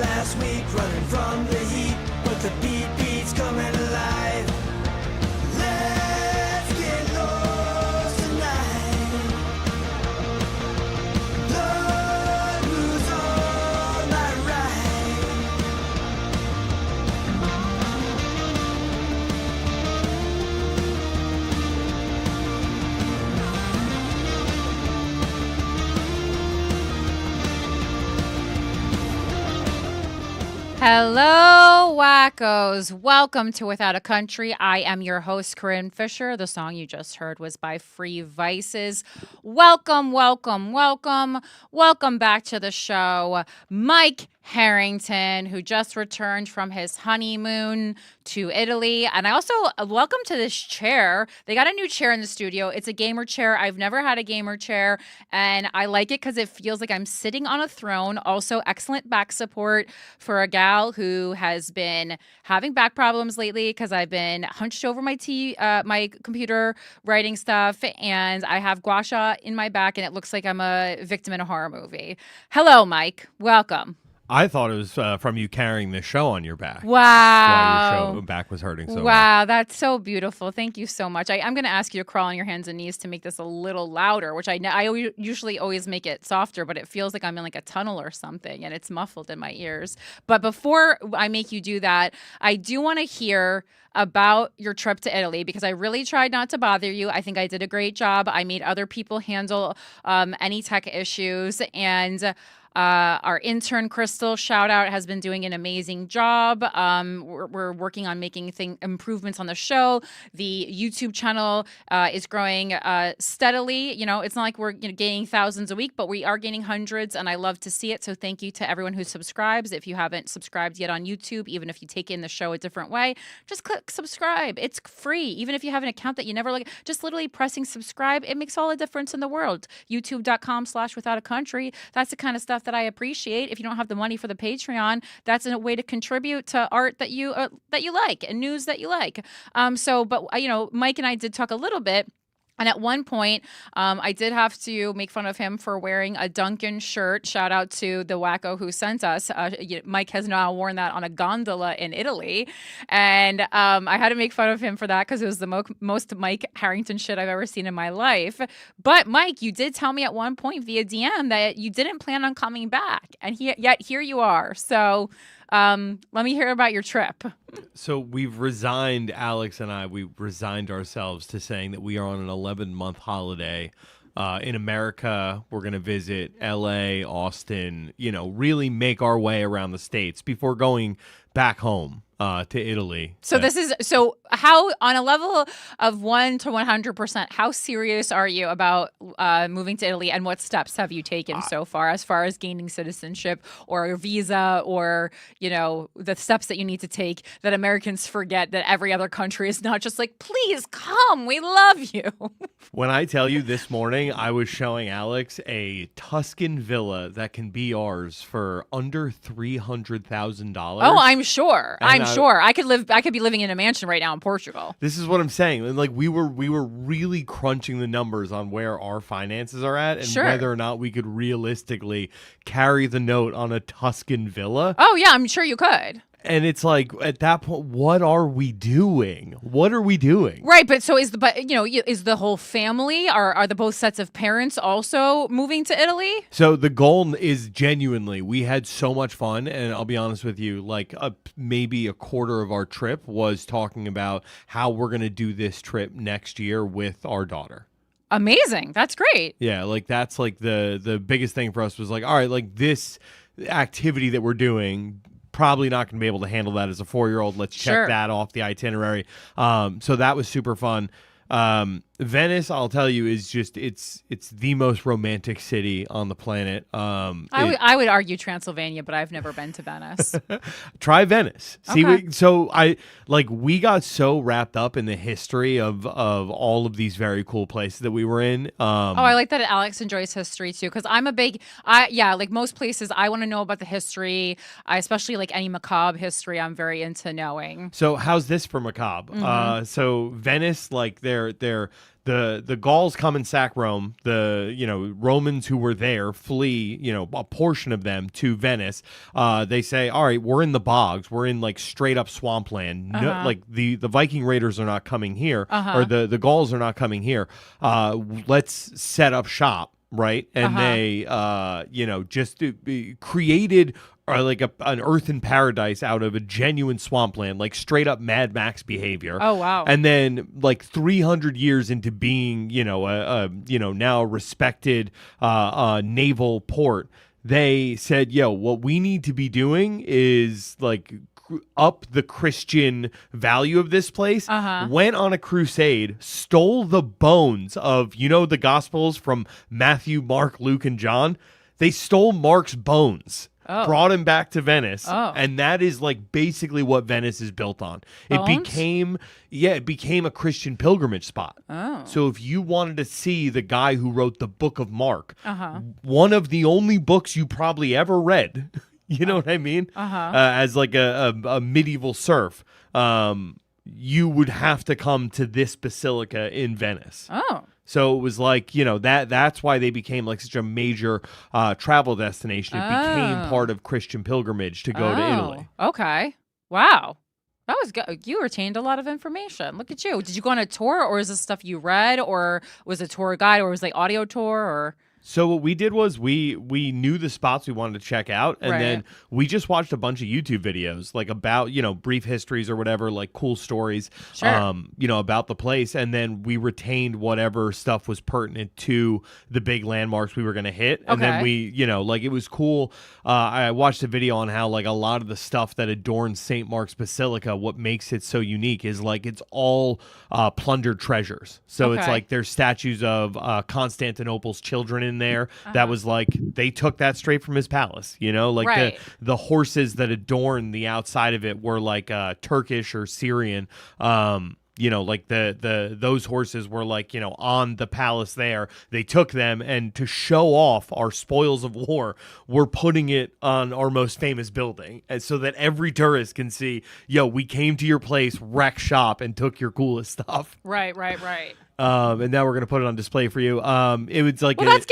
last week, running from the heat, but the beat's coming alive. Let's get lost tonight. Lord, who's on my Hello, wackos. Welcome to Without a Country. I am your host, Corinne Fisher. The song you just heard was by Free Vices. Welcome, welcome, welcome. Welcome back to the show. Mike Harrington, who just returned from his honeymoon to Italy. And I also welcome to this chair. They got a new chair in the studio. It's a gamer chair. I've never had a gamer chair, and I like it because it feels like I'm sitting on a throne. Also, excellent back support for a gal who has been having back problems lately because I've been hunched over my my computer writing stuff, and I have gua sha in my back, and it looks like I'm a victim in a horror movie. Hello, Mike. Welcome. I thought it was from you carrying the show on your back. Wow. That's why your back was hurting so much. Wow, that's so beautiful. Thank you so much. I'm going to ask you to crawl on your hands and knees to make this a little louder, which I usually always make it softer, but it feels like I'm in like a tunnel or something, and it's muffled in my ears. But before I make you do that, I do want to hear about your trip to Italy, because I really tried not to bother you. I think I did a great job. I made other people handle any tech issues, and our intern, Crystal, shout out, has been doing an amazing job. We're working on making improvements on the show. The YouTube channel is growing steadily. You know, it's not like we're gaining thousands a week, but we are gaining hundreds, and I love to see it. So thank you to everyone who subscribes. If you haven't subscribed yet on YouTube, even if you take in the show a different way, just click subscribe. It's free. Even if you have an account that you never look at, just literally pressing subscribe, it makes all the difference in the world. YouTube.com/withoutacountry. That's the kind of stuff that I appreciate. If you don't have the money for the Patreon, that's a way to contribute to art that you like and news that you like. But Mike and I did talk a little bit. And at one point, I did have to make fun of him for wearing a Duncan shirt. Shout out to the WACO who sent us. Mike has now worn that on a gondola in Italy. And I had to make fun of him for that because it was the most Mike Harrington shit I've ever seen in my life. But Mike, you did tell me at one point via DM that you didn't plan on coming back. And yet here you are. So let me hear about your trip. So we've resigned, Alex and I, we resigned ourselves to saying that we are on an 11-month holiday. In America, we're going to visit LA, Austin, really make our way around the States before going back home to Italy. So how, on a level of 1 to 100%, how serious are you about moving to Italy, and what steps have you taken so far as gaining citizenship or a visa, or, the steps that you need to take that Americans forget that every other country is not just like, please come, we love you. When I tell you this morning, I was showing Alex a Tuscan villa that can be ours for under $300,000. Oh, I'm sure. Sure. I could be living in a mansion right now in Portugal. This is what I'm saying. And we were really crunching the numbers on where our finances are at, and whether or not we could realistically carry the note on a Tuscan villa. Oh yeah, I'm sure you could. And it's like, at that point, what are we doing? What are we doing? Right, but so is the whole family? Are the both sets of parents also moving to Italy? So the goal is genuinely, we had so much fun, and I'll be honest with you, maybe a quarter of our trip was talking about how we're going to do this trip next year with our daughter. Amazing. That's great. Yeah, that's the biggest thing for us was all right, this activity that we're doing, probably not going to be able to handle that as a 4-year-old. Let's check that off the itinerary. So that was super fun. Venice, I'll tell you, is just it's the most romantic city on the planet. I would argue Transylvania, but I've never been to Venice. Try Venice. Okay. We got so wrapped up in the history of all of these very cool places that we were in. I like that Alex enjoys history too, because I'm a big, like most places, I want to know about the history. I especially like any macabre history. I'm very into knowing. So how's this for macabre? Mm-hmm. So Venice, their the Gauls come and sack Rome. The Romans who were there flee, a portion of them to Venice. They say, all right, we're in the bogs. We're in like straight up swampland. No, like the Viking raiders are not coming here, or the Gauls are not coming here. Let's set up shop, right? And they just created like an earthen paradise out of a genuine swampland, like straight up Mad Max behavior. Oh wow! And then like 300 years into being, now a respected naval port, they said, what we need to be doing is like up the Christian value of this place. Went on a crusade, stole the bones of, the Gospels from Matthew, Mark, Luke, and John. They stole Mark's bones. Brought him back to Venice, and that is like basically what Venice is built on. Bones? It became a Christian pilgrimage spot. So if you wanted to see the guy who wrote the Book of Mark, one of the only books you probably ever read, you know what I mean? As like a medieval serf, you would have to come to this basilica in Venice. So it was like, that's why they became like such a major travel destination. It became part of Christian pilgrimage to go to Italy. Okay. Wow. That was good. You retained a lot of information. Look at you. Did you go on a tour, or is this stuff you read, or was it a tour guide, or was it like audio tour, or... So what we did was we knew the spots we wanted to check out, and then we just watched a bunch of YouTube videos like about, brief histories or whatever, like cool stories, about the place. And then we retained whatever stuff was pertinent to the big landmarks we were going to hit. And then we, it was cool. I watched a video on how like a lot of the stuff that adorns St. Mark's Basilica, what makes it so unique is like it's all plundered treasures. So it's like there's statues of Constantinople's children in there. That was like they took that straight from his palace, like the horses that adorn the outside of it were like Turkish or Syrian, like those horses were like, on the palace there. They took them, and to show off our spoils of war, we're putting it on our most famous building, and so that every tourist can see, we came to your place, wreck shop, and took your coolest stuff. Right. And now we're gonna put it on display for you. It was like that's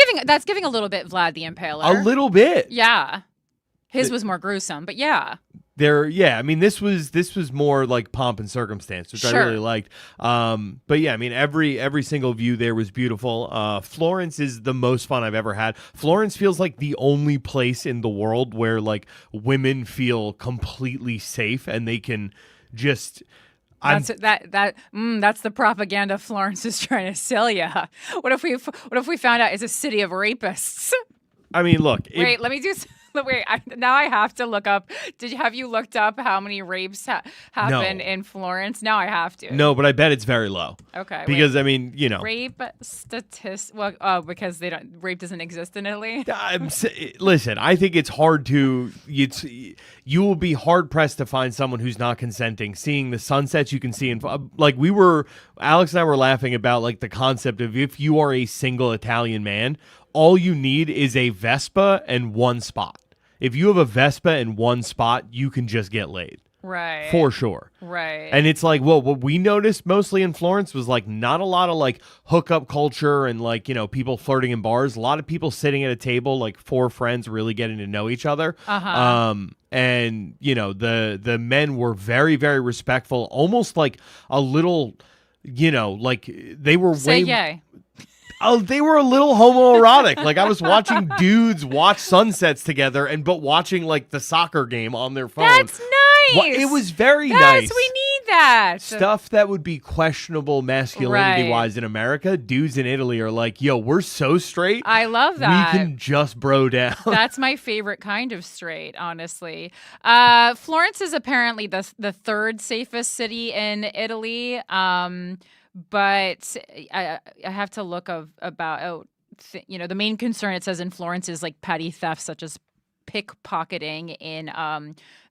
giving a little bit Vlad the Impaler. A little bit. Yeah. His was more gruesome, but yeah. I mean, this was more like pomp and circumstance, which I really liked. But yeah, I mean, every single view there was beautiful. Florence is the most fun I've ever had. Florence feels like the only place in the world where like women feel completely safe and they can just... That's the propaganda Florence is trying to sell you. What if we found out it's a city of rapists? I mean, look. Wait, let me do. Wait, now I have to look up. Have you looked up how many rapes happen in Florence? Now I have to. No, but I bet it's very low. Okay. Because I mean, rape statistics. Well, because rape doesn't exist in Italy. Listen, I think it's hard to. You will be hard pressed to find someone who's not consenting. Seeing the sunsets you can see in Alex and I were laughing about like the concept of if you are a single Italian man, all you need is a Vespa and one spot. If you have a Vespa and one spot, you can just get laid. Right. For sure. Right. And it's like, what we noticed mostly in Florence was like not a lot of like hookup culture and like, people flirting in bars. A lot of people sitting at a table, like four friends really getting to know each other. And, the men were very, very respectful, almost like a little, like they were yay. Oh, they were a little homoerotic. Like I was watching dudes watch sunsets together, but watching like the soccer game on their phone. That's nice. It was very nice. We need that stuff that would be questionable masculinity-wise in America. Dudes in Italy are like, "Yo, we're so straight. I love that. We can just bro down." That's my favorite kind of straight, honestly. Florence is apparently the third safest city in Italy. But I have to look about the main concern it says in Florence is like petty theft such as pickpocketing in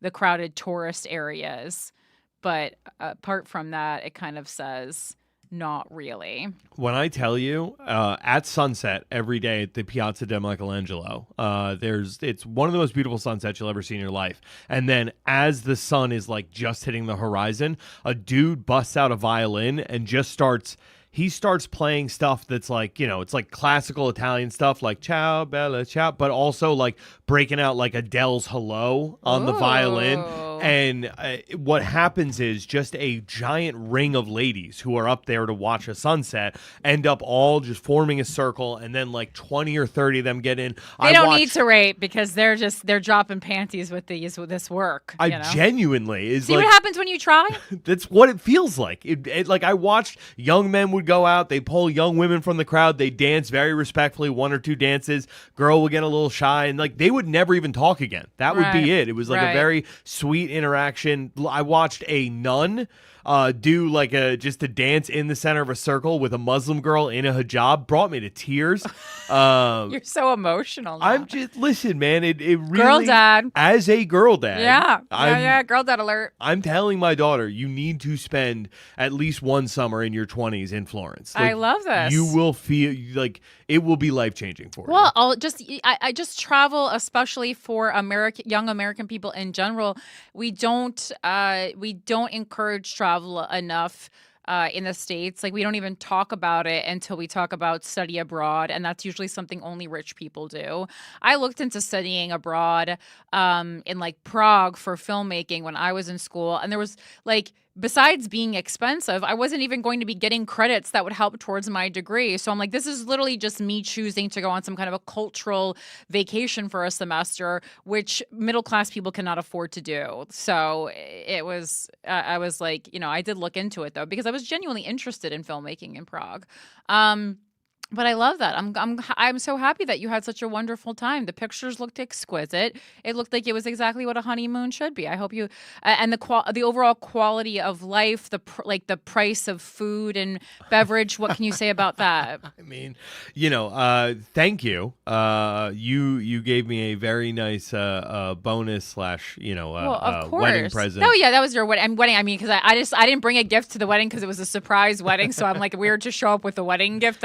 the crowded tourist areas. But apart from that, it kind of says not really. When I tell you, at sunset every day at the Piazza del Michelangelo, it's one of the most beautiful sunsets you'll ever see in your life. And then as the sun is like just hitting the horizon, a dude busts out a violin and just starts he starts playing stuff that's like, it's like classical Italian stuff like ciao bella ciao, but also like breaking out like Adele's Hello on the violin. And what happens is just a giant ring of ladies who are up there to watch a sunset end up all just forming a circle, and then like 20 or 30 of them get in. They don't need to rate because they're dropping panties with this work. Genuinely is see like, what happens when you try. That's what it feels like. Like I watched young men would go out, they pull young women from the crowd, they dance very respectfully, 1 or 2 dances. Girl would get a little shy, and like they would never even talk again. That would be it. It was like a very sweet interaction. I watched a nun do like just a dance in the center of a circle with a Muslim girl in a hijab. Brought me to tears. You're so emotional now. I'm just, listen, man, it really, girl dad, as a girl dad, yeah, girl dad alert. I'm telling my daughter, you need to spend at least one summer in your 20s in Florence. Like, I love this. You will feel like it will be life changing for you. Well, I just travel, especially for young American people in general. We don't encourage travel enough in the States. Like we don't even talk about it until we talk about study abroad, and that's usually something only rich people do. I looked into studying abroad in like Prague for filmmaking when I was in school, and there was like, besides being expensive, I wasn't even going to be getting credits that would help towards my degree. So I'm like, this is literally just me choosing to go on some kind of a cultural vacation for a semester, which middle class people cannot afford to do. So it was, I was like, I did look into it though, because I was genuinely interested in filmmaking in Prague. But I love that. I'm so happy that you had such a wonderful time. The pictures looked exquisite. It looked like it was exactly what a honeymoon should be. I hope you and the overall quality of life, the price of food and beverage. What can you say about that? I mean, thank you. You gave me a very nice bonus / of course. wedding present. Oh yeah, that was your wedding. I mean, because I didn't bring a gift to the wedding because it was a surprise wedding. So I'm like, weird to show up with a wedding gift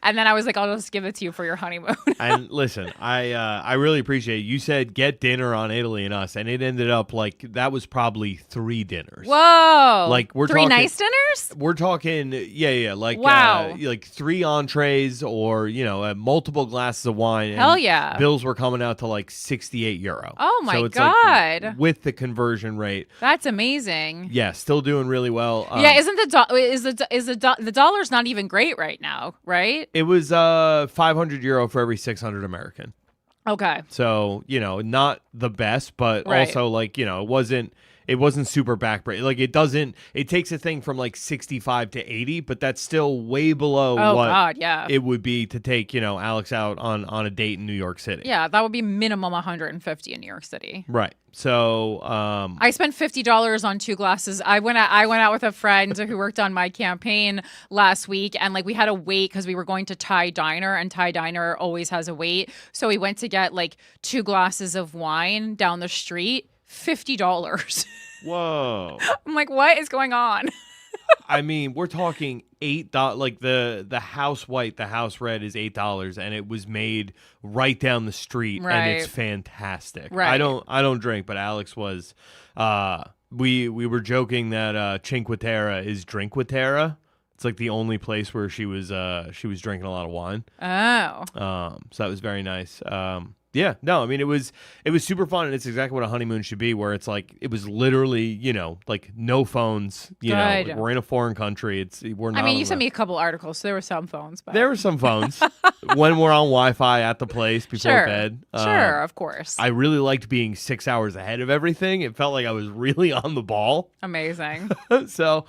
and then I was like, I'll just give it to you for your honeymoon. And listen, I really appreciate it. You said get dinner on Italy and Us, and it ended up like that was probably 3 dinners. Whoa! Like we're 3 talking, nice dinners? We're talking, like wow, like 3 entrees or multiple glasses of wine. And hell yeah! Bills were coming out to like €68. Oh my so it's god! Like, with the conversion rate, that's amazing. Yeah, still doing really well. Yeah, isn't the dollar's not even great right now, right? It was €500 for every 600 American. Okay. So, not the best, but also like, it wasn't super backbreaking. Like it takes a thing from like 65 to 80, but that's still way below what it would be to take, Alex out on a date in New York City. Yeah, that would be minimum 150 in New York City. Right. So I spent $50 on 2 glasses. I went out with a friend who worked on my campaign last week, and like we had a wait because we were going to Thai Diner, and Thai Diner always has a wait. So we went to get like 2 glasses of wine down the street. $50. Whoa. I'm like, what is going on? I mean, we're talking $8. Like the house white, the house red is $8, and it was made right down the street, and it's fantastic. Right. I don't drink, but Alex was. We were joking that Cinque Terre is Drinkwatera. It's like the only place where she was drinking a lot of wine. Oh. So that was very nice. Yeah, no, I mean it was super fun, and it's exactly what a honeymoon should be, where it's like it was literally, like no phones, like we're in a foreign country. We're not. I mean, you sent me a couple articles, so there were some phones, but there were some phones when we're on Wi-Fi at the place before bed. Sure, of course. I really liked being 6 hours ahead of everything. It felt like I was really on the ball. Amazing. So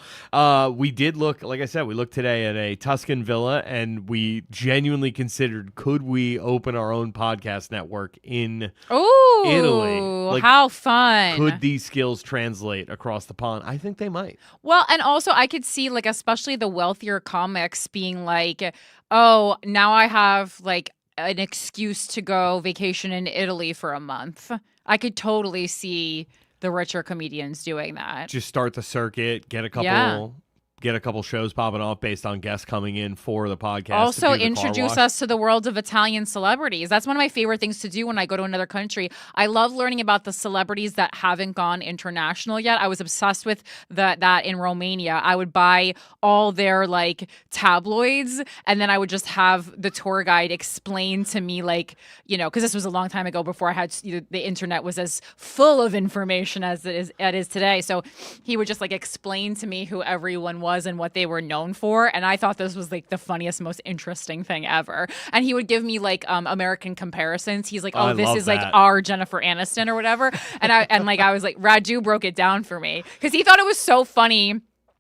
we did look, like I said, we looked today at a Tuscan villa, and we genuinely considered, could we open our own podcast network in Italy? Like, how fun. Could these skills translate across the pond? I think they might. Well, and also I could see like especially the wealthier comics being like, oh, now I have like an excuse to go vacation in Italy for a month. I could totally see the richer comedians doing that. Just start the circuit, get a couple get a couple shows popping off based on guests coming in for the podcast. Also, to do the car introduce wash. us to the world of Italian celebrities. That's one of my favorite things to do when I go to another country. I love learning about the celebrities that haven't gone international yet. I was obsessed with that in Romania. I would buy all their like tabloids, and then I would just have the tour guide explain to me, like, you know, because this was a long time ago before I had the internet was as full of information as it is today. So he would just like explain to me who everyone was and what they were known for, and I thought this was like the funniest, most interesting thing ever. And he would give me like American comparisons. He's like, "Oh, this is like our Jennifer Aniston or whatever," and I was like, Raju broke it down for me because he thought it was so funny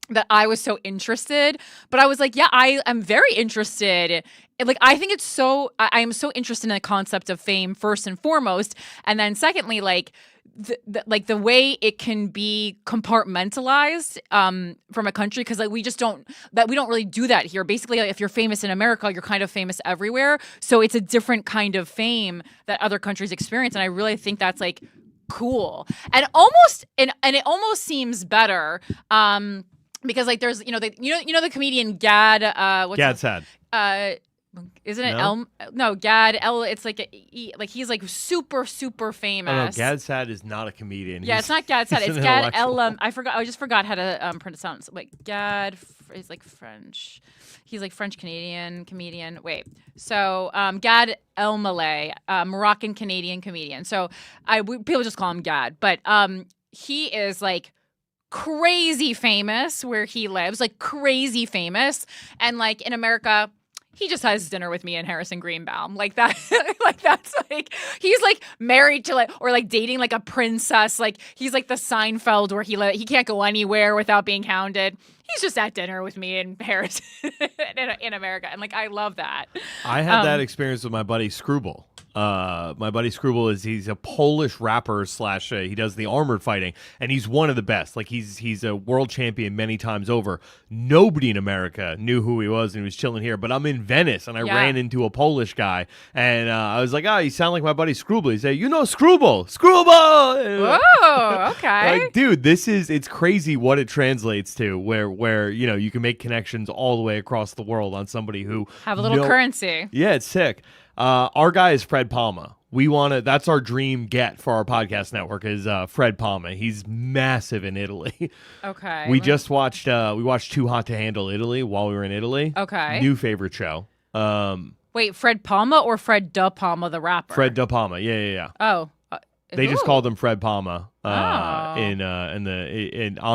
that I was so interested. But I was like, yeah, I am very interested. Like, I think it's so, I am so interested in the concept of fame first and foremost, and then secondly, like, the way it can be compartmentalized from a country, because like we don't really do that here. Basically, like, if you're famous in America, you're kind of famous everywhere. So it's a different kind of fame that other countries experience, and I really think that's like cool and it almost seems better because like there's the comedian Gad Gad Saad. Isn't it No? Gad El? It's like he's like super famous. Oh, no, Gad Saad is not a comedian. Yeah, it's not Gad Saad. It's Gad El. I just forgot how to pronounce. Like Gad is like French. He's like French Canadian comedian. Wait, so Gad El Malay, Moroccan Canadian comedian. So people just call him Gad, but he is like crazy famous where he lives, like crazy famous, and like in America, he just has dinner with me and Harrison Greenbaum. Like that, like that's like, he's like married to like, or like dating like a princess. Like he's like the Seinfeld where he can't go anywhere without being hounded. He's just at dinner with me and Harrison in America. And like, I love that. I had that experience with my buddy Screwball. My buddy Screwball he's a Polish rapper / he does the armored fighting, and he's one of the best. Like he's a world champion many times over. Nobody in America knew who he was, and he was chilling here. But I'm in Venice, and I ran into a Polish guy, and I was like, "Oh, you sound like my buddy Screwball." He said, "You know Screwball? Screwball!" Whoa, okay. Like, dude, it's crazy what it translates to. Where you can make connections all the way across the world on somebody who have a little currency. Yeah, it's sick. Our guy is Fred Palma. That's our dream get for our podcast network is Fred Palma. He's massive in Italy. Okay. We just watched Too Hot to Handle Italy while we were in Italy. Okay. New favorite show. Wait, Fred Palma or Fred Da Palma, the rapper? Fred Da Palma. Yeah. Oh. They just called him Fred Palma Oh. on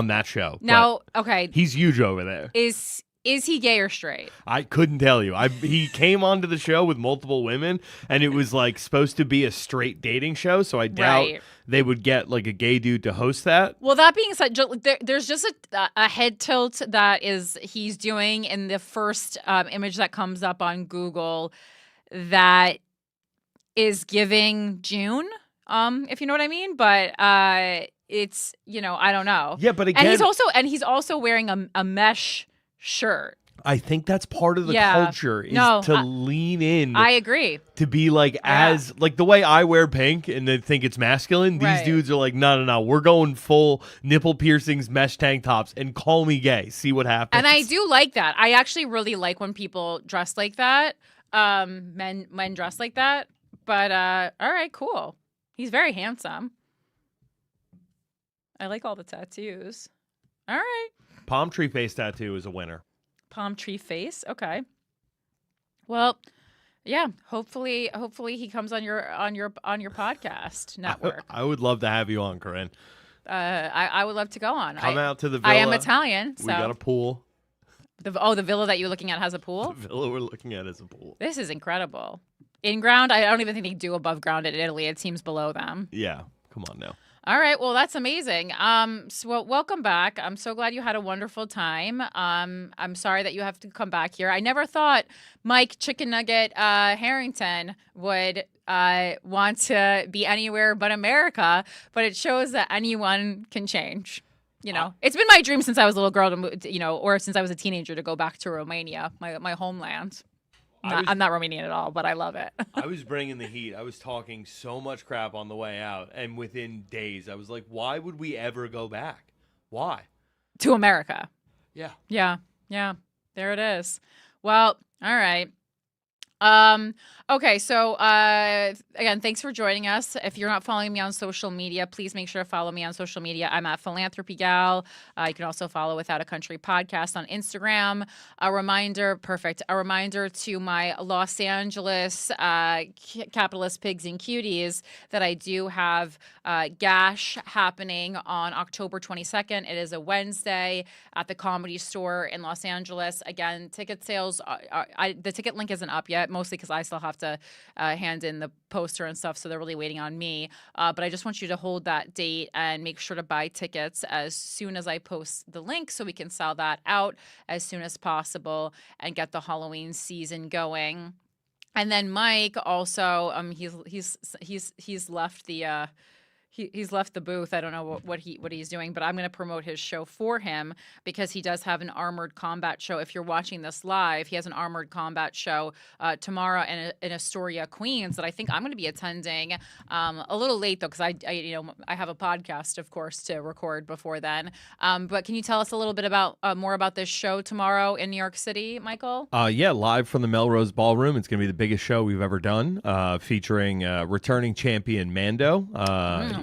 that show. Now, But okay. he's huge over there. Is he gay or straight? I couldn't tell you. He came onto the show with multiple women, and it was like supposed to be a straight dating show. So I doubt they would get like a gay dude to host that. Well, that being said, there's just a head tilt that he's doing in the first image that comes up on Google that is giving June, if you know what I mean. But it's I don't know. Yeah, but again, and he's also wearing a mesh shirt. I think that's part of the culture is to lean in. I agree. To be like as like the way I wear pink and they think it's masculine. These dudes are like, no. We're going full nipple piercings, mesh tank tops, and call me gay. See what happens. And I do like that. I actually really like when people dress like that. Men dress like that. But all right, cool. He's very handsome. I like all the tattoos. All right. Palm tree face tattoo is a winner. Palm tree face. Okay. Well, yeah. Hopefully he comes on your podcast network. I would love to have you on, Corinne. I would love to go on. Come out to the villa. I am Italian. So. We got a pool. The villa that you're looking at has a pool? The villa we're looking at is a pool. This is incredible. In ground, I don't even think they do above ground in Italy. It seems below them. Yeah. Come on now. All right. Well, that's amazing. So welcome back. I'm so glad you had a wonderful time. I'm sorry that you have to come back here. I never thought Mike Chicken Nugget Harrington would want to be anywhere but America, but it shows that anyone can change. It's been my dream since I was a little girl to move, or since I was a teenager to go back to Romania, my homeland. I'm not Romanian at all, but I love it. I was bringing the heat. I was talking so much crap on the way out, and within days, I was like, why would we ever go back? Why? To America. Yeah. Yeah. Yeah. There it is. Well, all right. Okay, so again, thanks for joining us. If you're not following me on social media, please make sure to follow me on social media. I'm at Philanthropy Gal. You can also follow Without a Country podcast on Instagram. A reminder to my Los Angeles capitalist pigs and cuties that I do have Gash happening on October 22nd. It is a Wednesday at the Comedy Store in Los Angeles. Again, ticket sales, the ticket link isn't up yet, mostly because I still have to hand in the poster and stuff, so they're really waiting on me. But I just want you to hold that date and make sure to buy tickets as soon as I post the link so we can sell that out as soon as possible and get the Halloween season going. And then Mike also, he's left the he's left the booth. I don't know what he's doing, but I'm going to promote his show for him because he does have an armored combat show. If you're watching this live, he has an armored combat show tomorrow in Astoria, Queens, that I think I'm going to be attending a little late though, because I have a podcast, of course, to record before then. But can you tell us a little bit about more about this show tomorrow in New York City, Michael? Yeah, live from the Melrose Ballroom. It's going to be the biggest show we've ever done, featuring returning champion Mando.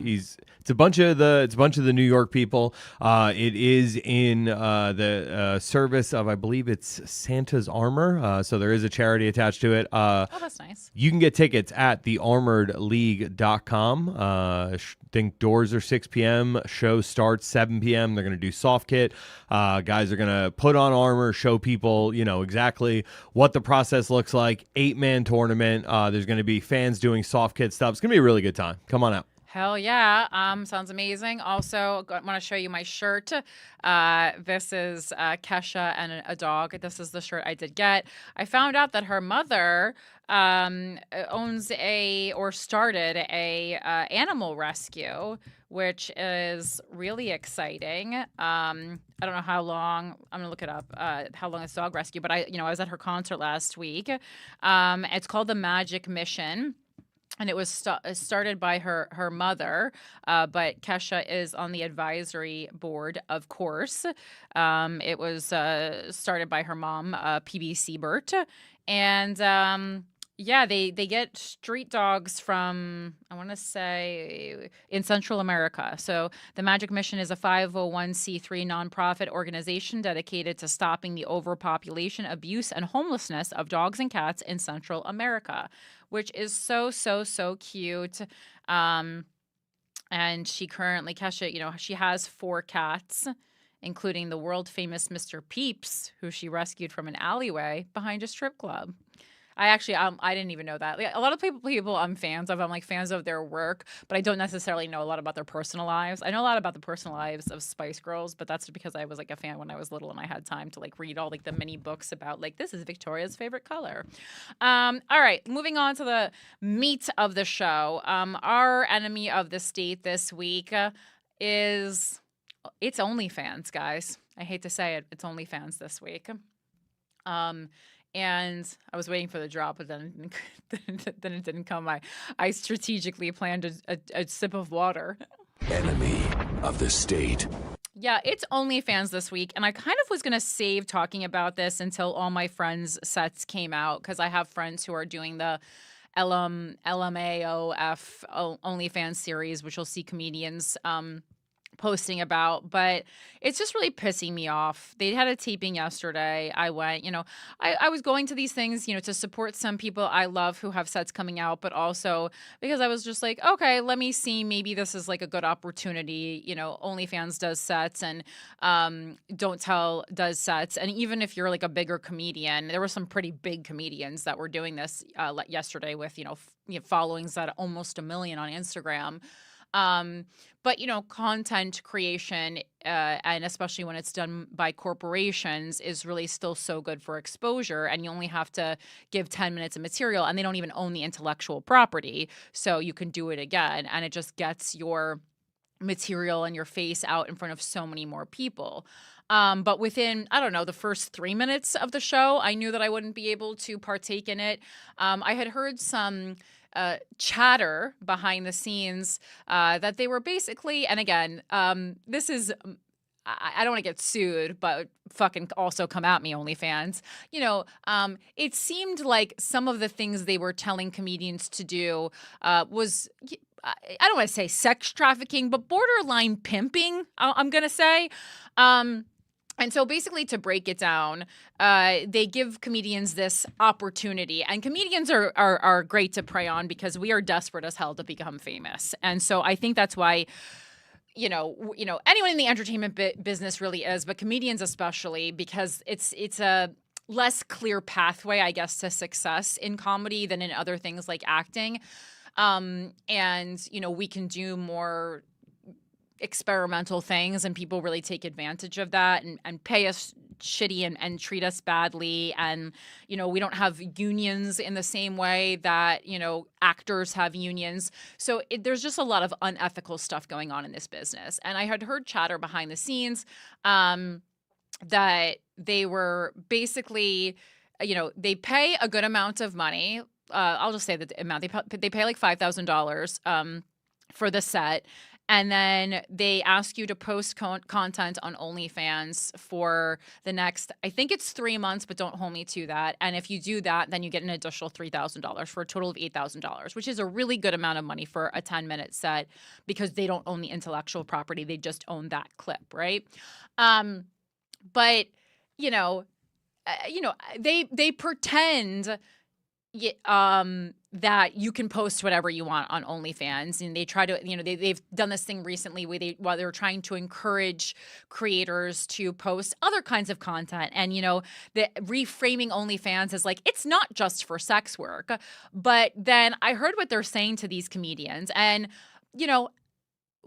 It's a bunch of the New York people. It is in the service of, I believe it's Santa's Armor. So there is a charity attached to it. Oh, that's nice. You can get tickets at thearmoredleague.com. I think doors are 6 p.m. Show starts 7 p.m. They're going to do soft kit. Guys are going to put on armor, show people, exactly what the process looks like. 8-man tournament. There's going to be fans doing soft kit stuff. It's going to be a really good time. Come on out. Hell yeah. Sounds amazing. Also, I want to show you my shirt. This is Kesha and a dog. This is the shirt I did get. I found out that her mother owns started a animal rescue, which is really exciting. I don't know how long. I'm gonna look it up. How long it's dog rescue? But I was at her concert last week. It's called the Magic Mission. And it was started by her mother, but Kesha is on the advisory board, of course. It was started by her mom, PB Siebert. And they get street dogs from, I want to say, in Central America. So the Magic Mission is a 501c3 nonprofit organization dedicated to stopping the overpopulation, abuse, and homelessness of dogs and cats in Central America, which is so, so, so cute. And Kesha, she has 4 cats, including the world famous Mr. Peeps, who she rescued from an alleyway behind a strip club. I didn't even know that. Like, a lot of people I'm fans of. I'm like fans of their work, but I don't necessarily know a lot about their personal lives. I know a lot about the personal lives of Spice Girls, but that's because I was like a fan when I was little and I had time to like read all like the mini books about like this is Victoria's favorite color. All right, moving on to the meat of the show. Our enemy of the state this week it's OnlyFans, guys. I hate to say it, it's OnlyFans this week. And I was waiting for the drop, but then it didn't come. I strategically planned a sip of water. Enemy of the state. Yeah, it's OnlyFans this week, and I kind of was going to save talking about this until all my friends' sets came out, because I have friends who are doing the LMAOF OnlyFans series, which you'll see comedians posting about, but it's just really pissing me off. They had a taping yesterday. I went, I was going to these things, to support some people I love who have sets coming out, but also because I was just like, okay, let me see, maybe this is like a good opportunity. OnlyFans does sets and Don't Tell does sets. And even if you're like a bigger comedian, there were some pretty big comedians that were doing this yesterday with, followings at almost 1 million on Instagram. But content creation, and especially when it's done by corporations, is really still so good for exposure. And you only have to give 10 minutes of material, and they don't even own the intellectual property. So you can do it again, and it just gets your material and your face out in front of so many more people. But within, I don't know, the first 3 minutes of the show, I knew that I wouldn't be able to partake in it. I had heard some chatter behind the scenes that they were basically, and again, this is I don't want to get sued, but fucking also come at me, OnlyFans. It seemed like some of the things they were telling comedians to do was, I don't want to say sex trafficking, but borderline pimping, I'm going to say. And so basically, to break it down, they give comedians this opportunity, and comedians are great to prey on because we are desperate as hell to become famous. And so I think that's why, anyone in the entertainment business really is, but comedians especially, because it's a less clear pathway, I guess, to success in comedy than in other things like acting. And we can do more experimental things, and people really take advantage of that and pay us shitty and treat us badly. And, we don't have unions in the same way that, actors have unions. So there's just a lot of unethical stuff going on in this business. And I had heard chatter behind the scenes that they were basically, they pay a good amount of money. I'll just say the amount they pay like $5,000 for the set. And then they ask you to post content on OnlyFans for the next, I think it's 3 months, but don't hold me to that. And if you do that, then you get an additional $3,000 for a total of $8,000, which is a really good amount of money for a 10-minute set because they don't own the intellectual property. They just own that clip, right? But, they pretend that you can post whatever you want on OnlyFans, and they try to, they've done this thing recently while they're trying to encourage creators to post other kinds of content, and the reframing OnlyFans is like it's not just for sex work. But then I heard what they're saying to these comedians, and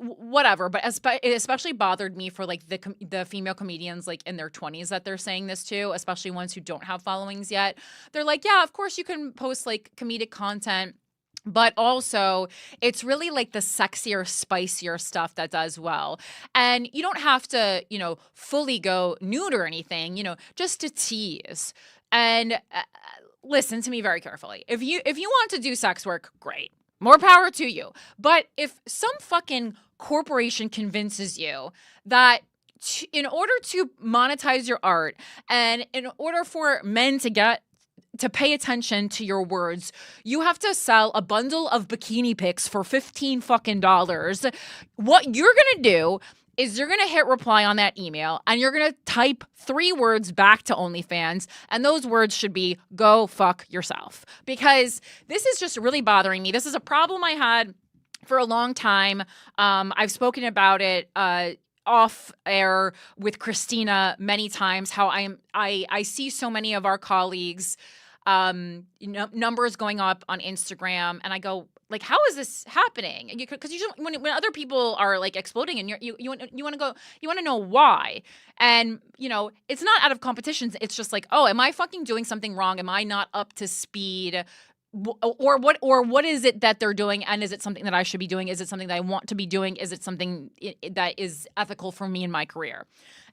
whatever, but it especially bothered me for like the female comedians like in their 20s that they're saying this to, especially ones who don't have followings yet. They're like, yeah, of course you can post like comedic content, but also it's really like the sexier, spicier stuff that does well. And you don't have to, fully go nude or anything, just to tease. And listen to me very carefully. If you want to do sex work, great. More power to you. But if some fucking corporation convinces you that in order to monetize your art and in order for men to pay attention to your words, you have to sell a bundle of bikini pics for $15 fucking dollars, what you're gonna do is you're going to hit reply on that email and you're going to type 3 words back to OnlyFans, and those words should be go fuck yourself, because this is just really bothering me. This is a problem I had for a long time. I've spoken about it off air with Christina many times, how I see so many of our colleagues numbers going up on Instagram, and I go, like, how is this happening? Because when other people are like exploding, and you want to know why, and it's not out of competition. It's just like, oh, am I fucking doing something wrong? Am I not up to speed? Or what is it that they're doing, and is it something that I should be doing? Is it something that I want to be doing? Is it something that is ethical for me in my career?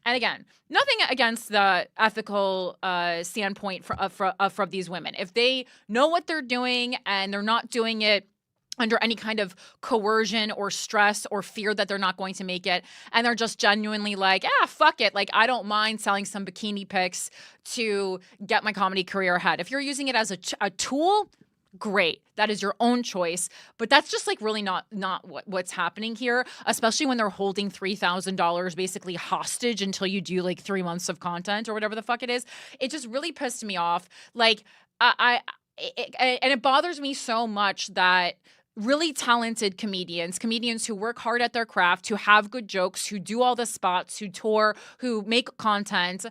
And again, nothing against the ethical standpoint from these women. If they know what they're doing and they're not doing it under any kind of coercion or stress or fear that they're not going to make it, and they're just genuinely like, fuck it, like, I don't mind selling some bikini pics to get my comedy career ahead. If you're using it as a tool, great. That is your own choice. But that's just like really not what's happening here, especially when they're holding $3,000 basically hostage until you do like 3 months of content or whatever the fuck it is. It just really pissed me off. Like, and it bothers me so much that really talented comedians who work hard at their craft, who have good jokes, who do all the spots, who tour, who make content,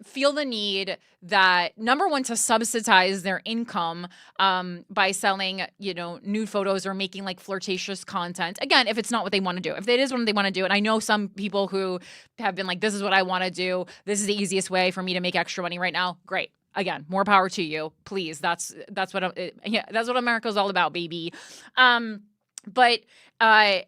feel the need that, number one, to subsidize their income by selling, nude photos or making like flirtatious content. Again, if it's not what they want to do, if it is what they want to do. And I know some people who have been like, this is what I want to do. This is the easiest way for me to make extra money right now. Great. Again, more power to you, please. That's what America's all about, baby. But I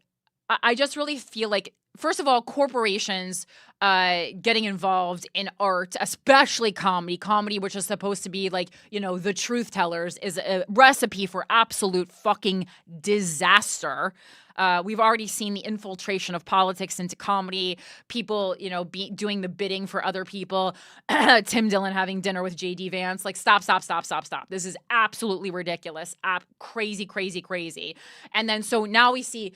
just really feel like, first of all, corporations getting involved in art, especially comedy, which is supposed to be like, the truth tellers, is a recipe for absolute fucking disaster. We've already seen the infiltration of politics into comedy. People, doing the bidding for other people. Tim Dillon having dinner with J.D. Vance. Like, stop. This is absolutely ridiculous. Crazy. And then so now we see,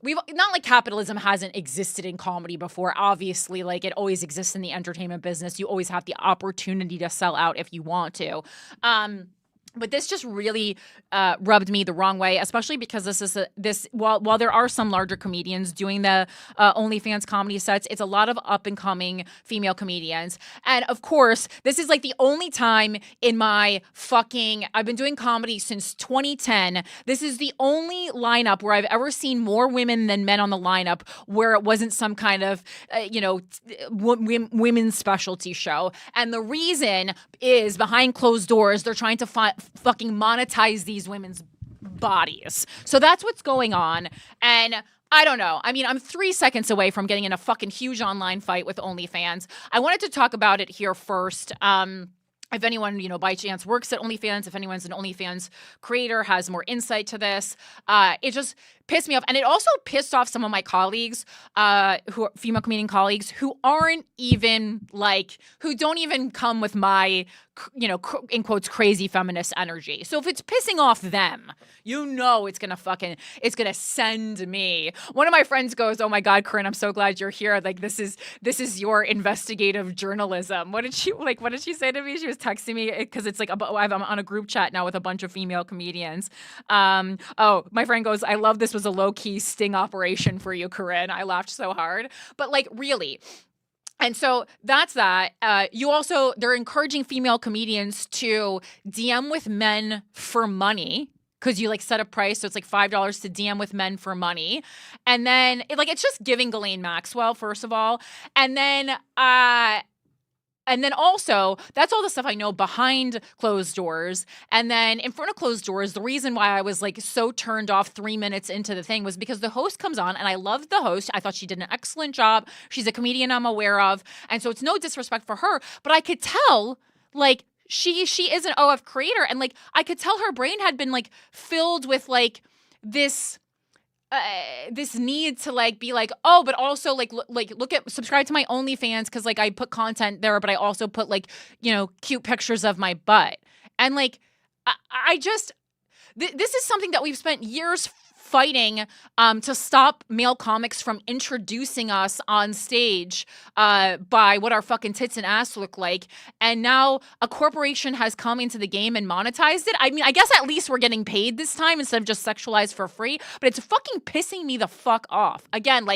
we've not like capitalism hasn't existed in comedy before. Obviously, like it always exists in the entertainment business. You always have the opportunity to sell out if you want to. But this just really rubbed me the wrong way, especially because while there are some larger comedians doing the OnlyFans comedy sets, it's a lot of up and coming female comedians. And of course, this is like the only time in my I've been doing comedy since 2010. This is the only lineup where I've ever seen more women than men on the lineup where it wasn't some kind of, women's specialty show. And the reason is behind closed doors, they're trying to fucking monetize these women's bodies. So that's what's going on. And I don't know. I mean, I'm 3 seconds away from getting in a fucking huge online fight with OnlyFans. I wanted to talk about it here first. If anyone, by chance works at OnlyFans, if anyone's an OnlyFans creator, has more insight to this, it just pissed me off. And it also pissed off some of my colleagues, who are female comedian colleagues, who aren't even who don't even come with my, in quotes, crazy feminist energy. So if it's pissing off them, it's gonna send me. One of my friends goes, "Oh my God, Corinne, I'm so glad you're here. Like this is your investigative journalism." What did she say to me? She was texting me because it's like I'm on a group chat now with a bunch of female comedians. My friend goes, "I love this was a low-key sting operation for you, Corinne." I laughed so hard. But really. And so that's that. They're encouraging female comedians to DM with men for money. Because you set a price, so it's $5 to DM with men for money, and then it's just giving Ghislaine Maxwell, first of all, and then also that's all the stuff I know behind closed doors, and then in front of closed doors. The reason why I was so turned off 3 minutes into the thing was because the host comes on, and I loved the host. I thought she did an excellent job. She's a comedian I'm aware of, and so it's no disrespect for her, but I could tell She is an OF creator, and I could tell her brain had been filled with this need to be but also look at subscribe to my OnlyFans because I put content there, but I also put cute pictures of my butt, and I just this is something that we've spent years fighting to stop male comics from introducing us on stage by what our fucking tits and ass look like. And now a corporation has come into the game and monetized it. I mean, I guess at least we're getting paid this time instead of just sexualized for free, but it's fucking pissing me the fuck off. Again,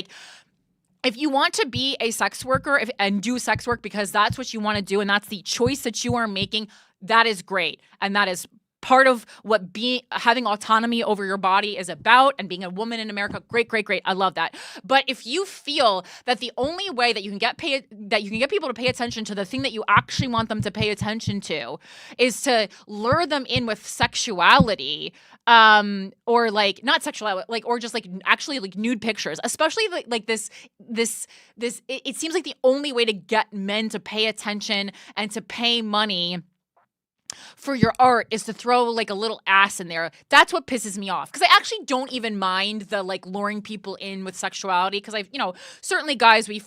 if you want to be a sex worker and do sex work because that's what you want to do and that's the choice that you are making, that is great. And that is part of what having autonomy over your body is about, and being a woman in America. Great. I love that. But if you feel that the only way that you can get people to pay attention to the thing that you actually want them to pay attention to is to lure them in with sexuality, or not sexuality, or just actually nude pictures, especially this it seems like the only way to get men to pay attention and to pay money for your art is to throw a little ass in there. That's what pisses me off, because I actually don't even mind the luring people in with sexuality, because I've certainly guys we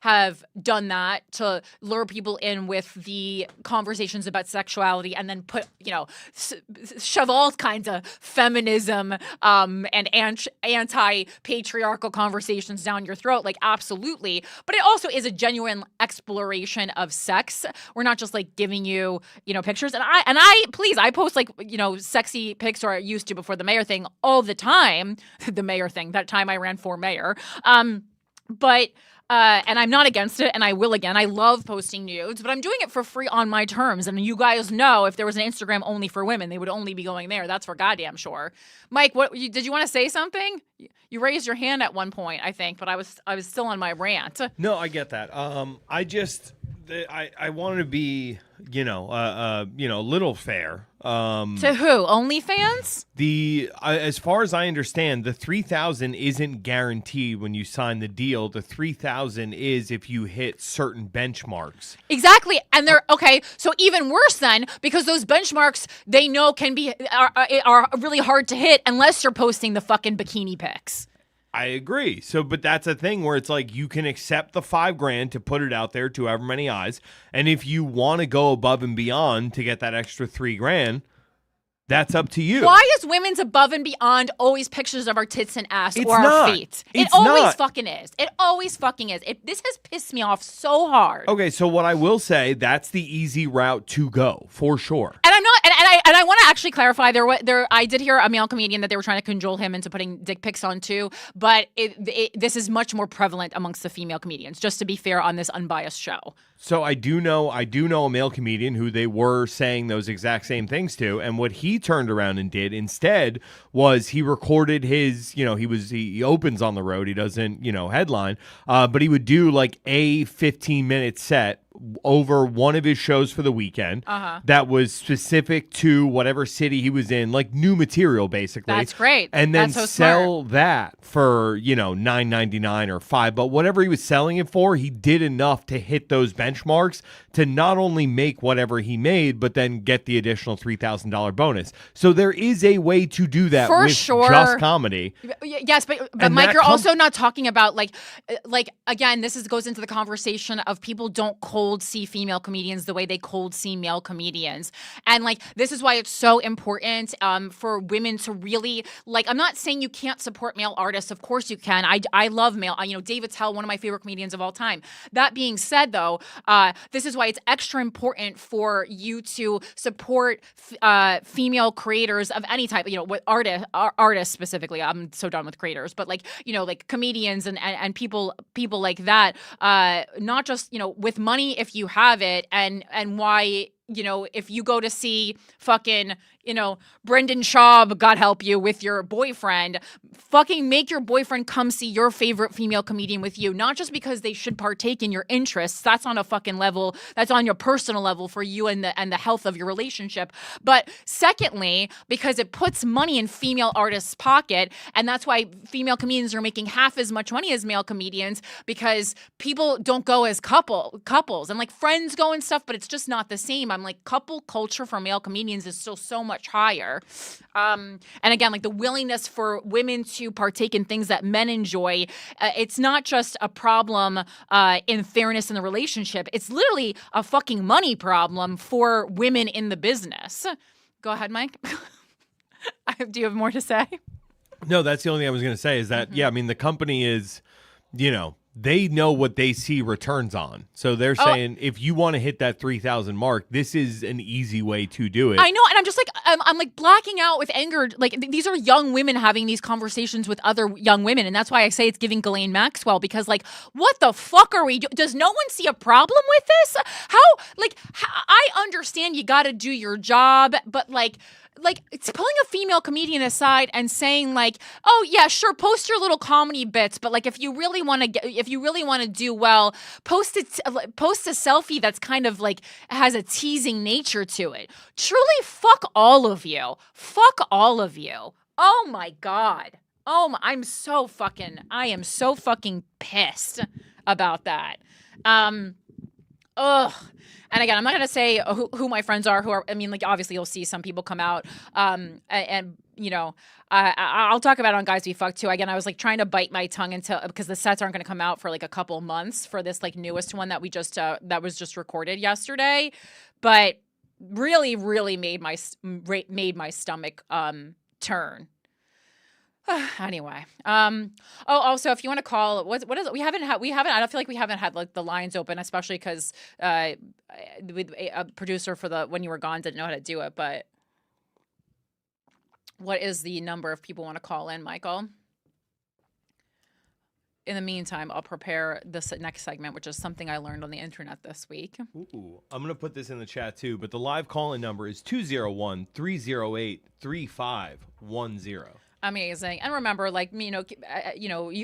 have done that to lure people in with the conversations about sexuality, and then put shove all kinds of feminism and anti-patriarchal conversations down your throat. Absolutely. But it also is a genuine exploration of sex. We're not just giving you pictures. And I post sexy pics, or I used to before the mayor thing, all the time. The mayor thing, that time I ran for mayor. But and I'm not against it, and I will again. I love posting nudes, but I'm doing it for free on my terms. And you guys know, if there was an Instagram only for women, they would only be going there. That's for goddamn sure. Mike, did you want to say something? You raised your hand at one point, I think, but I was still on my rant. No, I get that. I want to be, a little fair. To who? OnlyFans? As far as I understand, the 3,000 isn't guaranteed when you sign the deal. The 3,000 is if you hit certain benchmarks. Exactly, and they're okay. So even worse then, because those benchmarks they know are really hard to hit unless you're posting the fucking bikini pics. I agree. So, but that's a thing where it's like you can accept the $5,000 to put it out there to however many eyes, and if you want to go above and beyond to get that extra $3,000, that's up to you. Why is women's above and beyond always pictures of our tits and ass It's or not. our feet? It's It always not. fucking is. It always fucking is. This has pissed me off so hard. Okay, so what I will say, that's the easy route to go for sure. And I'm not, and I want to actually clarify. I did hear a male comedian that they were trying to cajole him into putting dick pics on too, but this is much more prevalent amongst the female comedians. Just to be fair on this unbiased show. So I do know a male comedian who they were saying those exact same things to, and what he turned around and did instead was he recorded his, he opens on the road, he doesn't, headline, but he would do like a 15-minute set over one of his shows for the weekend that was specific to whatever city he was in, like new material basically. That's great. And then That's so sell smart. that for, $9.99 or $5, but whatever he was selling it for, he did enough to hit those benchmarks to not only make whatever he made, but then get the additional $3,000 bonus. So there is a way to do that For with sure. just comedy. Yes, but And Mike, that you're also not talking about like again, goes into the conversation of people don't cold see female comedians the way they cold see male comedians, and like this is why it's so important for women to really like. I'm not saying you can't support male artists. Of course you can. I love male. David Tell, one of my favorite comedians of all time. That being said, though, this is why it's extra important for you to support female creators of any type. With artists specifically. I'm so done with creators, but like comedians and people like that. Not just with money if you have it, and why if you go to see fucking Brendan Schaub, God help you, with your boyfriend, fucking make your boyfriend come see your favorite female comedian with you, not just because they should partake in your interests. That's on a fucking level. That's on your personal level for you and the health of your relationship. But secondly, because it puts money in female artists' pocket, and that's why female comedians are making half as much money as male comedians, because people don't go as couples and like friends go and stuff, but it's just not the same. I'm like, couple culture for male comedians is still so much higher. And again, like the willingness for women to partake in things that men enjoy, it's not just a problem in fairness in the relationship. It's literally a fucking money problem for women in the business. Go ahead, Mike. Do you have more to say? No, that's the only thing I was going to say is that, the company is, they know what they see returns on. So they're saying if you want to hit that 3,000 mark, this is an easy way to do it. I know, and I'm just like I'm like blacking out with anger. Like these are young women having these conversations with other young women, and that's why I say it's giving Ghislaine Maxwell, because like what the fuck are we doing? Does no one see a problem with this? I understand you got to do your job, but like it's pulling a female comedian aside and saying like, oh yeah, sure, post your little comedy bits, but like if you really want to do well, post a selfie that's kind of like has a teasing nature to it. Truly, fuck all of you. Fuck all of you. Oh my God. I am so fucking pissed about that. Ugh. And again, I'm not going to say who my friends are, obviously you'll see some people come out, I'll talk about it on Guys We Fuck too. Again, I was like trying to bite my tongue because the sets aren't going to come out for like a couple months for this like newest one that that was just recorded yesterday, but really, really made my stomach turn. Anyway, also if you want to call, what is it? We haven't I don't feel like we haven't had like the lines open, especially because a producer for when you were gone didn't know how to do it. But what is the number if people want to call in, Michael? In the meantime, I'll prepare this next segment, which is something I learned on the internet this week. Ooh, I'm going to put this in the chat too, but the live call-in number is 201-308-3510. Amazing. And remember, like, you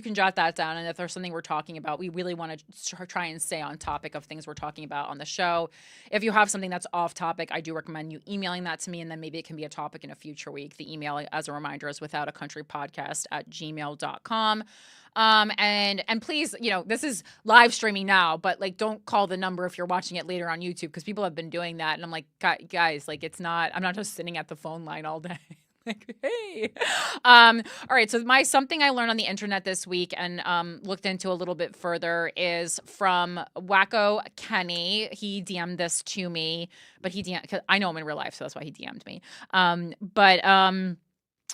can jot that down. And if there's something we're talking about, we really want to try and stay on topic of things we're talking about on the show. If you have something that's off topic, I do recommend you emailing that to me. And then maybe it can be a topic in a future week. The email, as a reminder, is withoutacountrypodcast@gmail.com. And please, this is live streaming now, but like, don't call the number if you're watching it later on YouTube, because people have been doing that. And I'm like, guys, like, I'm not just sitting at the phone line all day. Like, hey. All right. So something I learned on the internet this week and looked into a little bit further is from WACO Kenny. He DM'd this to me, but because I know him in real life, so that's why he DM'd me.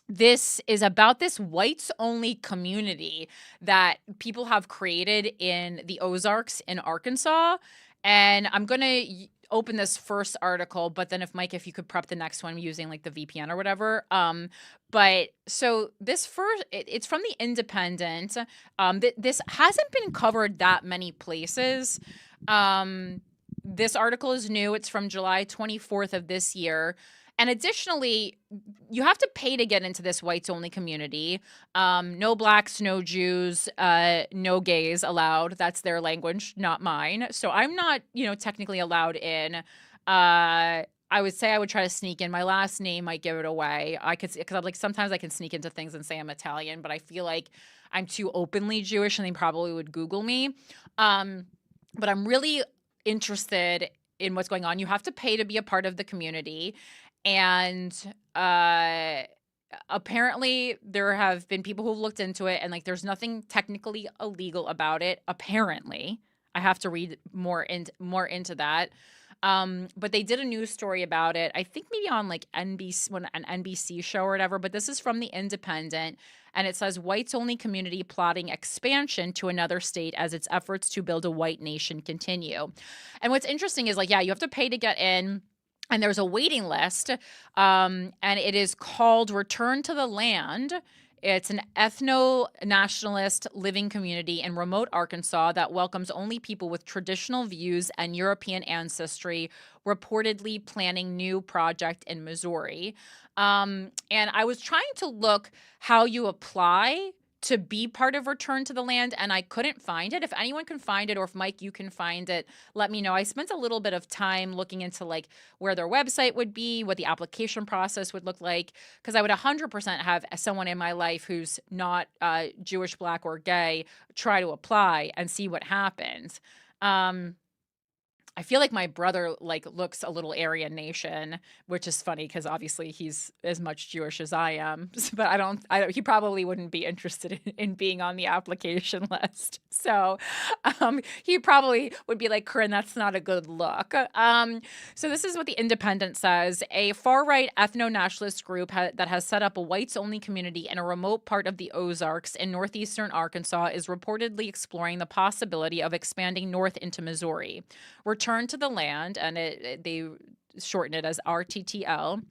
This is about this whites-only community that people have created in the Ozarks in Arkansas. And I'm going to open this first article, but then if you could prep the next one using like the VPN or whatever. But so this it's from the Independent. This hasn't been covered that many places. This article is new. It's from July 24th of this year. And additionally, you have to pay to get into this whites-only community. No blacks, no Jews, no gays allowed. That's their language, not mine. So I'm not, technically allowed in. I would say I would try to sneak in. My last name might give it away. Because I'm like, sometimes I can sneak into things and say I'm Italian, but I feel like I'm too openly Jewish and they probably would Google me. But I'm really interested in what's going on. You have to pay to be a part of the community. And apparently there have been people who've looked into it and like there's nothing technically illegal about it. Apparently, I have to read more into that. But they did a news story about it. I think maybe on like an NBC show or whatever. But this is from the Independent, and it says whites only community plotting expansion to another state as its efforts to build a white nation continue. And what's interesting is like, yeah, you have to pay to get in. And there's a waiting list, and it is called Return to the Land. It's an ethno-nationalist living community in remote Arkansas that welcomes only people with traditional views and European ancestry, reportedly planning new project in Missouri. And I was trying to look how you apply to be part of Return to the Land, and I couldn't find it. If anyone can find it, or if Mike, you can find it, let me know. I spent a little bit of time looking into like where their website would be, what the application process would look like, because I would 100% have someone in my life who's not Jewish, black, or gay try to apply and see what happens. I feel like my brother like looks a little Aryan Nation, which is funny because obviously he's as much Jewish as I am. But I don't. He probably wouldn't be interested in being on the application list. So he probably would be like, Corinne, that's not a good look. So this is what the Independent says. A far-right ethno-nationalist group that has set up a whites-only community in a remote part of the Ozarks in northeastern Arkansas is reportedly exploring the possibility of expanding north into Missouri. Return to the Land, and they shorten it as RTTL,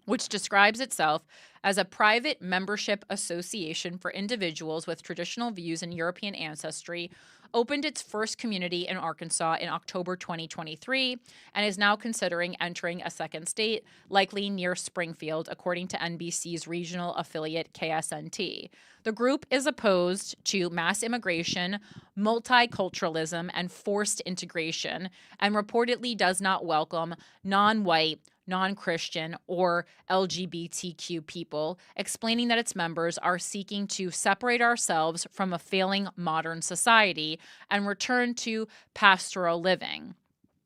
which describes itself as a private membership association for individuals with traditional views and European ancestry, opened its first community in Arkansas in October 2023 and is now considering entering a second state, likely near Springfield, according to NBC's regional affiliate KSNT. The group is opposed to mass immigration, multiculturalism, and forced integration, and reportedly does not welcome non-white, non-Christian, or LGBTQ people, explaining that its members are seeking to separate ourselves from a failing modern society and return to pastoral living.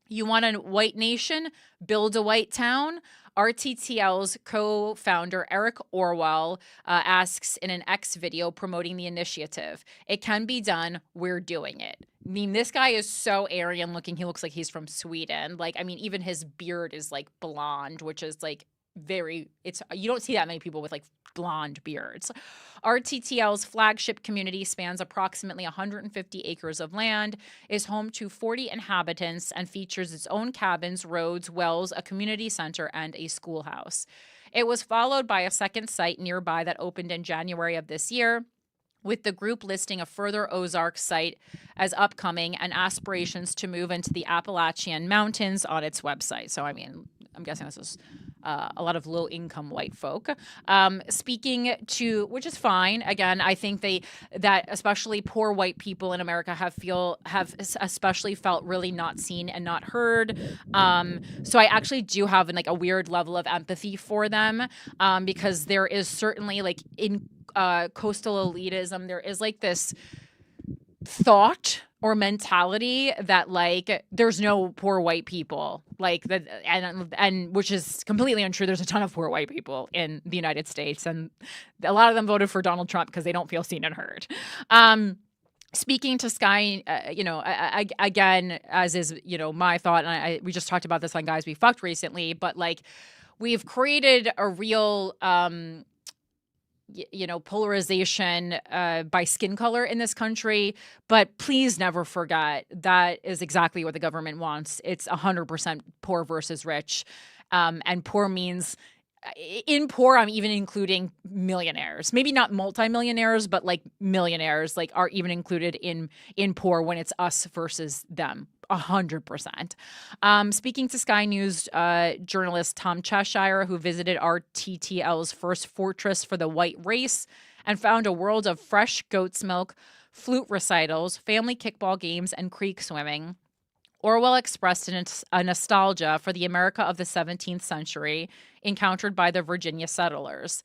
You want a white nation? Build a white town? RTTL's co-founder Eric Orwell asks in an X video promoting the initiative. It can be done. We're doing it. I mean, this guy is so Aryan looking. He looks like he's from Sweden. Like, I mean, even his beard is like blonde, which is like you don't see that many people with like blonde beards. RTTL's flagship community spans approximately 150 acres of land, is home to 40 inhabitants, and features its own cabins, roads, wells, a community center, and a schoolhouse. It was followed by a second site nearby that opened in January of this year, with the group listing a further Ozark site as upcoming and aspirations to move into the Appalachian Mountains on its website. So, I mean, I'm guessing this is a lot of low-income white folk. Speaking to, which is fine. Again, I think that especially poor white people in America have especially felt really not seen and not heard. So I actually do have like a weird level of empathy for them, because there is certainly like in coastal elitism, there is like this thought or mentality that like there's no poor white people, like that, and which is completely untrue. There's a ton of poor white people in the United States, and a lot of them voted for Donald Trump because they don't feel seen and heard. Speaking to Sky, again, as is my thought, and we just talked about this on Guys We Fucked recently, but like we've created a real polarization by skin color in this country. But please never forget that is exactly what the government wants. It's 100% poor versus rich. And poor means, in poor, I'm even including millionaires. Maybe not multimillionaires, but like millionaires like are even included in poor when it's us versus them. 100%. Speaking to Sky News journalist Tom Cheshire, who visited RTTL's first fortress for the white race and found a world of fresh goat's milk, flute recitals, family kickball games, and creek swimming. Orwell expressed a nostalgia for the America of the 17th century encountered by the Virginia settlers.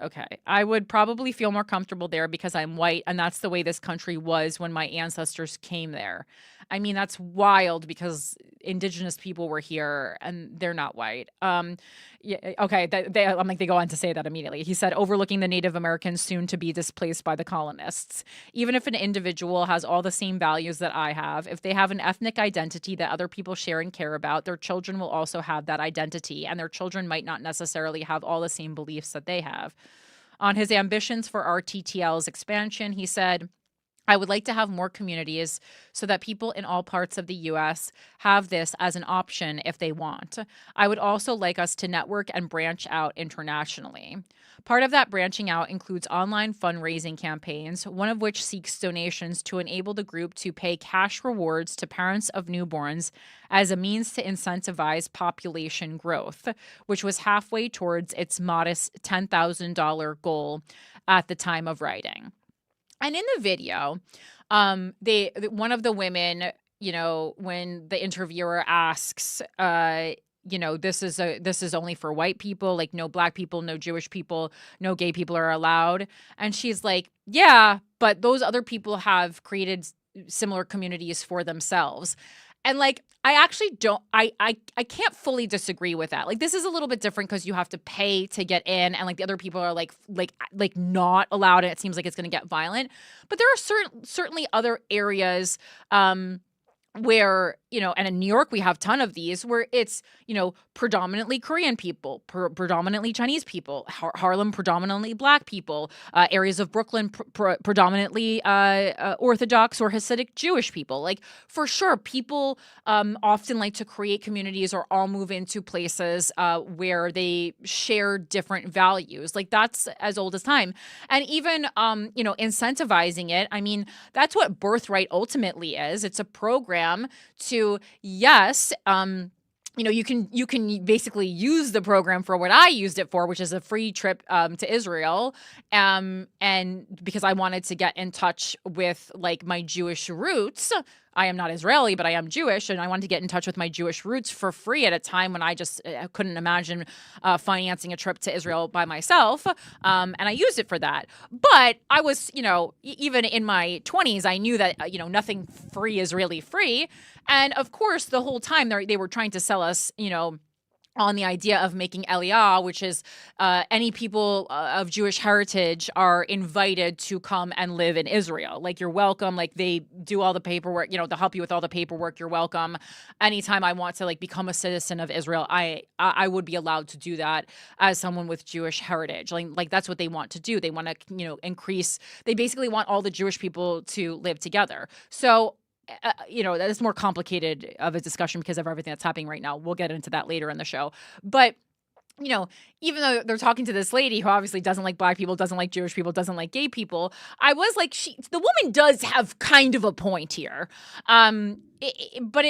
Okay, I would probably feel more comfortable there because I'm white, and that's the way this country was when my ancestors came there. I mean, that's wild because indigenous people were here and they're not white. Okay, they go on to say that immediately. He said, overlooking the Native Americans soon to be displaced by the colonists. Even if an individual has all the same values that I have, if they have an ethnic identity that other people share and care about, their children will also have that identity, and their children might not necessarily have all the same beliefs that they have. On his ambitions for RTTL's expansion, he said, I would like to have more communities so that people in all parts of the U.S. have this as an option if they want. I would also like us to network and branch out internationally. Part of that branching out includes online fundraising campaigns, one of which seeks donations to enable the group to pay cash rewards to parents of newborns as a means to incentivize population growth, which was halfway towards its modest $10,000 goal at the time of writing. And in the video, one of the women, when the interviewer asks, this is only for white people, like no black people, no Jewish people, no gay people are allowed. And she's like, yeah, but those other people have created similar communities for themselves. And like, I actually don't, I can't fully disagree with that. Like, this is a little bit different because you have to pay to get in, and like the other people are like not allowed, and it seems like it's going to get violent. But there are certainly other areas where, and in New York, we have a ton of these where it's, predominantly Korean people, predominantly Chinese people, Harlem, predominantly black people, areas of Brooklyn, predominantly Orthodox or Hasidic Jewish people. Like, for sure, people often like to create communities or all move into places where they share different values. Like, that's as old as time. And even, incentivizing it, I mean, that's what Birthright ultimately is. It's a program to, yes, you can basically use the program for what I used it for, which is a free trip to Israel, and because I wanted to get in touch with like my Jewish roots. I am not Israeli, but I am Jewish, and I wanted to get in touch with my Jewish roots for free at a time when I just couldn't imagine financing a trip to Israel by myself, and I used it for that. But I was, even in my 20s, I knew that, nothing free is really free. And of course, the whole time they were trying to sell us, on the idea of making Aliyah, which is any people of Jewish heritage are invited to come and live in Israel. Like, you're welcome. Like, they do all the paperwork, they'll help you with all the paperwork. You're welcome. Anytime I want to like become a citizen of Israel, I would be allowed to do that as someone with Jewish heritage. Like that's what they want to do. They want to, increase. They basically want all the Jewish people to live together. So that's more complicated of a discussion because of everything that's happening right now. We'll get into that later in the show. But you know, even though they're talking to this lady who obviously doesn't like black people, doesn't like Jewish people, doesn't like gay people, I was like, the woman does have kind of a point here. But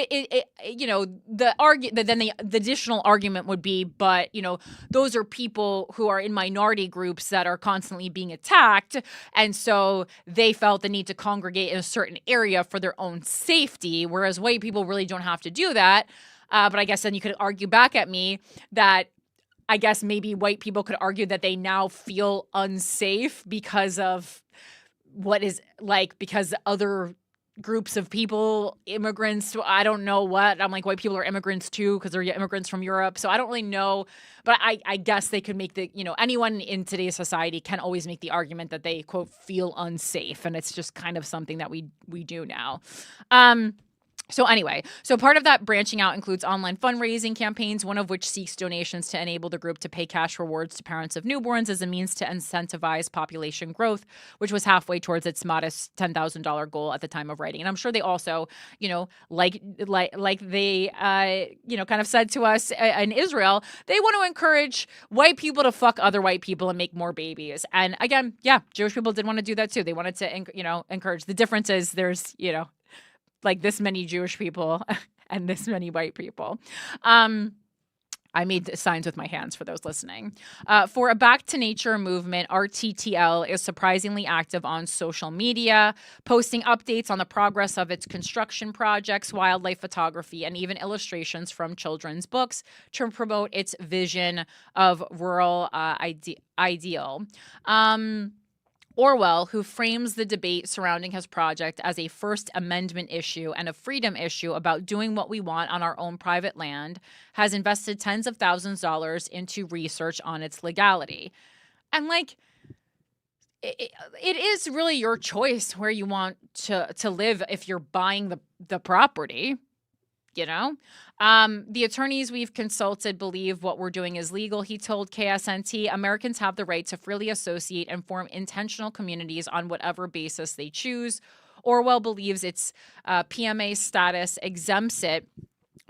you know, then the additional argument would be, but you know, those are people who are in minority groups that are constantly being attacked, and so they felt the need to congregate in a certain area for their own safety, whereas white people really don't have to do that. But I guess then you could argue back at me that I guess maybe white people could argue that they now feel unsafe because of because other groups of people, immigrants, I don't know what. I'm like, white people are immigrants too because they're immigrants from Europe. So I don't really know. But I guess they could make anyone in today's society can always make the argument that they, quote, feel unsafe. And it's just kind of something that we do now. So anyway, part of that branching out includes online fundraising campaigns, one of which seeks donations to enable the group to pay cash rewards to parents of newborns as a means to incentivize population growth, which was halfway towards its modest $10,000 goal at the time of writing. And I'm sure they also, like they, kind of said to us in Israel, they want to encourage white people to fuck other white people and make more babies. And again, yeah, Jewish people did want to do that too. They wanted to, encourage. The difference is there's, like this many Jewish people and this many white people. I made signs with my hands for those listening. For a Back to Nature movement, RTTL is surprisingly active on social media, posting updates on the progress of its construction projects, wildlife photography, and even illustrations from children's books to promote its vision of rural ideal. Orwell, who frames the debate surrounding his project as a First Amendment issue and a freedom issue about doing what we want on our own private land, has invested tens of thousands of dollars into research on its legality. And it is really your choice where you want to live if you're buying the property. The attorneys we've consulted believe what we're doing is legal. He told KSNT, Americans have the right to freely associate and form intentional communities on whatever basis they choose. Orwell believes its PMA status exempts it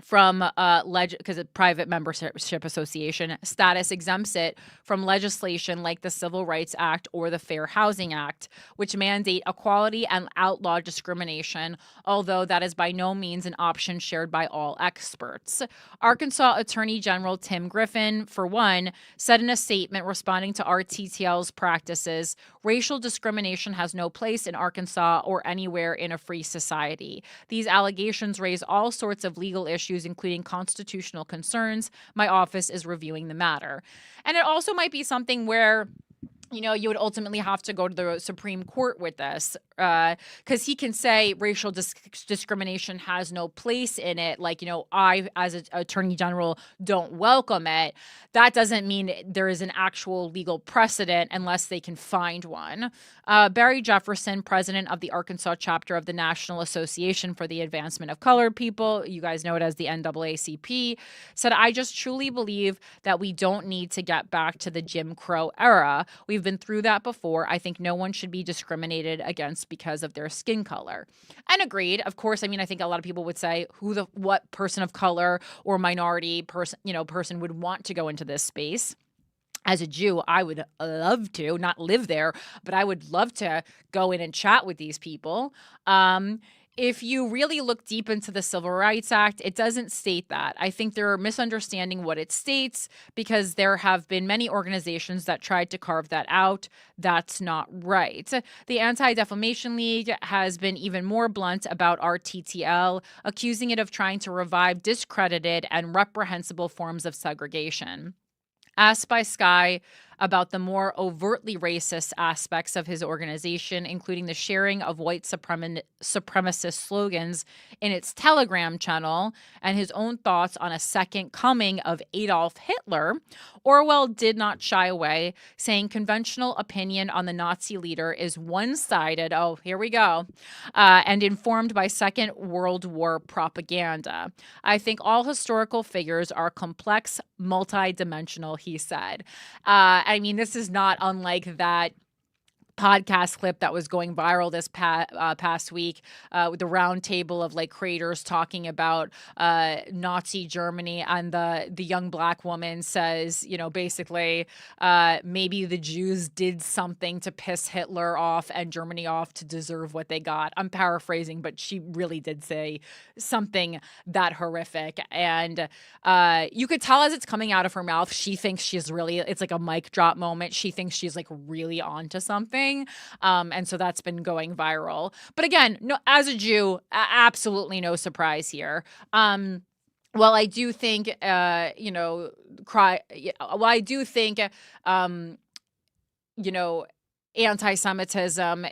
from because a private membership association status exempts it from legislation like the Civil Rights Act or the Fair Housing Act, which mandate equality and outlaw discrimination, although that is by no means an option shared by all experts. Arkansas Attorney General Tim Griffin, for one, said in a statement responding to RTTL's practices, racial discrimination has no place in Arkansas or anywhere in a free society. These allegations raise all sorts of legal issues, including constitutional concerns. My office is reviewing the matter. And it also might be something where, you would ultimately have to go to the Supreme Court with this, because he can say racial discrimination has no place in it. I, as an attorney general, don't welcome it. That doesn't mean there is an actual legal precedent unless they can find one. Barry Jefferson, president of the Arkansas chapter of the National Association for the Advancement of Colored People, you guys know it as the NAACP, said, I just truly believe that we don't need to get back to the Jim Crow era. We've been through that before. I think no one should be discriminated against because of their skin color. And agreed. Of course, I think a lot of people would say what person of color or minority person would want to go into this space. As a Jew, I would love to not live there, but I would love to go in and chat with these people. If you really look deep into the Civil Rights Act, it doesn't state that. I think they're misunderstanding what it states because there have been many organizations that tried to carve that out. That's not right. The Anti-Defamation League has been even more blunt about RTTL, accusing it of trying to revive discredited and reprehensible forms of segregation. Asked by Sky about the more overtly racist aspects of his organization, including the sharing of white supremacist slogans in its Telegram channel and his own thoughts on a second coming of Adolf Hitler, Orwell did not shy away, saying conventional opinion on the Nazi leader is one-sided, oh, here we go, and informed by Second World War propaganda. I think all historical figures are complex, multidimensional, he said. This is not unlike that podcast clip that was going viral this past week with the round table of like creators talking about Nazi Germany, and the young black woman says, you know, basically maybe the Jews did something to piss Hitler off and Germany off to deserve what they got. I'm paraphrasing, but she really did say something that horrific, and you could tell as it's coming out of her mouth, she thinks she's really, it's like a mic drop moment. She thinks she's like really onto something. And so that's been going viral. But again, no, as a Jew, absolutely no surprise here. Well, I do think, I do think, anti-Semitism,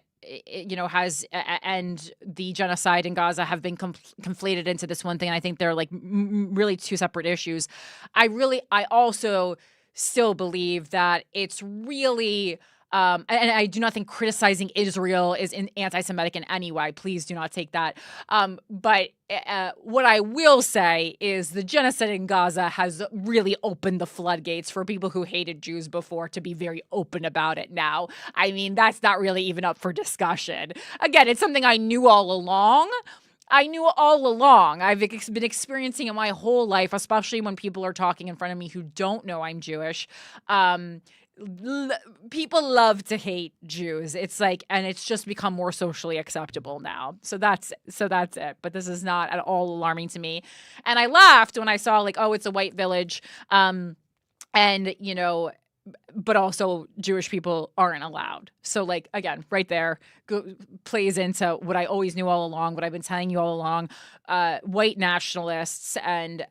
has and the genocide in Gaza have been conflated into this one thing. And I think they're like really two separate issues. I also still believe that it's really, and I do not think criticizing Israel is anti-Semitic in any way. Please do not take that. But what I will say is the genocide in Gaza has really opened the floodgates for people who hated Jews before to be very open about it now. I mean, that's not really even up for discussion. Again, it's something I knew all along. I've been experiencing it my whole life, especially when people are talking in front of me who don't know I'm Jewish. People love to hate Jews. It's like, and it's just become more socially acceptable now. So that's it. But this is not at all alarming to me. And I laughed when I saw like, oh, it's a white village. But also Jewish people aren't allowed. So like, again, right there plays into what I always knew all along, what I've been telling you all along. White nationalists and,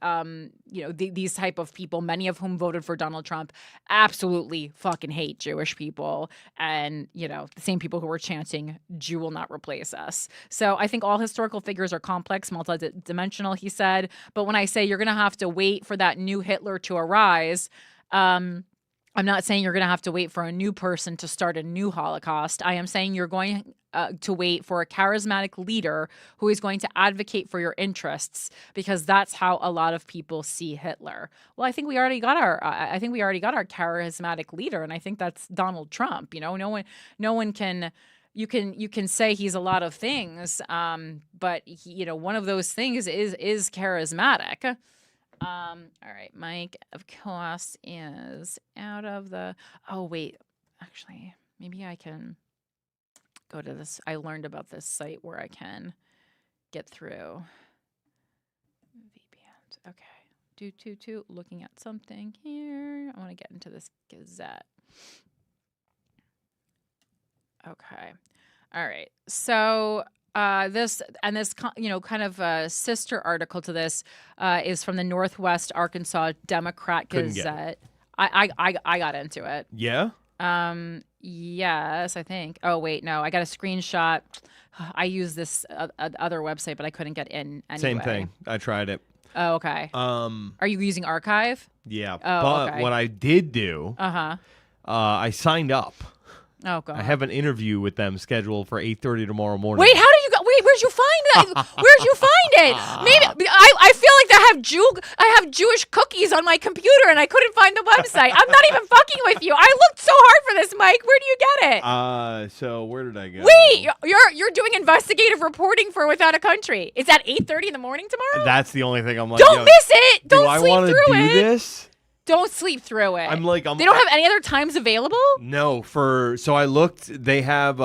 these type of people, many of whom voted for Donald Trump, absolutely fucking hate Jewish people. And, the same people who were chanting, Jew will not replace us. So I think all historical figures are complex, multidimensional, he said. But when I say you're going to have to wait for that new Hitler to arise, I'm not saying you're going to have to wait for a new person to start a new Holocaust. I am saying you're going to wait for a charismatic leader who is going to advocate for your interests, because that's how a lot of people see Hitler. Well, I think we already got our charismatic leader, and I think that's Donald Trump. No one can. You can say he's a lot of things, but one of those things is charismatic. All right, Mike, of course, is out of the... Oh, wait. Actually, maybe I can go to this. I learned about this site where I can get through VPNs. Okay. Looking at something here. I want to get into this Gazette. Okay. All right. So... this kind of sister article to this is from the Northwest Arkansas Democrat Gazette. I got into it. Yeah. Yes, I think. Oh wait, no, I got a screenshot. I use this other website, but I couldn't get in anyway. Same thing. I tried it. Oh, okay. Are you using Archive? Yeah. Oh, but okay. what I did do, I signed up. Oh god. I have an interview with them scheduled for 8:30 tomorrow morning. Wait, how did you go? Wait, where'd you find that? Where'd you find it? Maybe I feel like I have Jewish cookies on my computer and I couldn't find the website. I'm not even fucking with you. I looked so hard for this, Mike. Where do you get it? So where did I go? Wait, you're doing investigative reporting for Without a Country. It's at 8:30 in the morning tomorrow? That's the only thing I'm like. Don't miss it. Don't sleep through it. Do I want to do this? Don't sleep through it. They don't have any other times available? No, so I looked, they have,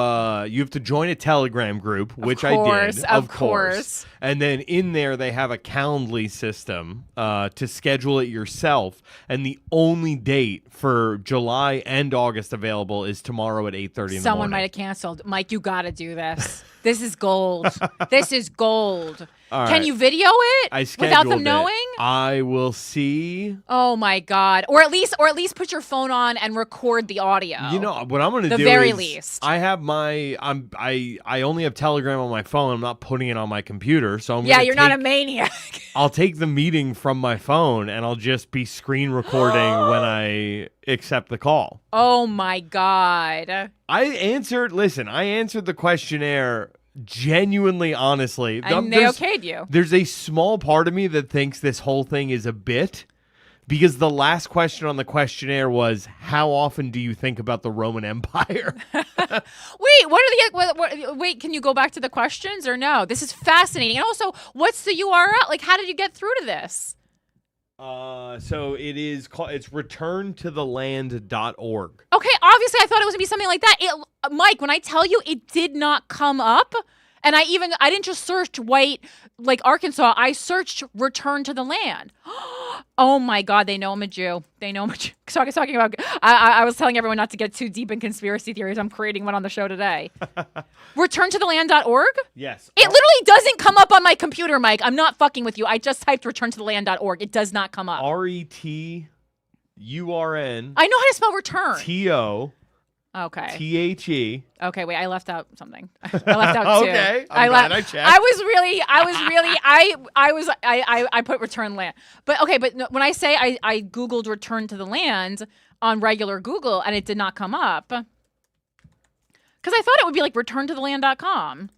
you have to join a Telegram group, which I did. Of course. And then in there, they have a Calendly system to schedule it yourself. And the only date for July and August available is tomorrow at 8:30 in the morning. Someone might have canceled. Mike, you got to do this. This is gold. This is gold. All right. Can you video it without them knowing? I will see. Oh my god! Or at least put your phone on and record the audio. You know what I'm going to do? The very least. I have I only have Telegram on my phone. I'm not putting it on my computer, so you're not a maniac. I'll take the meeting from my phone and I'll just be screen recording when I accept the call. Oh my god! I answered the questionnaire genuinely, honestly. And they okayed you. There's a small part of me that thinks this whole thing is a bit, Because the last question on the questionnaire was, how often do you think about the Roman Empire? Wait, wait, can you go back to the questions or no? This is fascinating. And also, what's the URL? Like, how did you get through to this? So it's returntotheland.org. Okay, obviously I thought it was going to be something like that. Mike, when I tell you it did not come up, and I didn't just search white, like Arkansas, I searched return to the land. Oh my God, they know I'm a Jew. They know I'm a Jew. Talking about, I was telling everyone not to get too deep in conspiracy theories. I'm creating one on the show today. Returntotheland.org? Yes. It literally doesn't come up on my computer, Mike. I'm not fucking with you. I just typed returntotheland.org. It does not come up. RETURN. I know how to spell return. TO. Okay. THE. Okay, wait, I left out something. I left out two. Okay. I'm glad I checked. I put return land. But okay, but no, when I say I Googled return to the land on regular Google and it did not come up. Because I thought it would be like returntotheland.com.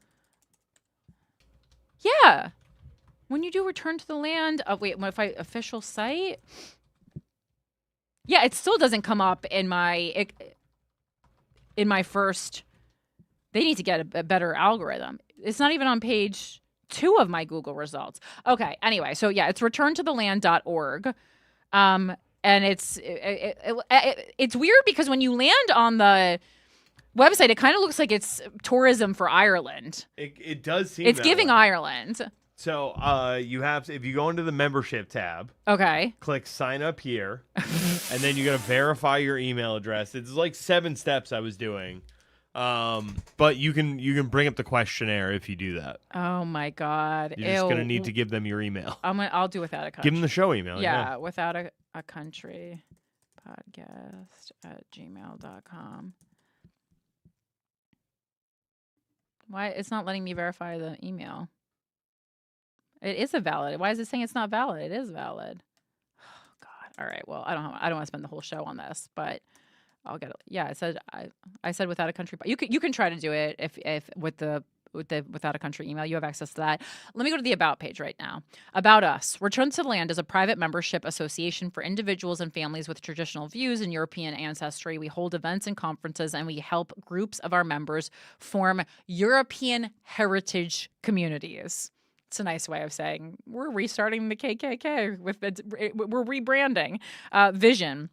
Yeah. When you do return to the land, wait, what if I official site? Yeah, it still doesn't come up in my first. They need to get a better algorithm. It's not even on page 2 of my Google results. Okay, anyway, so yeah, it's returntotheland.org. And it's weird because when you land on the website, it kind of looks like it's tourism for Ireland. It does seem it's that giving way. Ireland. So if you go into the membership tab, okay, click sign up here, and then you got to verify your email address. It's like 7 steps I was doing. But you can bring up the questionnaire if you do that. Oh my God. You're just gonna need to give them your email. I'll do without a country. Give them the show email. Yeah, without a country podcast@gmail.com. Why it's not letting me verify the email? It is a valid. Why is it saying it's not valid? It is valid. Oh God. All right. Well, I don't want to spend the whole show on this, but I'll get it. Yeah, I said without a country. You can try to do it if with the without a country email. You have access to that. Let me go to the About page right now. About Us. Return to the Land is a private membership association for individuals and families with traditional views and European ancestry. We hold events and conferences, and we help groups of our members form European heritage communities. It's a nice way of saying we're restarting the KKK. We're rebranding. Vision.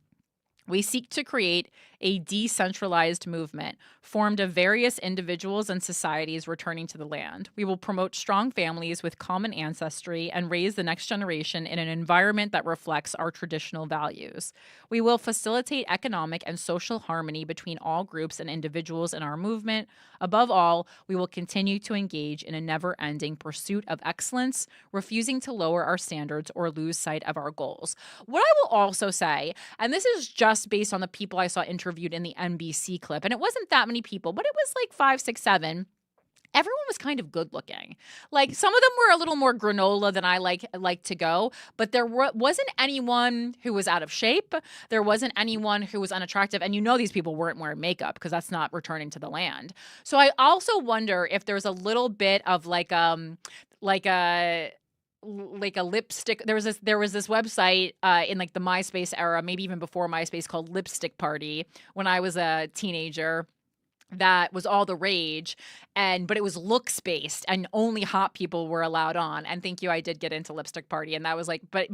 We seek to create a decentralized movement formed of various individuals and societies returning to the land. We will promote strong families with common ancestry and raise the next generation in an environment that reflects our traditional values. We will facilitate economic and social harmony between all groups and individuals in our movement. Above all, we will continue to engage in a never-ending pursuit of excellence, refusing to lower our standards or lose sight of our goals. What I will also say, and this is just based on the people I saw interviewed in the NBC clip, and it wasn't that many people, but it was like 5, 6, 7. Everyone was kind of good looking. Like some of them were a little more granola than I like to go, but there wasn't anyone who was out of shape. There wasn't anyone who was unattractive. And you know these people weren't wearing makeup because that's not returning to the land. So I also wonder if there's a little bit of like a lipstick. There was this website in like the MySpace era, maybe even before MySpace, called Lipstick Party when I was a teenager. That was all the rage, but it was looks based, and only hot people were allowed on. And thank you, I did get into Lipstick Party, and that was like, but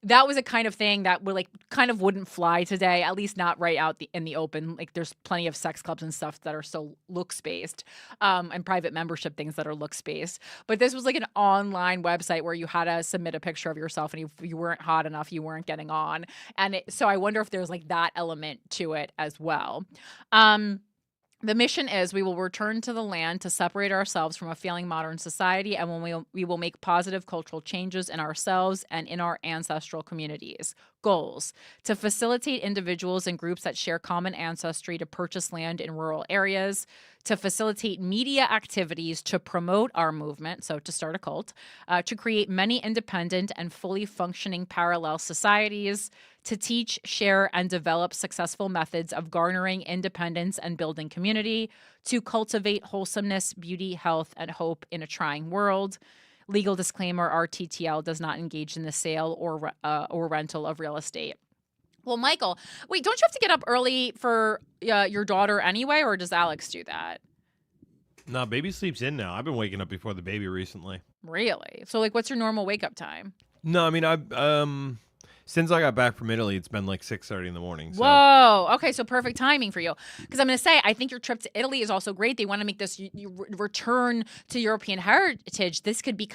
that was a kind of thing that would like kind of wouldn't fly today, at least not right out in the open. Like there's plenty of sex clubs and stuff that are still looks based, and private membership things that are looks based. But this was like an online website where you had to submit a picture of yourself, and if you weren't hot enough, you weren't getting on. And so I wonder if there's like that element to it as well. The mission is we will return to the land to separate ourselves from a failing modern society, and when we will make positive cultural changes in ourselves and in our ancestral communities. Goals: to facilitate individuals and groups that share common ancestry to purchase land in rural areas, to facilitate media activities to promote our movement, so to start a cult, to create many independent and fully functioning parallel societies, to teach, share, and develop successful methods of garnering independence and building community, to cultivate wholesomeness, beauty, health, and hope in a trying world. Legal disclaimer: RTTL does not engage in the sale or rental of real estate. Well, Michael, wait, don't you have to get up early for your daughter anyway, or does Alex do that? No, baby sleeps in now. I've been waking up before the baby recently. Really? So, like, what's your normal wake up time? No, I mean, since I got back from Italy, it's been like 6:30 in the morning. So. Whoa. Okay, so perfect timing for you. Because I'm going to say, I think your trip to Italy is also great. They want to make this you return to European heritage. This could be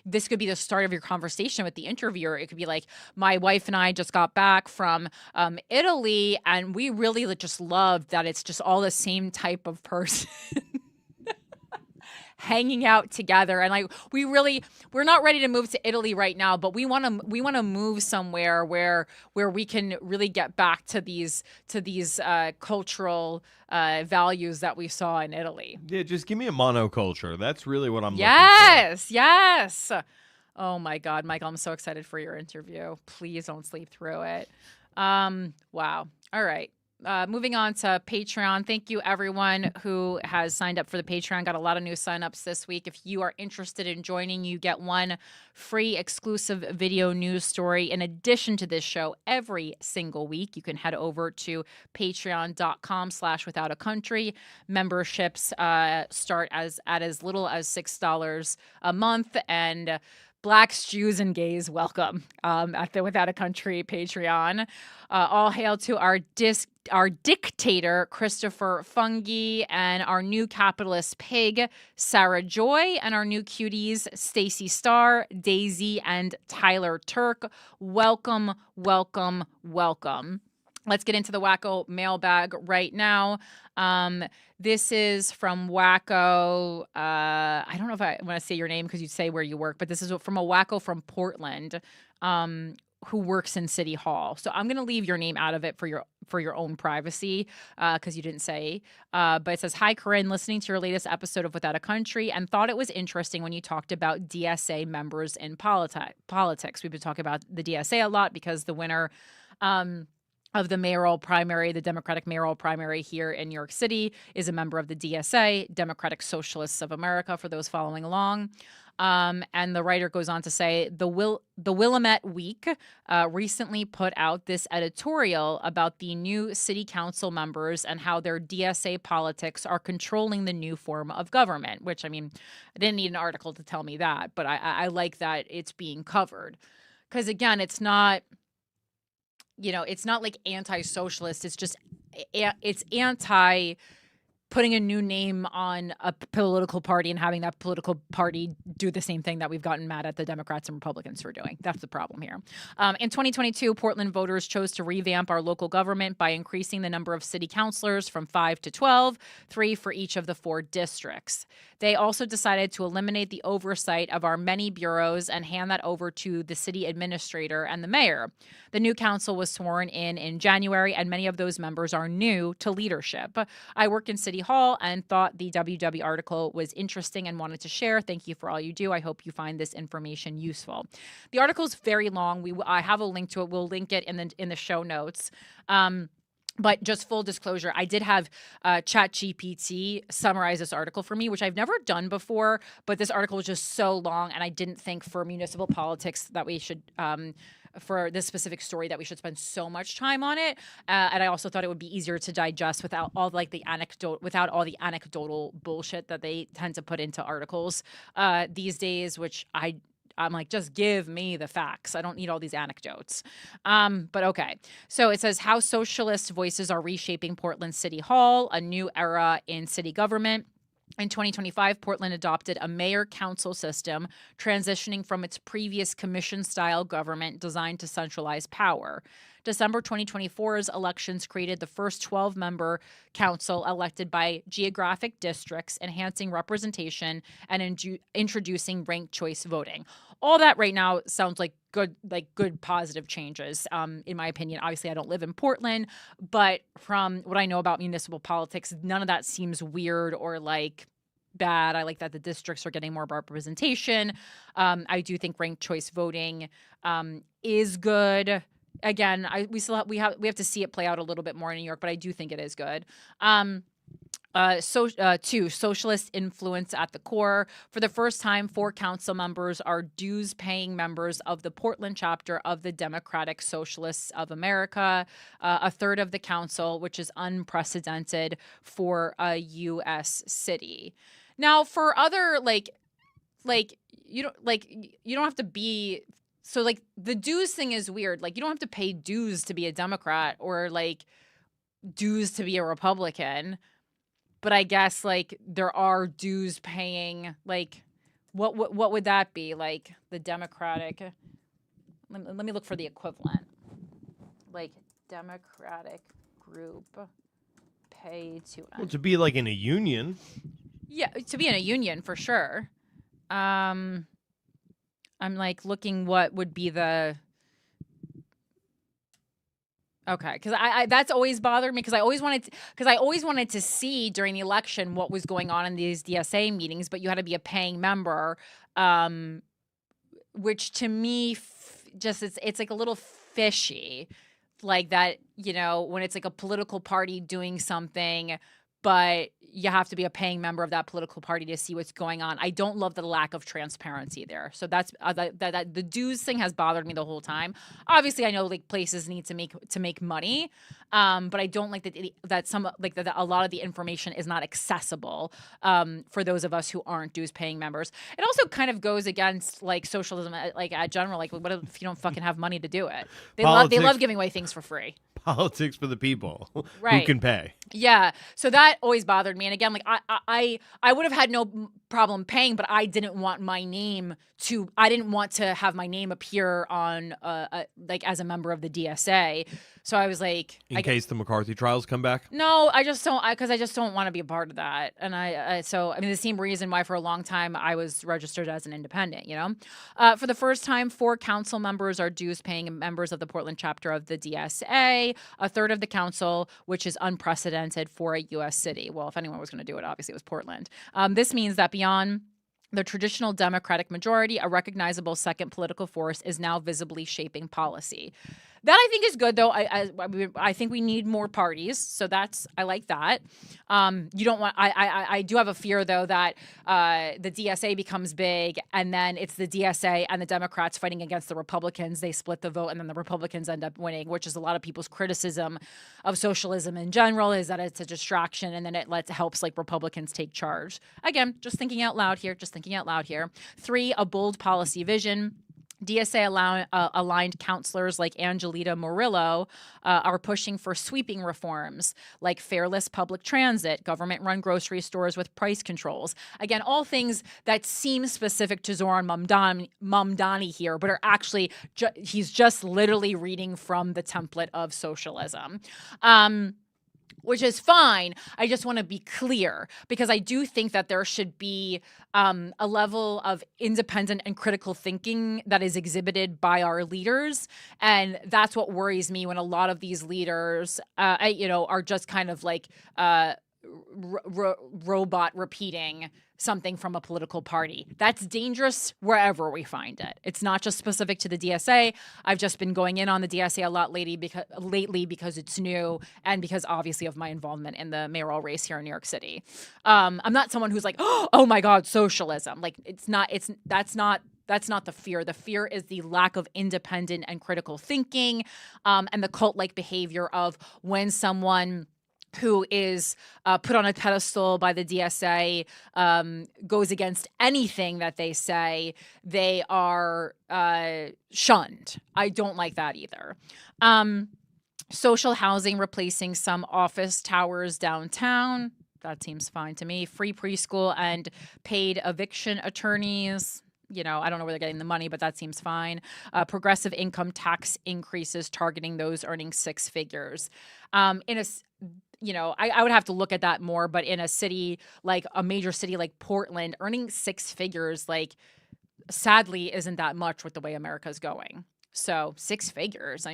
this could be the start of your conversation with the interviewer. It could be like, my wife and I just got back from Italy, and we really just loved that it's just all the same type of person. Hanging out together, and like we're not ready to move to Italy right now, but we want to move somewhere where we can really get back to these cultural values that we saw in Italy. Yeah, just give me a monoculture. That's really what I'm looking for. Yes. Oh my God, Michael, I'm so excited for your interview. Please don't sleep through it. Wow. All right. Moving on to Patreon. Thank you, everyone who has signed up for the Patreon. Got a lot of new signups this week. If you are interested in joining, you get one free exclusive video news story in addition to this show every single week. You can head over to patreon.com/withoutacountry. Memberships start at as little as $6 a month, and Blacks, Jews, and gays, welcome at the Without a Country Patreon. All hail to our dictator, Christopher Fungi, and our new capitalist pig, Sarah Joy, and our new cuties, Stacy Starr, Daisy, and Tyler Turk. Welcome, welcome, welcome. Let's get into the WACO mailbag right now. This is from WACO. I don't know if I want to say your name because you say where you work, but this is from a WACO from Portland who works in City Hall. So I'm going to leave your name out of it for your own privacy because you didn't say. But it says, "Hi, Corinne, listening to your latest episode of Without a Country and thought it was interesting when you talked about DSA members in politics. We've been talking about the DSA a lot because the winner of the mayoral primary, the Democratic mayoral primary here in New York City, is a member of the DSA, Democratic Socialists of America, for those following along." And the writer goes on to say, the Willamette Week recently put out this editorial about the new city council members and how their DSA politics are controlling the new form of government, which, I mean, I didn't need an article to tell me that, but I like that it's being covered. Because, again, it's not... it's not like anti-socialist. It's just, it's anti putting a new name on a political party and having that political party do the same thing that we've gotten mad at the Democrats and Republicans for doing. That's the problem here. In 2022, Portland voters chose to revamp our local government by increasing the number of city councilors from 5 to 12, 3 for each of the 4 districts. They also decided to eliminate the oversight of our many bureaus and hand that over to the city administrator and the mayor. The new council was sworn in January, and many of those members are new to leadership. I work in City Hall and thought the WW article was interesting and wanted to share. Thank you for all you do. I hope you find this information useful. The article is very long. I have a link to it. We'll link it in the show notes. But just full disclosure, I did have ChatGPT summarize this article for me, which I've never done before. But this article was just so long, and I didn't think for municipal politics that we should for this specific story that we should spend so much time on it. And I also thought it would be easier to digest without all the anecdotal bullshit that they tend to put into articles these days, which I'm like, just give me the facts. I don't need all these anecdotes. But okay. So it says, how socialist voices are reshaping Portland City Hall, a new era in city government. In 2025, Portland adopted a mayor-council system, transitioning from its previous commission-style government designed to centralize power. December 2024's elections created the first 12-member council elected by geographic districts, enhancing representation and introducing ranked choice voting. All that right now sounds like good positive changes, in my opinion. Obviously, I don't live in Portland, but from what I know about municipal politics, none of that seems weird or like bad. I like that the districts are getting more representation. I do think ranked choice voting is good. Again, we have to see it play out a little bit more in New York, but I do think it is good. Two, socialist influence at the core. For the first time, 4 council members are dues-paying members of the Portland chapter of the Democratic Socialists of America. A third of the council, which is unprecedented for a U.S. city. Now, for other you don't have to be. So like the dues thing is weird. Like you don't have to pay dues to be a Democrat or like dues to be a Republican. But I guess like there are dues paying, like what would that be? Like the Democratic, let me look for the equivalent. Like Democratic group pay to Well, to be like in a union. Yeah, to be in a union for sure. I'm like looking what would be the okay, because I that's always bothered me because I always wanted to see during the election what was going on in these DSA meetings, but you had to be a paying member, which to me just it's like a little fishy, like that when it's like a political party doing something, but you have to be a paying member of that political party to see what's going on. I don't love the lack of transparency there. So that's that the dues thing has bothered me the whole time. Obviously, I know like places need to make money, but I don't like that a lot of the information is not accessible for those of us who aren't dues paying members. It also kind of goes against like socialism, like at general. Like, what if you don't fucking have money to do it? They love giving away things for free. Politics for the people right. who can pay. Yeah. So that always bothered me. And again, like I would have had no problem paying, but I didn't want to have my name appear on like as a member of the DSA. So I was like, in case the McCarthy trials come back. No, I just don't, because I just don't want to be a part of that. And so the same reason why for a long time I was registered as an independent. For the first time, 4 council members are dues-paying members of the Portland chapter of the DSA. A third of the council, which is unprecedented for a U.S. city. Well, if anyone was going to do it, obviously it was Portland. This means that beyond the traditional Democratic majority, a recognizable second political force is now visibly shaping policy. That I think is good, though. I think we need more parties, so I like that. You don't want. I do have a fear though that the DSA becomes big, and then it's the DSA and the Democrats fighting against the Republicans. They split the vote, and then the Republicans end up winning, which is a lot of people's criticism of socialism in general, is that it's a distraction, and then it helps like Republicans take charge. Again, just thinking out loud here. 3, a bold policy vision. DSA aligned counselors like Angelita Murillo are pushing for sweeping reforms like fairless public transit, government-run grocery stores with price controls. Again, all things that seem specific to Zoran Mamdani here, but are actually he's just literally reading from the template of socialism. Which is fine. I just want to be clear because I do think that there should be a level of independent and critical thinking that is exhibited by our leaders. And that's what worries me when a lot of these leaders, are just kind of like robot repeating something from a political party. That's dangerous wherever we find it. It's not just specific to the DSA. I've just been going in on the DSA a lot lately because it's new and because obviously of my involvement in the mayoral race here in New York City. I'm not someone who's like, oh my God, socialism. Like that's not the fear. The fear is the lack of independent and critical thinking, and the cult-like behavior of when someone who is put on a pedestal by the DSA goes against anything that they say, they are shunned. I don't like that either. Social housing replacing some office towers downtown. That seems fine to me. Free preschool and paid eviction attorneys. I don't know where they're getting the money, but that seems fine. Progressive income tax increases targeting those earning 6 figures. I would have to look at that more, but in a city like a major city like Portland, earning 6 figures, like sadly isn't that much with the way America's going. So 6 figures, so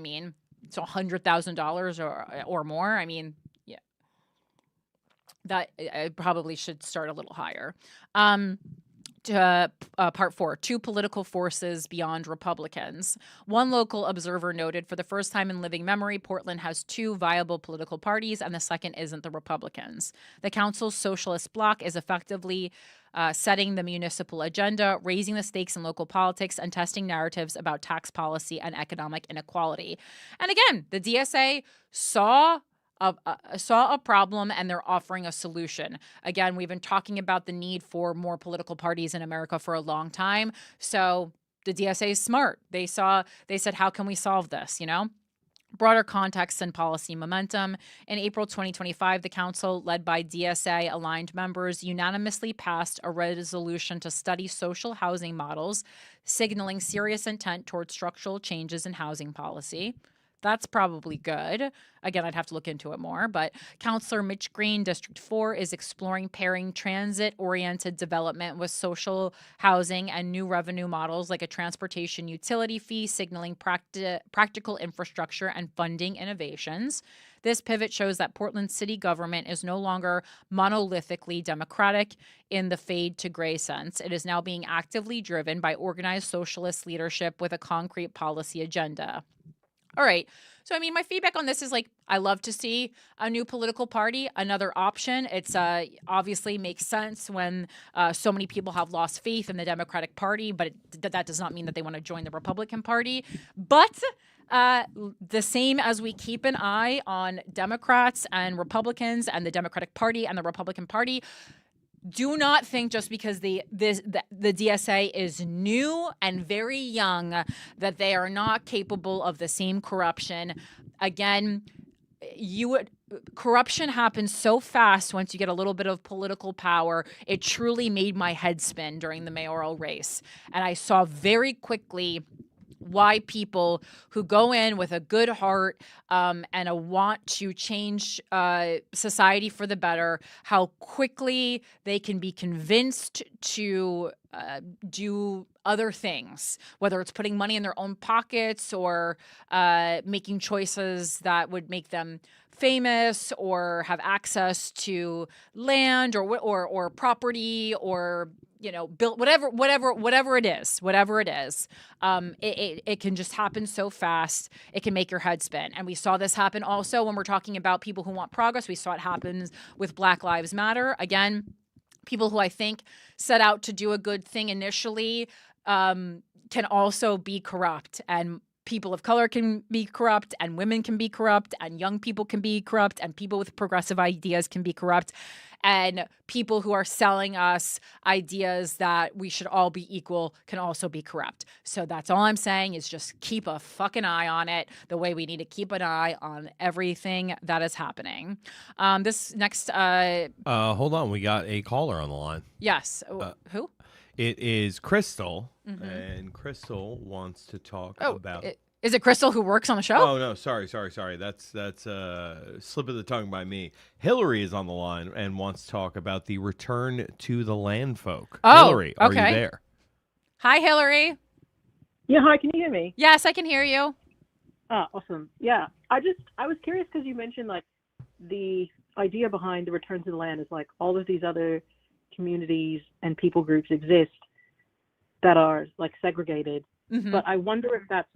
$100,000 or more. Yeah, that I probably should start a little higher. Part 4, two political forces beyond Republicans. One local observer noted, for the first time in living memory, Portland has two viable political parties, and the second isn't the Republicans. The council's socialist bloc is effectively setting the municipal agenda, raising the stakes in local politics, and testing narratives about tax policy and economic inequality. And again, the DSA saw a problem, and they're offering a solution. Again, we've been talking about the need for more political parties in America for a long time. So the DSA is smart. They said, how can we solve this? Broader context and policy momentum. In April 2025, the council, led by DSA-aligned members, unanimously passed a resolution to study social housing models, signaling serious intent towards structural changes in housing policy. That's probably good. Again, I'd have to look into it more. But Councillor Mitch Green, District 4, is exploring pairing transit-oriented development with social housing and new revenue models like a transportation utility fee, signaling practical infrastructure and funding innovations. This pivot shows that Portland city government is no longer monolithically democratic in the fade to gray sense. It is now being actively driven by organized socialist leadership with a concrete policy agenda. All right. So, my feedback on this is I love to see a new political party, another option. It's obviously makes sense when so many people have lost faith in the Democratic Party, but that does not mean that they want to join the Republican Party. But the same as we keep an eye on Democrats and Republicans and the Democratic Party and the Republican Party, do not think just because the DSA is new and very young that they are not capable of the same corruption. Again, corruption happens so fast once you get a little bit of political power. It truly made my head spin during the mayoral race. And I saw very quickly why people who go in with a good heart and a want to change society for the better, how quickly they can be convinced to do other things, whether it's putting money in their own pockets or making choices that would make them famous or have access to land or property or build whatever it is. It can just happen so fast. It can make your head spin. And we saw this happen also when we're talking about people who want progress. We saw it happen with Black Lives Matter. Again, people who I think set out to do a good thing initially can also be corrupt, and people of color can be corrupt, and women can be corrupt, and young people can be corrupt, and people with progressive ideas can be corrupt, and people who are selling us ideas that we should all be equal can also be corrupt. So that's all I'm saying is just keep a fucking eye on it, the way we need to keep an eye on everything that is happening. This next... hold on. We got a caller on the line. Yes. Who? It is Crystal, and Crystal wants to talk about... Is it Crystal who works on the show? Oh, no, sorry. That's slip of the tongue by me. Hillary is on the line and wants to talk about the return to the land folk. Oh, Hillary, are you there? Hi, Hillary. Yeah, hi, can you hear me? Yes, I can hear you. Ah, awesome. Yeah, I was curious because you mentioned the idea behind the return to the land is all of these other communities and people groups exist that are segregated, but I wonder if that's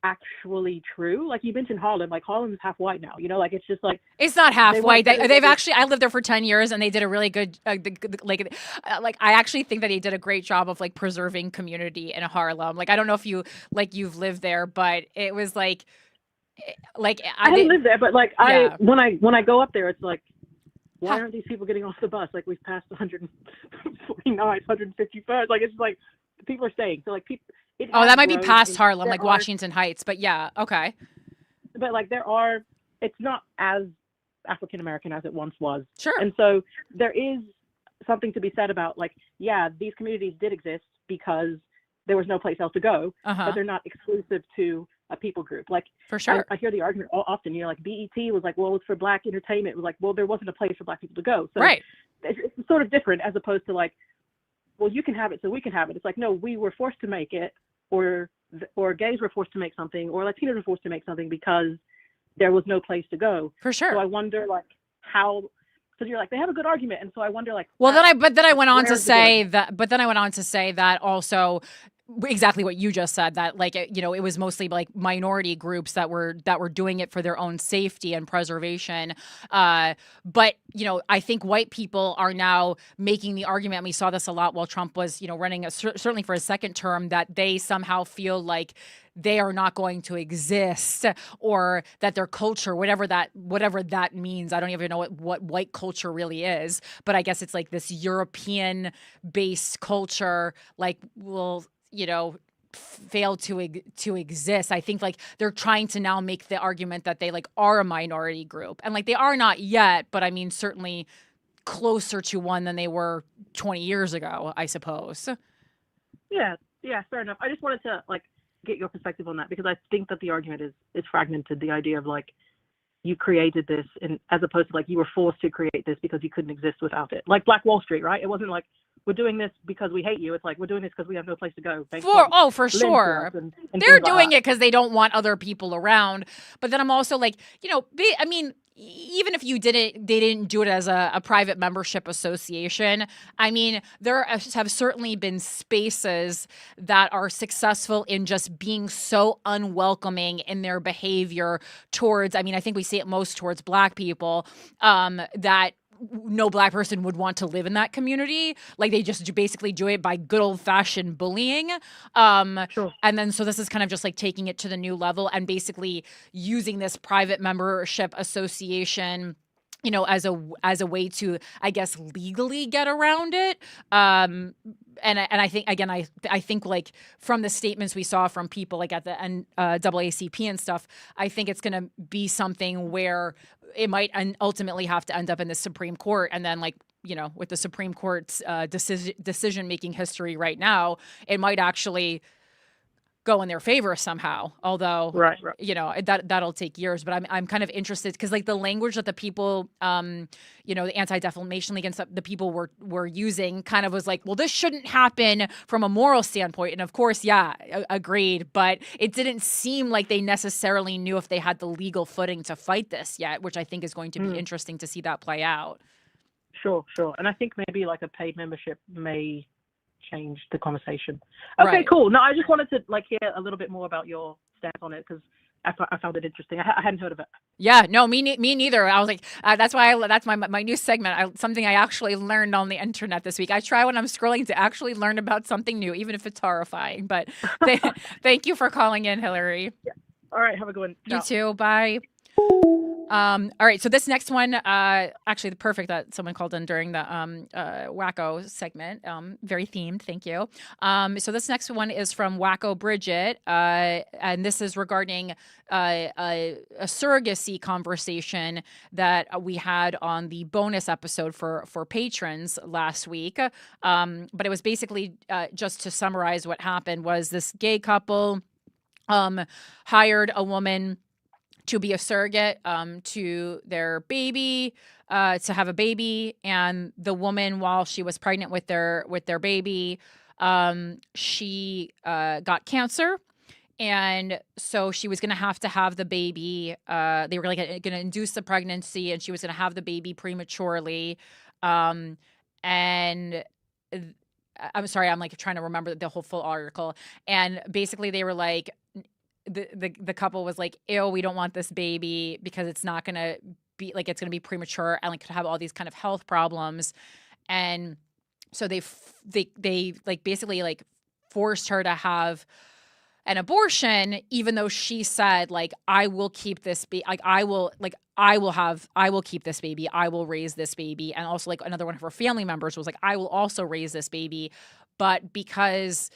actually true. You mentioned Harlem. Harlem is half white now. It's just it's not half white. They've actually. I lived there for 10 years, and they did a really good. I actually think that they did a great job of preserving community in Harlem. I don't know if you've lived there, but it was I haven't lived there, but when I go up there, it's why aren't these people getting off the bus? We've passed 149, 151st. It's people are staying. So people. That might be past Harlem, Washington Heights, but yeah, okay. But it's not as African American as it once was. Sure. And so there is something to be said about these communities did exist because there was no place else to go, but they're not exclusive to a people group. For sure. I hear the argument often, BET was well, it's for Black entertainment. It was well, there wasn't a place for Black people to go. So right. It's sort of different as opposed to well, you can have it, so we can have it. It's no, we were forced to make it, or gays were forced to make something, or Latinos were forced to make something because there was no place to go. For sure. So I wonder how because you're like, they have a good argument. And so I wonder, like, well, then I went on to where's the say good? that, but then I went on to say that also exactly what you just said, that like, you know, it was mostly like minority groups that were doing it for their own safety and preservation. But, you know, I think white people are now making the argument, and we saw this a lot while Trump was, you know, running certainly for a second term, that they somehow feel like they are not going to exist, or that their culture, whatever that means. I don't even know what white culture really is, but I guess it's like this European based culture, like, will, you know, fail to exist. I think like they're trying to now make the argument that they like are a minority group, and like they are not yet, but I mean certainly closer to one than they were 20 years ago, I suppose. Yeah, fair enough. I just wanted to like get your perspective on that, because I think that the argument is fragmented. The idea of like, you created this, and as opposed to like you were forced to create this because you couldn't exist without it. Like Black Wall Street, right? It wasn't like, we're doing this because we hate you. It's like, we're doing this because we have no place to go. For sure. They're doing it because they don't want other people around. But then I'm also like, you know, I mean, even if they didn't do it as a private membership association. I mean, there have certainly been spaces that are successful in just being so unwelcoming in their behavior towards, I mean, I think we see it most towards Black people, that no Black person would want to live in that community. Like they just basically do it by good old fashioned bullying. Sure. And then, so this is kind of just like taking it to the new level and basically using this private membership association, you know, as a way to, I guess, legally get around it. And I think, again, I think like from the statements we saw from people like at the NAACP and stuff, I think it's going to be something where it might ultimately have to end up in the Supreme Court. And then like, you know, with the Supreme Court's decision-making history right now, it might actually go in their favor somehow. Although, right. you know, that'll take years. But I'm kind of interested because like the language that the people, you know, the Anti-Defamation League and stuff, the people were using kind of was like, well, this shouldn't happen from a moral standpoint. And of course, yeah, agreed. But it didn't seem like they necessarily knew if they had the legal footing to fight this yet, which I think is going to be interesting to see that play out. Sure. And I think maybe like a paid membership may change the conversation. Okay, Right. Cool. No, I just wanted to like hear a little bit more about your stance on it, because I found it interesting. I hadn't heard of it. Yeah, no, me neither. I was like, that's why that's my new segment. Something I actually learned on the internet this week. I try when I'm scrolling to actually learn about something new, even if it's horrifying. But thank you for calling in, Hillary. Yeah. All right, have a good one. Ciao. You too. Bye. All right. So this next one, actually, perfect that someone called in during the WACO segment. Very themed. Thank you. So this next one is from WACO Bridget, and this is regarding a surrogacy conversation that we had on the bonus episode for patrons last week. But it was basically just to summarize what happened was this gay couple hired a woman to be a surrogate to their baby, to have a baby, and the woman, while she was pregnant with their baby, she got cancer, and so she was going to have the baby. They were like going to induce the pregnancy, and she was going to have the baby prematurely. And I'm sorry, I'm like trying to remember the whole full article, and basically they were like, the couple was like, ew, we don't want this baby because it's not going to be like, it's going to be premature and like could have all these kind of health problems. And so they like basically like forced her to have an abortion, even though she said like, I will keep this I will keep this baby. I will raise this baby. And also like another one of her family members was like, I will also raise this baby. But because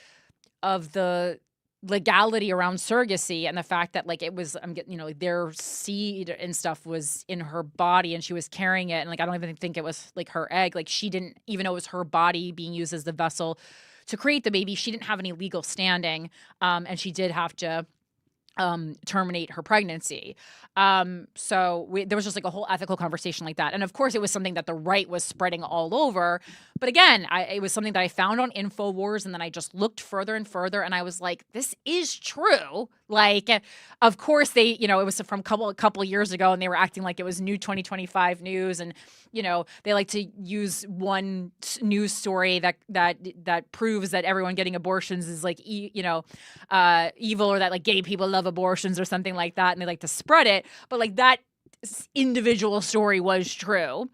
of the legality around surrogacy and the fact that like it was, you know, their seed and stuff was in her body and she was carrying it. And like, I don't even think it was like her egg. Like she didn't even know it was her body being used as the vessel to create the baby. She didn't have any legal standing. And she did have to terminate her pregnancy. So there was just like a whole ethical conversation like that. And of course, it was something that the right was spreading all over. But again, it was something that I found on InfoWars, and then I just looked further and further, and I was like, this is true. Like, of course, they, it was from a couple years ago, and they were acting like it was new 2025 news, and they like to use one news story that proves that everyone getting abortions is like evil, or that like gay people love abortions or something like that, and they like to spread it. But like that individual story was true.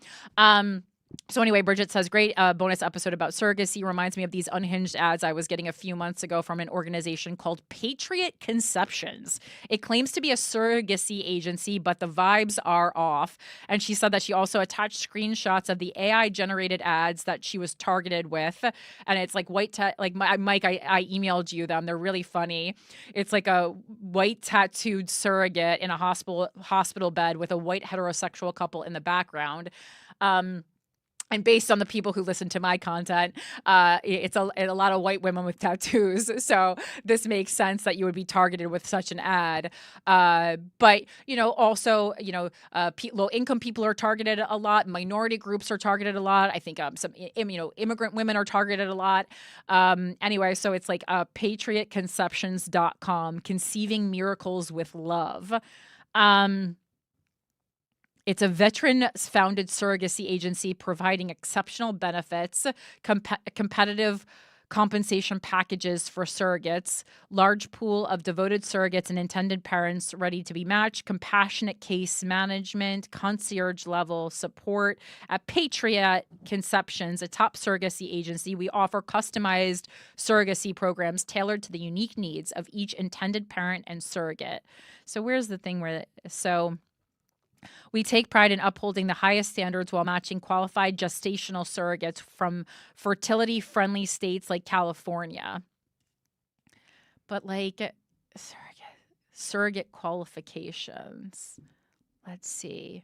So anyway, Bridget says, great bonus episode about surrogacy. Reminds me of these unhinged ads I was getting a few months ago from an organization called Patriot Conceptions. It claims to be a surrogacy agency, but the vibes are off. And she said that she also attached screenshots of the AI-generated ads that she was targeted with. And it's like Mike, I emailed you them. They're really funny. It's like a white tattooed surrogate in a hospital bed with a white heterosexual couple in the background. And based on the people who listen to my content, it's a lot of white women with tattoos. So this makes sense that you would be targeted with such an ad. But, also, low-income people are targeted a lot. Minority groups are targeted a lot. I think some, immigrant women are targeted a lot. Anyway, so it's like patriotconceptions.com, conceiving miracles with love. It's a veteran-founded surrogacy agency providing exceptional benefits, competitive compensation packages for surrogates, large pool of devoted surrogates and intended parents ready to be matched, compassionate case management, concierge-level support. At Patriot Conceptions, a top surrogacy agency, we offer customized surrogacy programs tailored to the unique needs of each intended parent and surrogate. So where's the thing where... We take pride in upholding the highest standards while matching qualified gestational surrogates from fertility-friendly states like California. But like surrogate qualifications, let's see.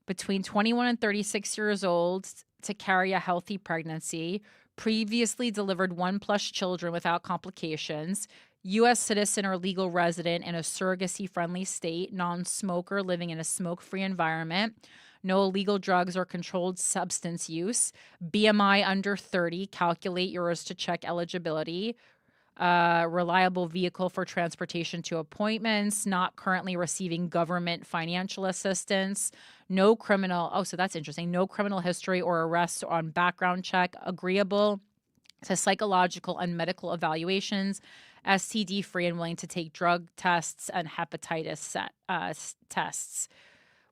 Between 21 and 36 years old to carry a healthy pregnancy, previously delivered 1+ children without complications, U.S. citizen or legal resident in a surrogacy-friendly state, non-smoker living in a smoke-free environment, no illegal drugs or controlled substance use, BMI under 30, calculate yours to check eligibility, reliable vehicle for transportation to appointments, not currently receiving government financial assistance, no criminal, so that's interesting, no criminal history or arrests on background check, agreeable to psychological and medical evaluations, STD-free and willing to take drug tests and hepatitis tests.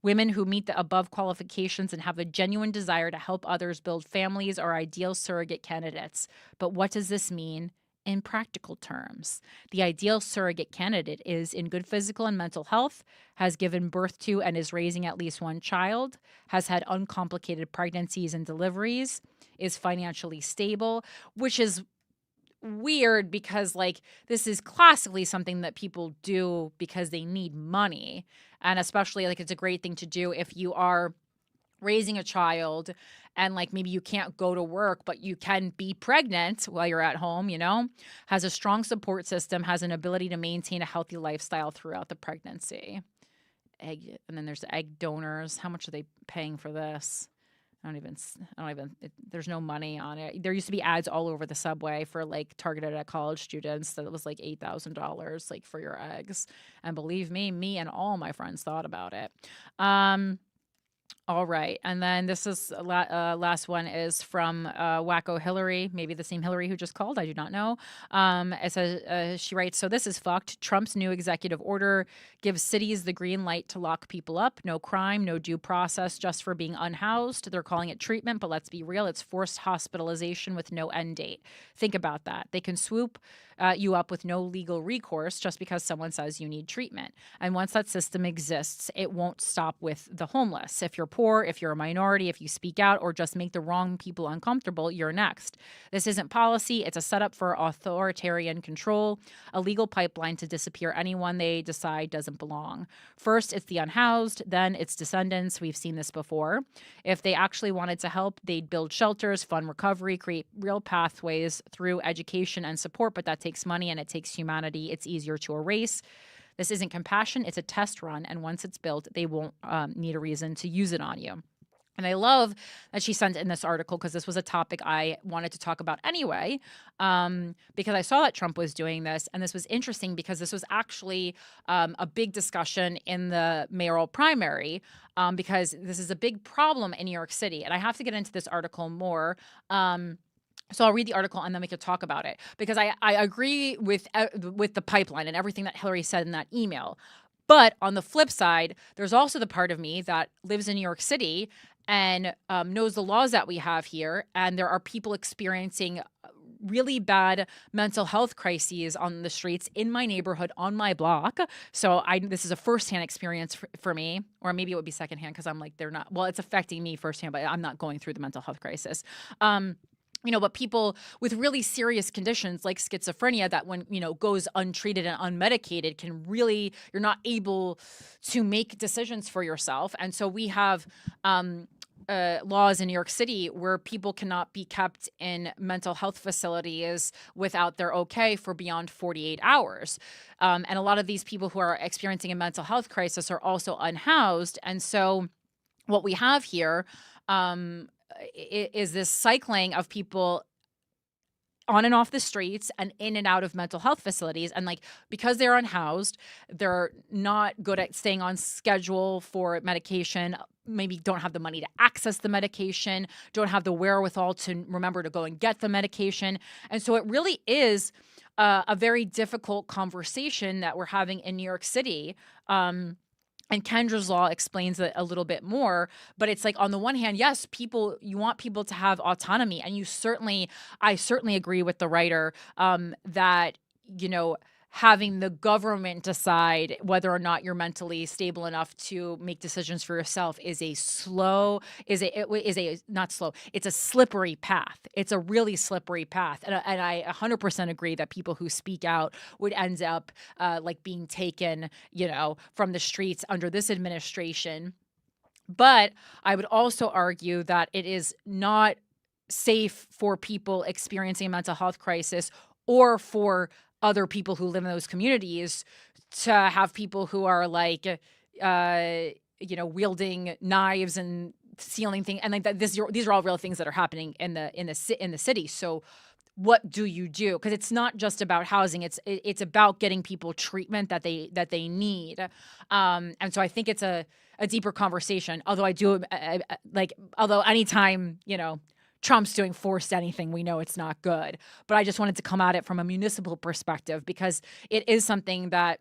Women who meet the above qualifications and have a genuine desire to help others build families are ideal surrogate candidates. But what does this mean in practical terms? The ideal surrogate candidate is in good physical and mental health, has given birth to and is raising at least one child, has had uncomplicated pregnancies and deliveries, is financially stable, which is weird because like this is classically something that people do because they need money, and especially like it's a great thing to do if you are raising a child and like maybe you can't go to work but you can be pregnant while you're at home, has a strong support system, has an ability to maintain a healthy lifestyle throughout the pregnancy. And then there's egg donors. How much are they paying for this? I don't even, there's no money on it. There used to be ads all over the subway for like targeted at college students that it was like $8,000 like for your eggs. And believe me and all my friends thought about it. All right. And then this is last one is from WACO Hillary, maybe the same Hillary who just called. I do not know. It says, she writes, so this is fucked. Trump's new executive order gives cities the green light to lock people up. No crime, no due process just for being unhoused. They're calling it treatment, but let's be real. It's forced hospitalization with no end date. Think about that. They can swoop you up with no legal recourse just because someone says you need treatment. And once that system exists, it won't stop with the homeless. If you're poor, if you're a minority, if you speak out, or just make the wrong people uncomfortable, you're next. This isn't policy. It's a setup for authoritarian control, a legal pipeline to disappear anyone they decide doesn't belong. First, it's the unhoused. Then it's descendants. We've seen this before. If they actually wanted to help, they'd build shelters, fund recovery, create real pathways through education and support, but that takes money and it takes humanity. It's easier to erase. This isn't compassion, it's a test run, and once it's built, they won't need a reason to use it on you. And I love that she sent in this article because this was a topic I wanted to talk about anyway, because I saw that Trump was doing this. And this was interesting because this was actually a big discussion in the mayoral primary, because this is a big problem in New York City. And I have to get into this article more. So I'll read the article and then we could talk about it, because I agree with the pipeline and everything that Hillary said in that email. But on the flip side, there's also the part of me that lives in New York City and knows the laws that we have here. And there are people experiencing really bad mental health crises on the streets in my neighborhood, on my block. So this is a firsthand experience for me, or maybe it would be secondhand because I'm like, they're not, well, it's affecting me firsthand, but I'm not going through the mental health crisis. But people with really serious conditions like schizophrenia that when, goes untreated and unmedicated can really, you're not able to make decisions for yourself. And so we have laws in New York City where people cannot be kept in mental health facilities without their okay for beyond 48 hours. And a lot of these people who are experiencing a mental health crisis are also unhoused. And so what we have here is this cycling of people on and off the streets and in and out of mental health facilities. And because they're unhoused, they're not good at staying on schedule for medication, maybe don't have the money to access the medication, don't have the wherewithal to remember to go and get the medication. And so it really is a very difficult conversation that we're having in New York City. And Kendra's law explains it a little bit more, but it's on the one hand, yes, you want people to have autonomy, and I certainly agree with the writer that, having the government decide whether or not you're mentally stable enough to make decisions for yourself is a slippery path. It's a really slippery path. And I 100% agree that people who speak out would end up being taken, from the streets under this administration. But I would also argue that it is not safe for people experiencing a mental health crisis or for other people who live in those communities to have people who are wielding knives and stealing things, and these are all real things that are happening in the city. So what do you do? Because it's not just about housing; it's about getting people treatment that they need. And so I think it's a deeper conversation. Although although anytime Trump's doing forced anything, we know it's not good. But I just wanted to come at it from a municipal perspective because it is something that,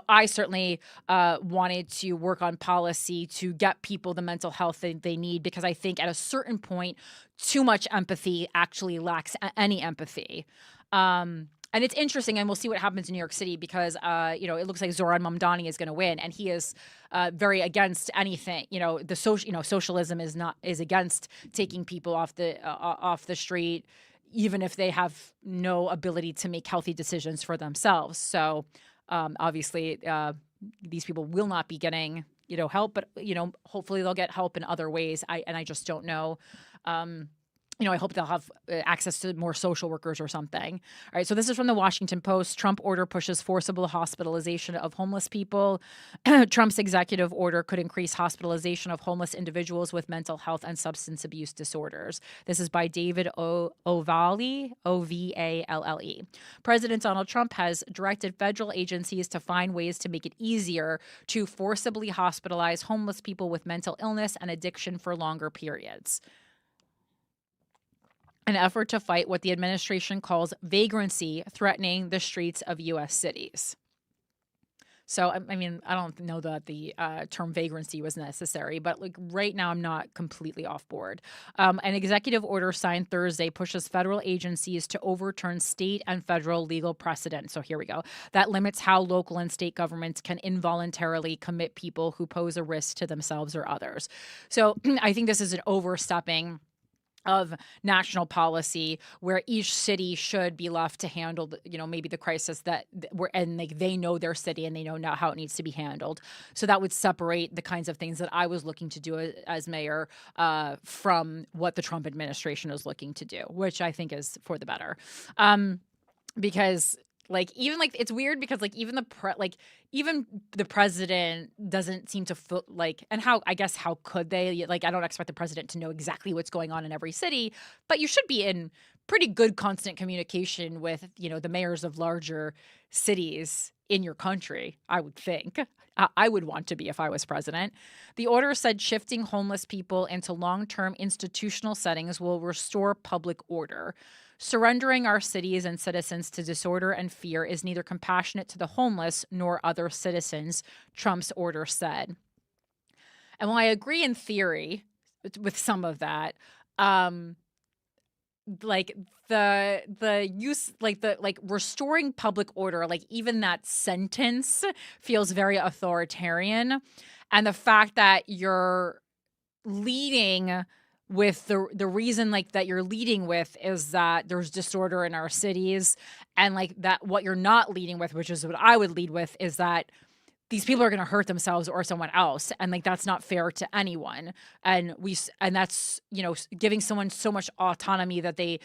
I certainly wanted to work on policy to get people the mental health that they need, because I think at a certain point, too much empathy actually lacks any empathy. And it's interesting, and we'll see what happens in New York City because, it looks like Zoran Mamdani is going to win, and he is very against anything. Socialism is against taking people off the street, even if they have no ability to make healthy decisions for themselves. So obviously, these people will not be getting help, but hopefully they'll get help in other ways. I just don't know. I hope they'll have access to more social workers or something. All right, so this is from the Washington Post. Trump order pushes forcible hospitalization of homeless people. Trump's executive order could increase hospitalization of homeless individuals with mental health and substance abuse disorders. This is by David Ovalle, Ovalle. President Donald Trump has directed federal agencies to find ways to make it easier to forcibly hospitalize homeless people with mental illness and addiction for longer periods. An effort to fight what the administration calls vagrancy threatening the streets of U.S. cities. So, I mean, I don't know that the term vagrancy was necessary, but like right now, I'm not completely off board. An executive order signed Thursday pushes federal agencies to overturn state and federal legal precedent. So here we go. That limits how local and state governments can involuntarily commit people who pose a risk to themselves or others. So I think this is an overstepping of national policy where each city should be left to handle, maybe the crisis and like they know their city and they know now how it needs to be handled. So that would separate the kinds of things that I was looking to do as mayor from what the Trump administration is looking to do, which I think is for the better. Because even it's weird because even the president doesn't seem to feel and how could they I don't expect the president to know exactly what's going on in every city, but you should be in pretty good constant communication with the mayors of larger cities in your country, I would think. I would want to be if I was president. The order said shifting homeless people into long-term institutional settings will restore public order. Surrendering our cities and citizens to disorder and fear is neither compassionate to the homeless nor other citizens, Trump's order said. And while I agree in theory with some of that, the use, restoring public order, even that sentence feels very authoritarian. And the fact that you're leading with the reason that you're leading with is that there's disorder in our cities, and that what you're not leading with, which is what I would lead with, is that these people are going to hurt themselves or someone else, and that's not fair to anyone. And that's giving someone so much autonomy that they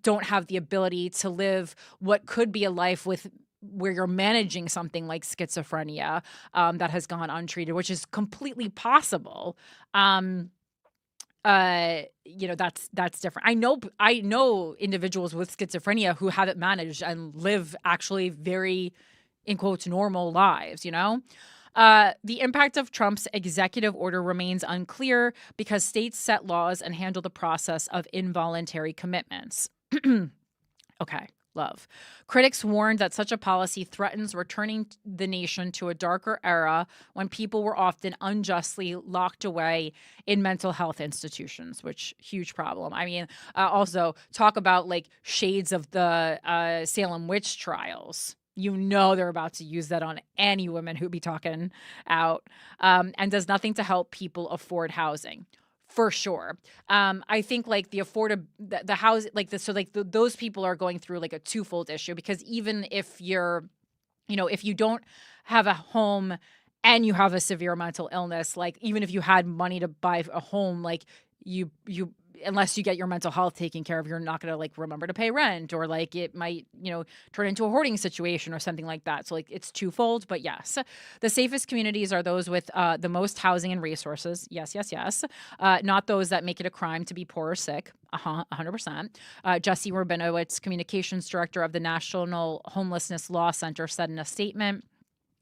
don't have the ability to live what could be a life where you're managing something like schizophrenia that has gone untreated, which is completely possible. That's different. I know individuals with schizophrenia who have it managed and live actually very, in quotes, normal lives, The impact of Trump's executive order remains unclear because states set laws and handle the process of involuntary commitments. Okay. Love. Critics warned that such a policy threatens returning the nation to a darker era when people were often unjustly locked away in mental health institutions, which huge problem. I mean, also talk about shades of the Salem witch trials. They're about to use that on any women who be talking out, and does nothing to help people afford housing. For sure. I think the house, those people are going through a twofold issue, because even if you're, if you don't have a home and you have a severe mental illness, even if you had money to buy a home, you unless you get your mental health taken care of, you're not going to remember to pay rent, or it might, turn into a hoarding situation or something like that. So it's twofold, but yes, the safest communities are those with the most housing and resources. Yes. Not those that make it a crime to be poor or sick. 100%. Jesse Rabinowitz, communications director of the National Homelessness Law Center, said in a statement,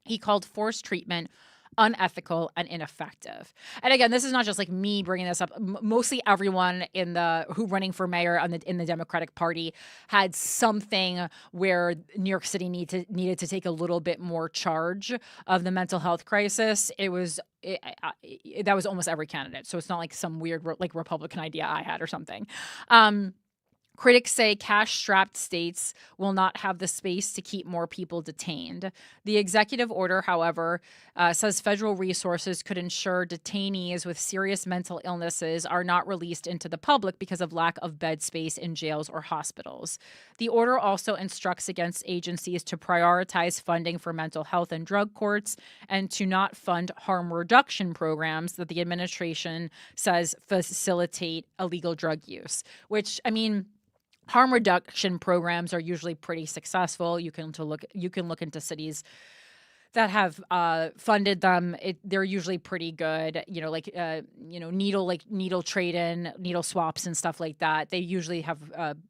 he called forced treatment unethical and ineffective. And again, this is not just me bringing this up. Mostly everyone who running for mayor in the Democratic Party had something where New York City needed to take a little bit more charge of the mental health crisis. That was almost every candidate. So it's not some weird Republican idea I had or something. Critics say cash-strapped states will not have the space to keep more people detained. The executive order, however, says federal resources could ensure detainees with serious mental illnesses are not released into the public because of lack of bed space in jails or hospitals. The order also instructs against agencies to prioritize funding for mental health and drug courts and to not fund harm reduction programs that the administration says facilitate illegal drug use, which, I mean, harm reduction programs are usually pretty successful. You can look into cities that have funded them. They're usually pretty good. Needle trade-in, needle swaps and stuff like that. They usually have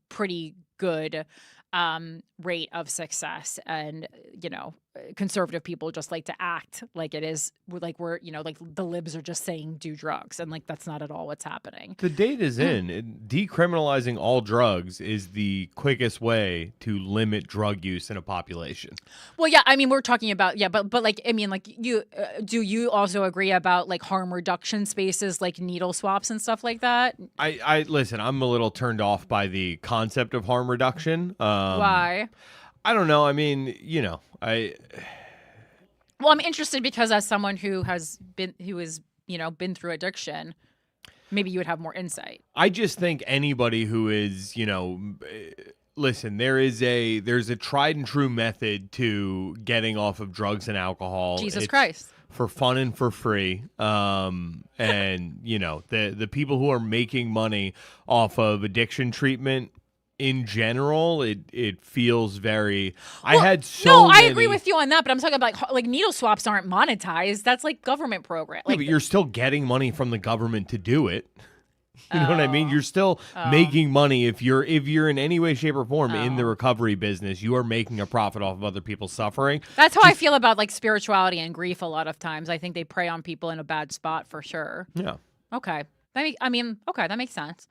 pretty good rate of success. And, you know, conservative people just like to act like it is like we're, you know, like the libs are just saying do drugs. And like that's not at all what's happening. The data's in. Decriminalizing all drugs is the quickest way to limit drug use in a population. Well, yeah, I mean, we're talking about, yeah, but like, I mean, like you, do you also agree about like harm reduction spaces like needle swaps and stuff like that? I listen, I'm a little turned off by the concept of harm reduction. Why? I don't know. I mean, you know, Well, I'm interested because as someone who is, you know, been through addiction, maybe you would have more insight. I just think anybody who is, you know, listen, there's a tried and true method to getting off of drugs and alcohol. Jesus It's Christ. for fun and for free. And you know, the people who are making money off of addiction treatment in general, it feels very. Well, I had so no, I many, agree with you on that, but I'm talking about like needle swaps aren't monetized. That's like government program. Yeah, Like but you're still getting money from the government to do it. You know what I mean? You're still Oh. making money if you're in any way, shape, or form in the recovery business. You are making a profit off of other people's suffering. That's how I feel about like spirituality and grief a lot of times. I think they prey on people in a bad spot for sure. Yeah. Okay. Okay, that makes sense.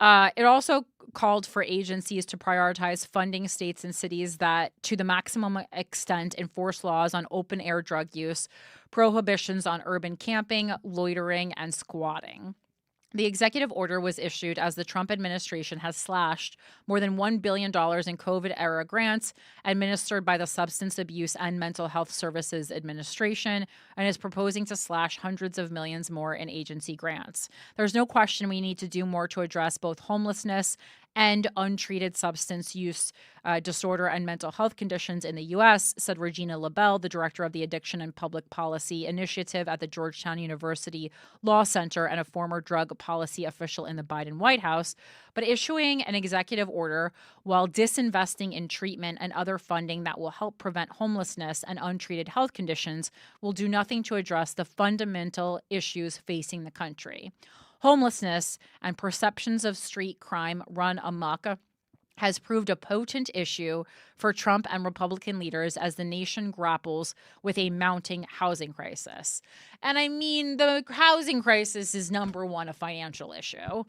It also called for agencies to prioritize funding states and cities that, to the maximum extent, enforce laws on open air drug use, prohibitions on urban camping, loitering, and squatting. The executive order was issued as the Trump administration has slashed more than $1 billion in COVID-era grants administered by the Substance Abuse and Mental Health Services Administration and is proposing to slash hundreds of millions more in agency grants. There's no question we need to do more to address both homelessness and untreated substance use disorder and mental health conditions in the U.S., said Regina LaBelle, the director of the Addiction and Public Policy Initiative at the Georgetown University Law Center and a former drug policy official in the Biden White House. But issuing an executive order while disinvesting in treatment and other funding that will help prevent homelessness and untreated health conditions will do nothing to address the fundamental issues facing the country. Homelessness and perceptions of street crime run amok has proved a potent issue for Trump and Republican leaders as the nation grapples with a mounting housing crisis. And I mean, the housing crisis is number one, a financial issue.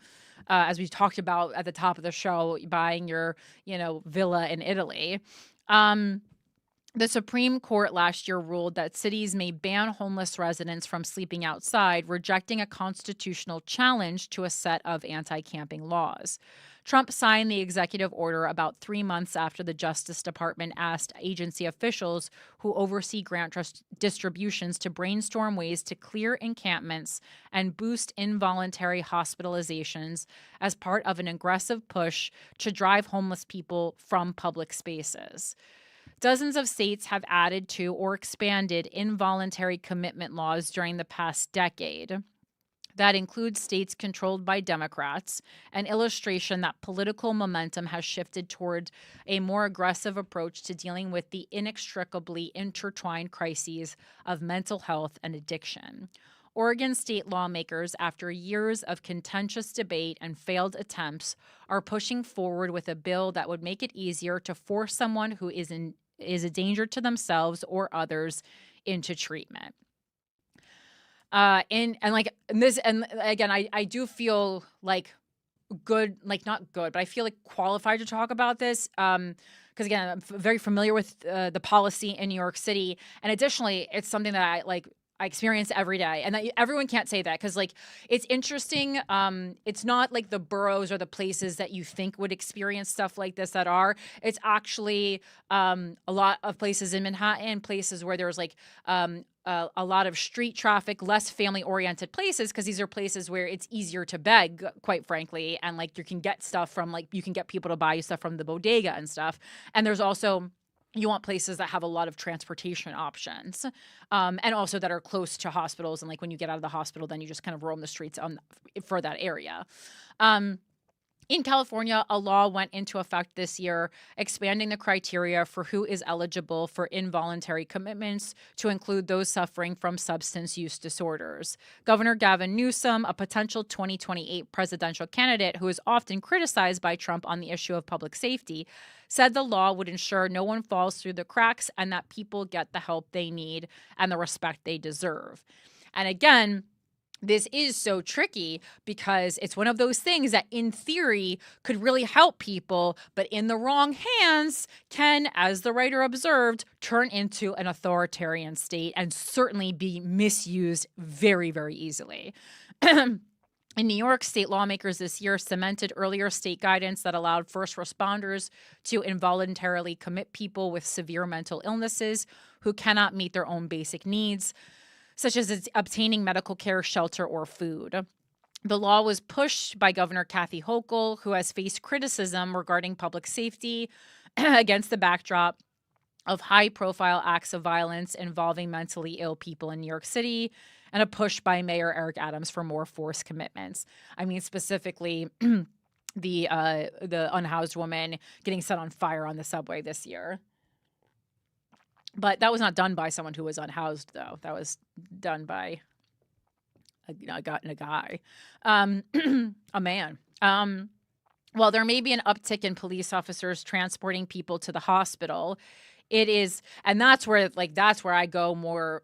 As we talked about at the top of the show, buying your, villa in Italy. The Supreme Court last year ruled that cities may ban homeless residents from sleeping outside, rejecting a constitutional challenge to a set of anti-camping laws. Trump signed the executive order about 3 months after the Justice Department asked agency officials who oversee grant distributions to brainstorm ways to clear encampments and boost involuntary hospitalizations as part of an aggressive push to drive homeless people from public spaces. Dozens of states have added to or expanded involuntary commitment laws during the past decade. That includes states controlled by Democrats, an illustration that political momentum has shifted toward a more aggressive approach to dealing with the inextricably intertwined crises of mental health and addiction. Oregon state lawmakers, after years of contentious debate and failed attempts, are pushing forward with a bill that would make it easier to force someone who is a danger to themselves or others into treatment. I do feel like good, like not good, but I feel like qualified to talk about this. Because again, I'm very familiar with the policy in New York City, and additionally, it's something that I experience every day, and everyone can't say that because it's interesting. It's not like the boroughs or the places that you think would experience stuff like this that are. It's actually a lot of places in Manhattan, places where there's a lot of street traffic, less family-oriented places, because these are places where it's easier to beg, quite frankly, and you can get stuff from you can get people to buy you stuff from the bodega and stuff. And there's also you want places that have a lot of transportation options, and also that are close to hospitals. And when you get out of the hospital, then you just kind of roam the streets for that area. In California, a law went into effect this year, expanding the criteria for who is eligible for involuntary commitments to include those suffering from substance use disorders. Governor Gavin Newsom, a potential 2028 presidential candidate who is often criticized by Trump on the issue of public safety, said the law would ensure no one falls through the cracks and that people get the help they need and the respect they deserve. And again, this is so tricky because it's one of those things that in theory could really help people, but in the wrong hands can, as the writer observed, turn into an authoritarian state and certainly be misused very, very easily. In New York, state lawmakers this year cemented earlier state guidance that allowed first responders to involuntarily commit people with severe mental illnesses who cannot meet their own basic needs, such as obtaining medical care, shelter, or food. The law was pushed by Governor Kathy Hochul, who has faced criticism regarding public safety against the backdrop of high-profile acts of violence involving mentally ill people in New York City, and a push by Mayor Eric Adams for more forced commitments. I mean, specifically, the unhoused woman getting set on fire on the subway this year. But that was not done by someone who was unhoused, though. That was done by a guy, a man. While there may be an uptick in police officers transporting people to the hospital, it is, and that's where I go more,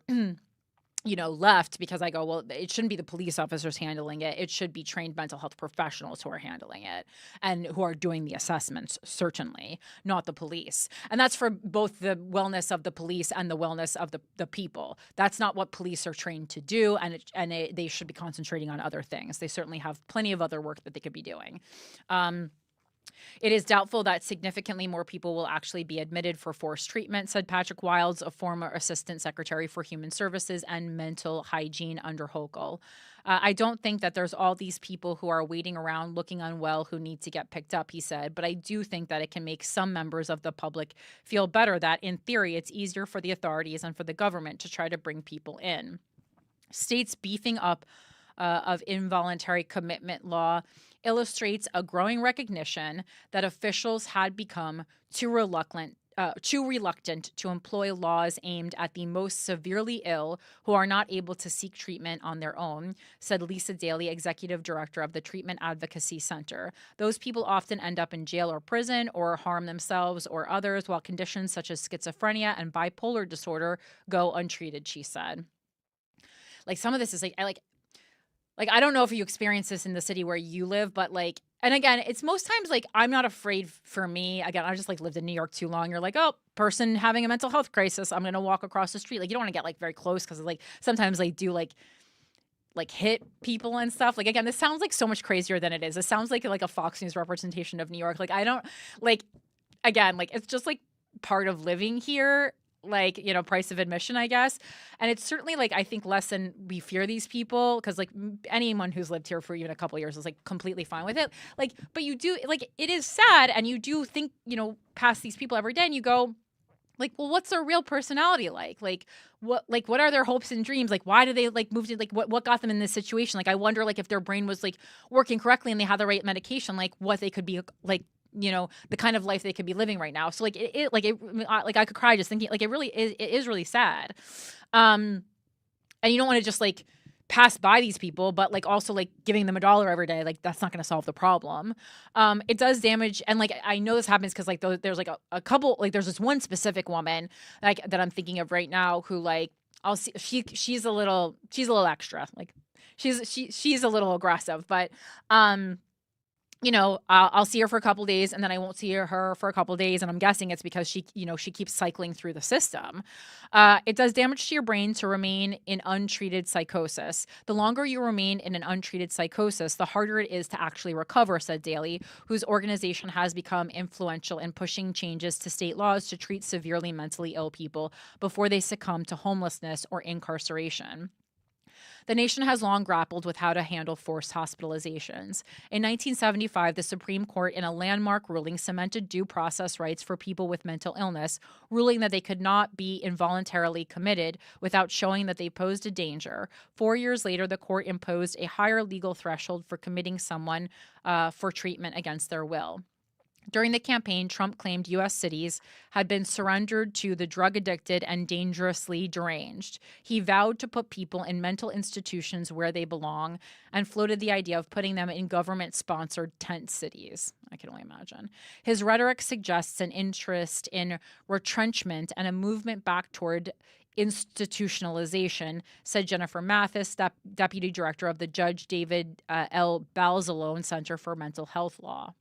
left, because I go, well, it shouldn't be the police officers handling it. It should be trained mental health professionals who are handling it and who are doing the assessments, certainly, not the police. And that's for both the wellness of the police and the wellness of the people. That's not what police are trained to do, and they should be concentrating on other things. They certainly have plenty of other work that they could be doing. It is doubtful that significantly more people will actually be admitted for forced treatment, said Patrick Wilds, a former Assistant Secretary for Human Services and Mental Hygiene under Hochul. I don't think that there's all these people who are waiting around looking unwell who need to get picked up, he said, but I do think that it can make some members of the public feel better that, in theory, it's easier for the authorities and for the government to try to bring people in. States beefing up of involuntary commitment law illustrates a growing recognition that officials had become too reluctant to employ laws aimed at the most severely ill who are not able to seek treatment on their own, said Lisa Daly, executive director of the Treatment Advocacy Center. Those people often end up in jail or prison or harm themselves or others, while conditions such as schizophrenia and bipolar disorder go untreated, she said. Like, some of this is like, I don't know if you experience this in the city where you live, but and again, it's most times I'm not afraid for me. Again, I just lived in New York too long. You're like, oh, person having a mental health crisis, I'm going to walk across the street. You don't want to get very close because sometimes they do hit people and stuff. Again, this sounds so much crazier than it is. It sounds like a Fox News representation of New York. I don't again, it's just part of living here. Price of admission, I guess. And it's certainly I think less than we fear these people, because anyone who's lived here for even a couple of years is completely fine with it. But you do it is sad, and you do think, past these people every day, and you go well, what's their real personality like? What are their hopes and dreams? Why do they move to what got them in this situation? I wonder if their brain was working correctly and they had the right medication, what they could be the kind of life they could be living right now. So I could cry just thinking, it is really sad. And you don't want to just pass by these people, but also giving them $1 every day, that's not going to solve the problem. It does damage. And I know this happens because there's a couple, there's this one specific woman that I'm thinking of right now who I'll see, she's a little extra, she's a little aggressive, but, I'll see her for a couple days and then I won't see her for a couple days. And I'm guessing it's because she keeps cycling through the system. It does damage to your brain to remain in untreated psychosis. The longer you remain in an untreated psychosis, the harder it is to actually recover, said Daly, whose organization has become influential in pushing changes to state laws to treat severely mentally ill people before they succumb to homelessness or incarceration. The nation has long grappled with how to handle forced hospitalizations. In 1975, the Supreme Court, in a landmark ruling, cemented due process rights for people with mental illness, ruling that they could not be involuntarily committed without showing that they posed a danger. 4 years later, the court imposed a higher legal threshold for committing someone for treatment against their will. During the campaign, Trump claimed U.S. cities had been surrendered to the drug-addicted and dangerously deranged. He vowed to put people in mental institutions where they belong and floated the idea of putting them in government-sponsored tent cities. I can only imagine. His rhetoric suggests an interest in retrenchment and a movement back toward institutionalization, said Jennifer Mathis, deputy director of the Judge David L. Balzalone Center for Mental Health Law.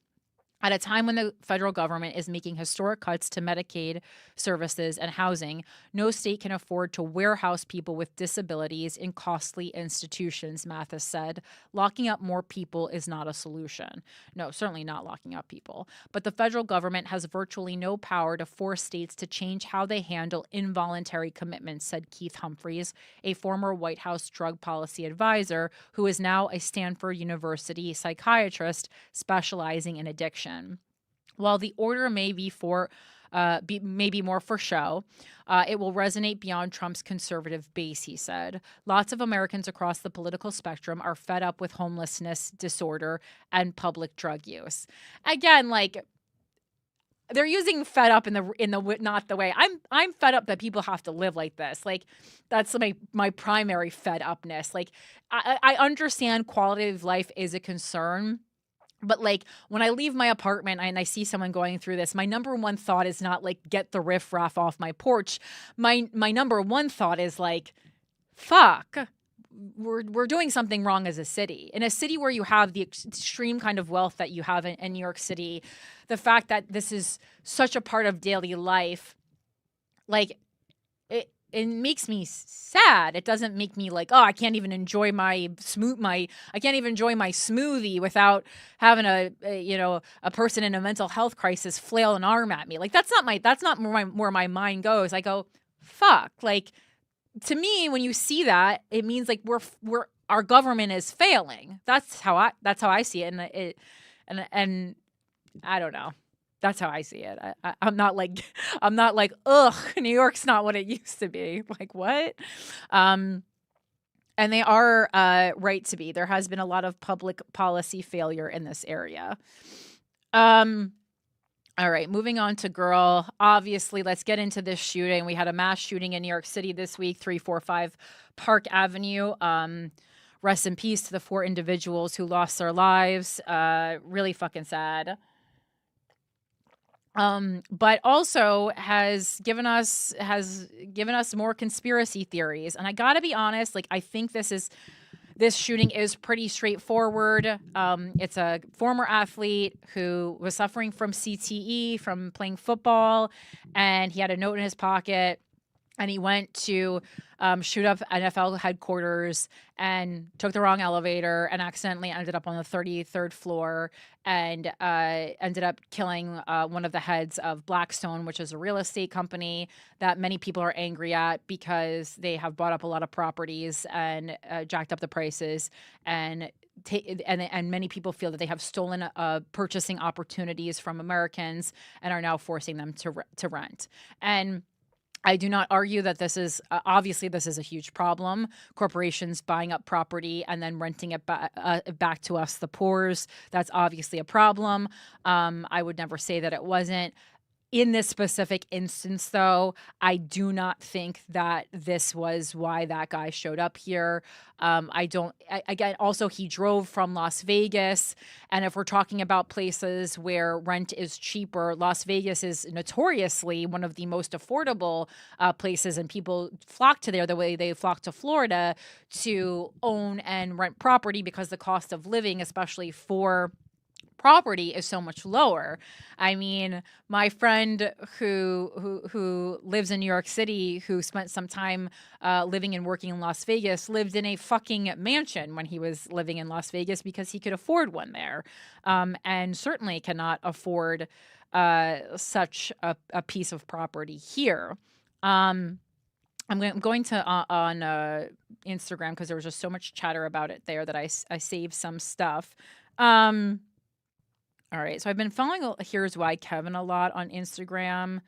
At a time when the federal government is making historic cuts to Medicaid services and housing, no state can afford to warehouse people with disabilities in costly institutions, Mathis said. Locking up more people is not a solution. No, certainly not locking up people. But the federal government has virtually no power to force states to change how they handle involuntary commitments, said Keith Humphreys, a former White House drug policy advisor who is now a Stanford University psychiatrist specializing in addiction. While the order may be more for show, it will resonate beyond Trump's conservative base, he said. Lots of Americans across the political spectrum are fed up with homelessness, disorder, and public drug use. Again, like, they're using fed up in the not the way I'm fed up that people have to live like this. Like, that's my primary fed upness. Like, I understand quality of life is a concern. But like, when I leave my apartment and I see someone going through this, my number one thought is not like, get the riffraff off my porch. My number one thought is like, fuck, we're doing something wrong as a city. In a city where you have the extreme kind of wealth that you have in New York City, the fact that this is such a part of daily life, like, it makes me sad. It doesn't make me like, oh, I can't even enjoy my smoothie without having a person in a mental health crisis flail an arm at me. Like, that's not where my mind goes. I go, fuck. Like, to me, when you see that, it means like our government is failing. That's how I see it. And I don't know. That's how I see it. I'm not like, ugh, New York's not what it used to be. Like, what? And they are right to be. There has been a lot of public policy failure in this area. All right, moving on to Girl. Obviously, let's get into this shooting. We had a mass shooting in New York City this week, 345 Park Avenue. Rest in peace to the 4 individuals who lost their lives. Really fucking sad. But also has given us more conspiracy theories. And I gotta be honest, like, I think this shooting is pretty straightforward. It's a former athlete who was suffering from CTE from playing football, and he had a note in his pocket, and he went to shoot up NFL headquarters and took the wrong elevator and accidentally ended up on the 33rd floor and ended up killing one of the heads of Blackstone, which is a real estate company that many people are angry at because they have bought up a lot of properties and jacked up the prices, and many people feel that they have stolen purchasing opportunities from Americans and are now forcing them to rent. And I do not argue that this is obviously this is a huge problem. Corporations buying up property and then renting it back to us, the poors. That's obviously a problem. I would never say that it wasn't. In this specific instance, though, I do not think that this was why that guy showed up here. Again, also, he drove from Las Vegas. And if we're talking about places where rent is cheaper, Las Vegas is notoriously one of the most affordable places, and people flock to there the way they flock to Florida to own and rent property because the cost of living, especially for property, is so much lower. I mean, my friend who lives in New York City, who spent some time living and working in Las Vegas, lived in a fucking mansion when he was living in Las Vegas because he could afford one there, and certainly cannot afford such a piece of property here. going to on Instagram because there was just so much chatter about it there that I saved some stuff. All right, so I've been following Here's Why Kevin a lot on Instagram,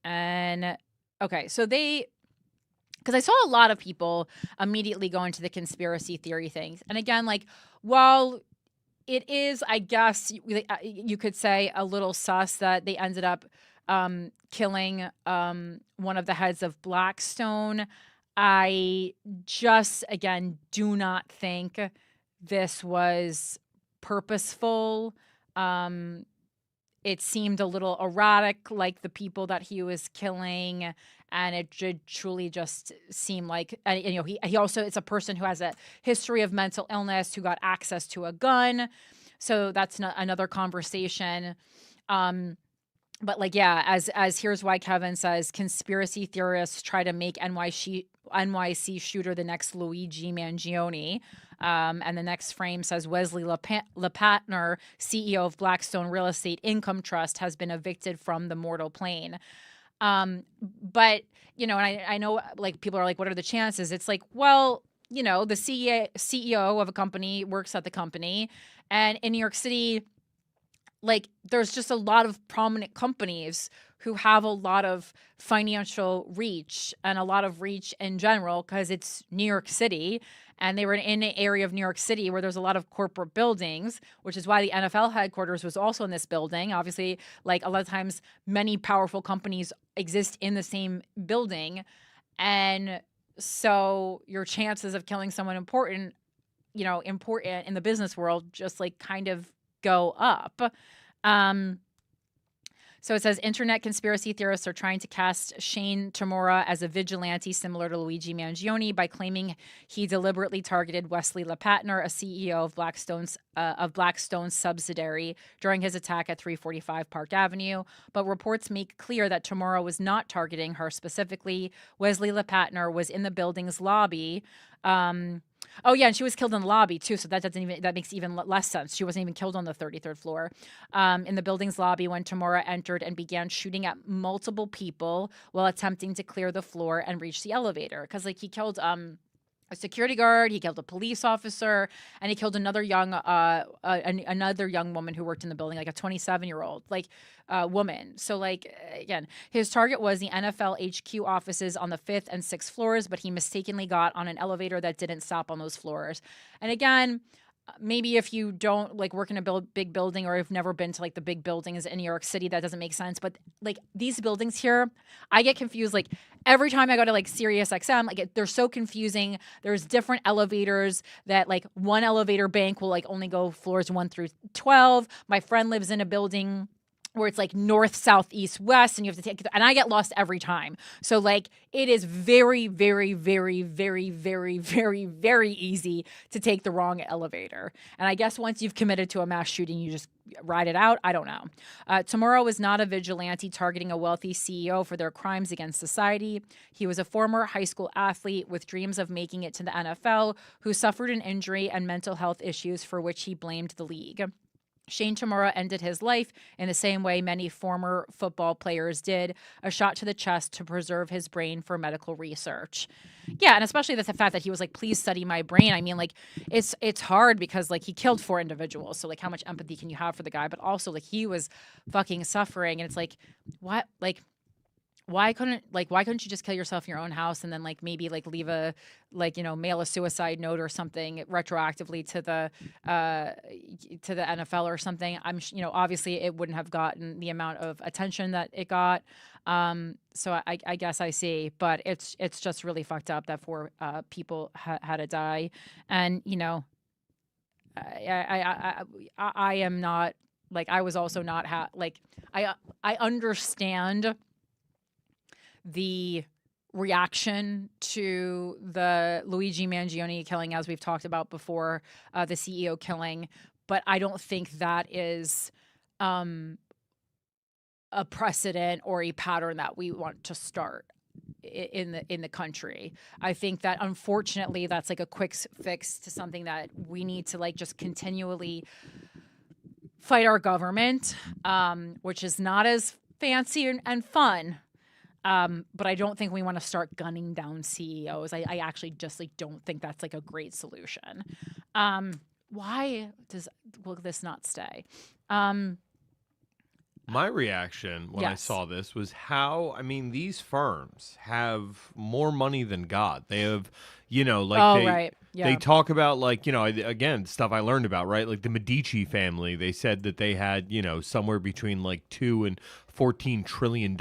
and okay, so because I saw a lot of people immediately go into the conspiracy theory things, and again, like while it is, I guess you could say a little sus that they ended up killing one of the heads of Blackstone. I just, again, do not think this was purposeful. It seemed a little erratic, like the people that he was killing. And it truly just seemed like, he also, it's a person who has a history of mental illness, who got access to a gun. So that's another conversation. But like, yeah, as Here's Why Kevin says, conspiracy theorists try to make NYC shooter the next Luigi Mangione. And the next frame says Wesley LePatner, CEO of Blackstone Real Estate Income Trust, has been evicted from the mortal plane. But, and I know like people are like, what are the chances? It's like, well, the CEO of a company works at the company, and in New York City, like there's just a lot of prominent companies who have a lot of financial reach and a lot of reach in general because it's New York City, and they were in an area of New York City where there's a lot of corporate buildings, which is why the NFL headquarters was also in this building. Obviously, like a lot of times many powerful companies exist in the same building, and so your chances of killing someone important in the business world just like kind of go up. So it says internet conspiracy theorists are trying to cast Shane Tamura as a vigilante similar to Luigi Mangione by claiming he deliberately targeted Wesley LePatner, a CEO of Blackstone's subsidiary, during his attack at 345 Park Avenue. But reports make clear that Tamura was not targeting her specifically. Wesley LePatner was in the building's lobby. Oh yeah, and she was killed in the lobby too, so that makes even less sense. She wasn't even killed on the 33rd floor. In the building's lobby when Tamura entered and began shooting at multiple people while attempting to clear the floor and reach the elevator. Because like he killed a security guard, he killed a police officer, and he killed another young woman who worked in the building, like a 27-year-old woman. So like again, his target was the NFL HQ offices on the 5th and 6th floors, but he mistakenly got on an elevator that didn't stop on those floors. And again, maybe if you don't like work in a big building or have never been to like the big buildings in New York City, that doesn't make sense. But like these buildings here, I get confused. Like every time I go to like Sirius XM, like they're so confusing. There's different elevators that like one elevator bank will like only go floors 1 through 12. My friend lives in a building where it's like north, south, east, west, and you have to take it, and I get lost every time. So like it is very, very, very, very, very, very, very easy to take the wrong elevator. And I guess once you've committed to a mass shooting, you just ride it out. I don't know. Tamura was not a vigilante targeting a wealthy CEO for their crimes against society. He was a former high school athlete with dreams of making it to the NFL who suffered an injury and mental health issues for which he blamed the league. Shane Tamura ended his life in the same way many former football players did, a shot to the chest to preserve his brain for medical research. Yeah, and especially the fact that he was like, please study my brain. I mean, like, it's hard because, like, he killed 4 individuals. So, like, how much empathy can you have for the guy? But also, like, he was fucking suffering. And it's like, what? Like, why couldn't you just kill yourself in your own house and then like maybe like leave a mail a suicide note or something retroactively to the NFL or something? Obviously it wouldn't have gotten the amount of attention that it got. So I guess I see, but it's just really fucked up that 4 people had to die, and I am not like I was also not I understand the reaction to the Luigi Mangione killing, as we've talked about before, the CEO killing, but I don't think that is a precedent or a pattern that we want to start in the country. I think that unfortunately that's like a quick fix to something that we need to like just continually fight our government, which is not as fancy and fun. But I don't think we want to start gunning down CEOs. I actually just like don't think that's like a great solution. Why will this not stay? My reaction when I Yes. saw this was these firms have more money than God. They have, Right. Yeah. they talk about again, stuff I learned about, right? Like the Medici family, they said that they had, somewhere between like $2 and $14 trillion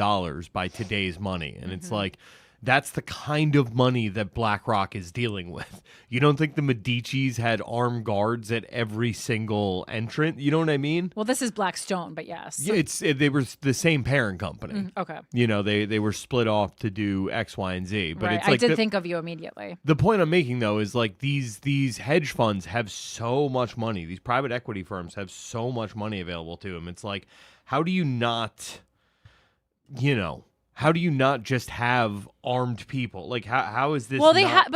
by today's money. And it's like, that's the kind of money that BlackRock is dealing with. You don't think the Medicis had armed guards at every single entrant? You know what I mean? Well, this is Blackstone, but yes. Yeah, they were the same parent company. Okay. They were split off to do X, Y, and Z. But Right. it's like I did think of you immediately. the point I'm making though is like these hedge funds have so much money. These private equity firms have so much money available to them. It's like, how do you not, how do you not just have armed people? Like, how is this? Well, they had.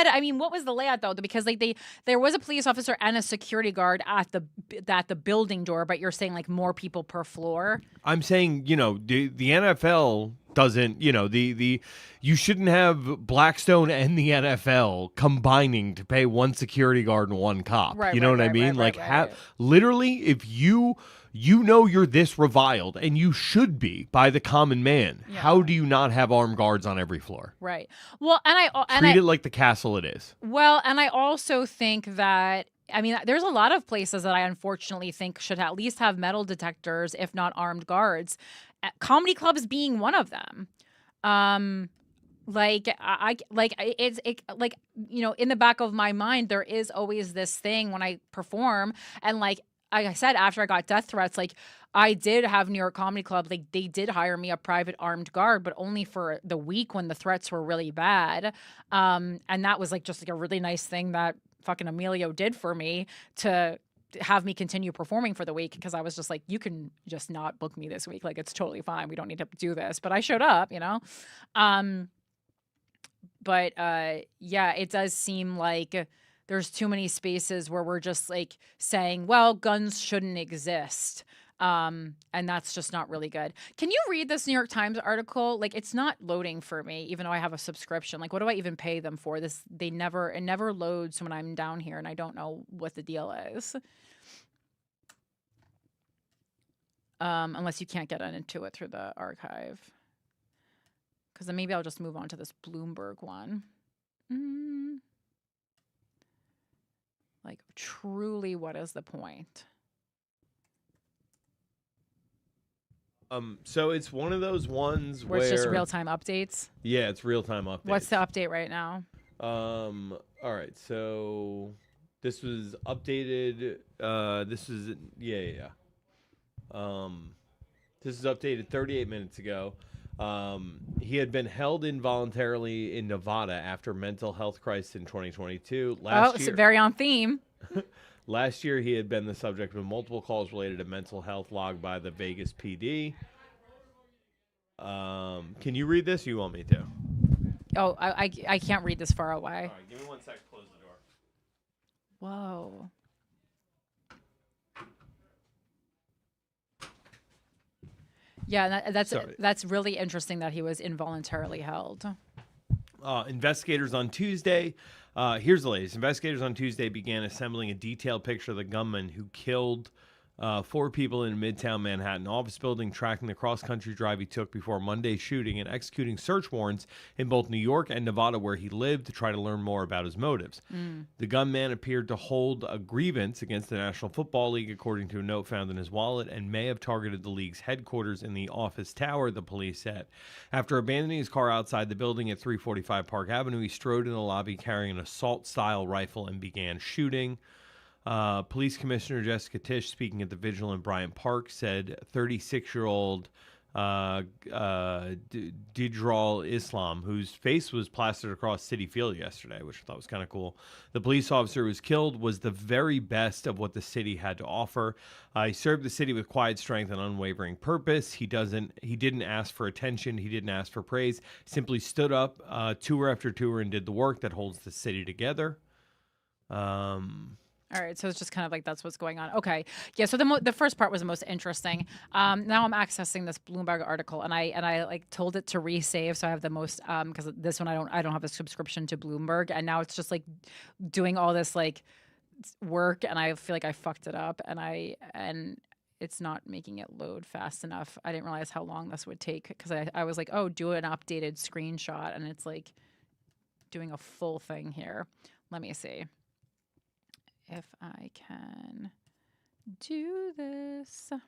I mean, what was the layout though? Because like there was a police officer and a security guard at the building door, but you're saying like more people per floor. I'm saying, the NFL doesn't, you shouldn't have Blackstone and the NFL combining to pay one security guard and one cop. Right, you know what I mean? Literally, if you're this reviled, and you should be by the common man, how do you not have armed guards on every floor? Right. Well, Treat it like the castle it is. Well, and I also think that, I mean, there's a lot of places that I unfortunately think should at least have metal detectors, if not armed guards. Comedy clubs being one of them. In the back of my mind, there is always this thing when I perform, and like I said, after I got death threats, like I did have New York Comedy Club, like they did hire me a private armed guard, but only for the week when the threats were really bad. And that was like just like a really nice thing that fucking Emilio did for me to have me continue performing for the week, because I was just like, you can just not book me this week. Like, it's totally fine. We don't need to do this. But I showed up, it does seem like there's too many spaces where we're just like saying, well, guns shouldn't exist. And that's just not really good. Can you read this New York Times article? Like, it's not loading for me, even though I have a subscription. Like, what do I even pay them for? It never loads when I'm down here, and I don't know what the deal is. Unless you can't get into it through the archive. Because then maybe I'll just move on to this Bloomberg one. Like, truly, what is the point? So it's one of those ones where it's just real-time updates? Yeah, it's real-time updates. What's the update right now? All right, so this was updated. This is updated 38 minutes ago. He had been held involuntarily in Nevada after mental health crisis in 2022. It's very on theme. Last year, he had been the subject of multiple calls related to mental health logged by the Vegas PD. Can you read this? Or you want me to? Oh, I can't read this far away. All right, give me 1 sec. Close the door. Whoa. Yeah, that's really interesting that he was involuntarily held. Investigators on Tuesday. Here's the latest. Investigators on Tuesday began assembling a detailed picture of the gunman who killed 4 people in a Midtown Manhattan office building, tracking the cross-country drive he took before Monday's shooting and executing search warrants in both New York and Nevada where he lived to try to learn more about his motives. The gunman appeared to hold a grievance against the National Football League, according to a note found in his wallet, and may have targeted the league's headquarters in the office tower, the police said. After abandoning his car outside the building at 345 Park Avenue, he strode in the lobby carrying an assault-style rifle and began shooting. Police Commissioner Jessica Tisch, speaking at the Vigil in Bryant Park, said 36-year-old Didral Islam, whose face was plastered across Citi Field yesterday, which I thought was kind of cool. The police officer who was killed was the very best of what the city had to offer. He served the city with quiet strength and unwavering purpose. He didn't ask for attention. He didn't ask for praise. Simply stood up tour after tour and did the work that holds the city together. All right, so it's just kind of like that's what's going on. Okay, yeah. So the first part was the most interesting. Now I'm accessing this Bloomberg article, and I like told it to resave, so I have the most because this one I don't have a subscription to Bloomberg, and now it's just like doing all this like work, and I feel like I fucked it up, and it's not making it load fast enough. I didn't realize how long this would take because I was like, oh, do an updated screenshot, and it's like doing a full thing here. Let me see if I can do this. All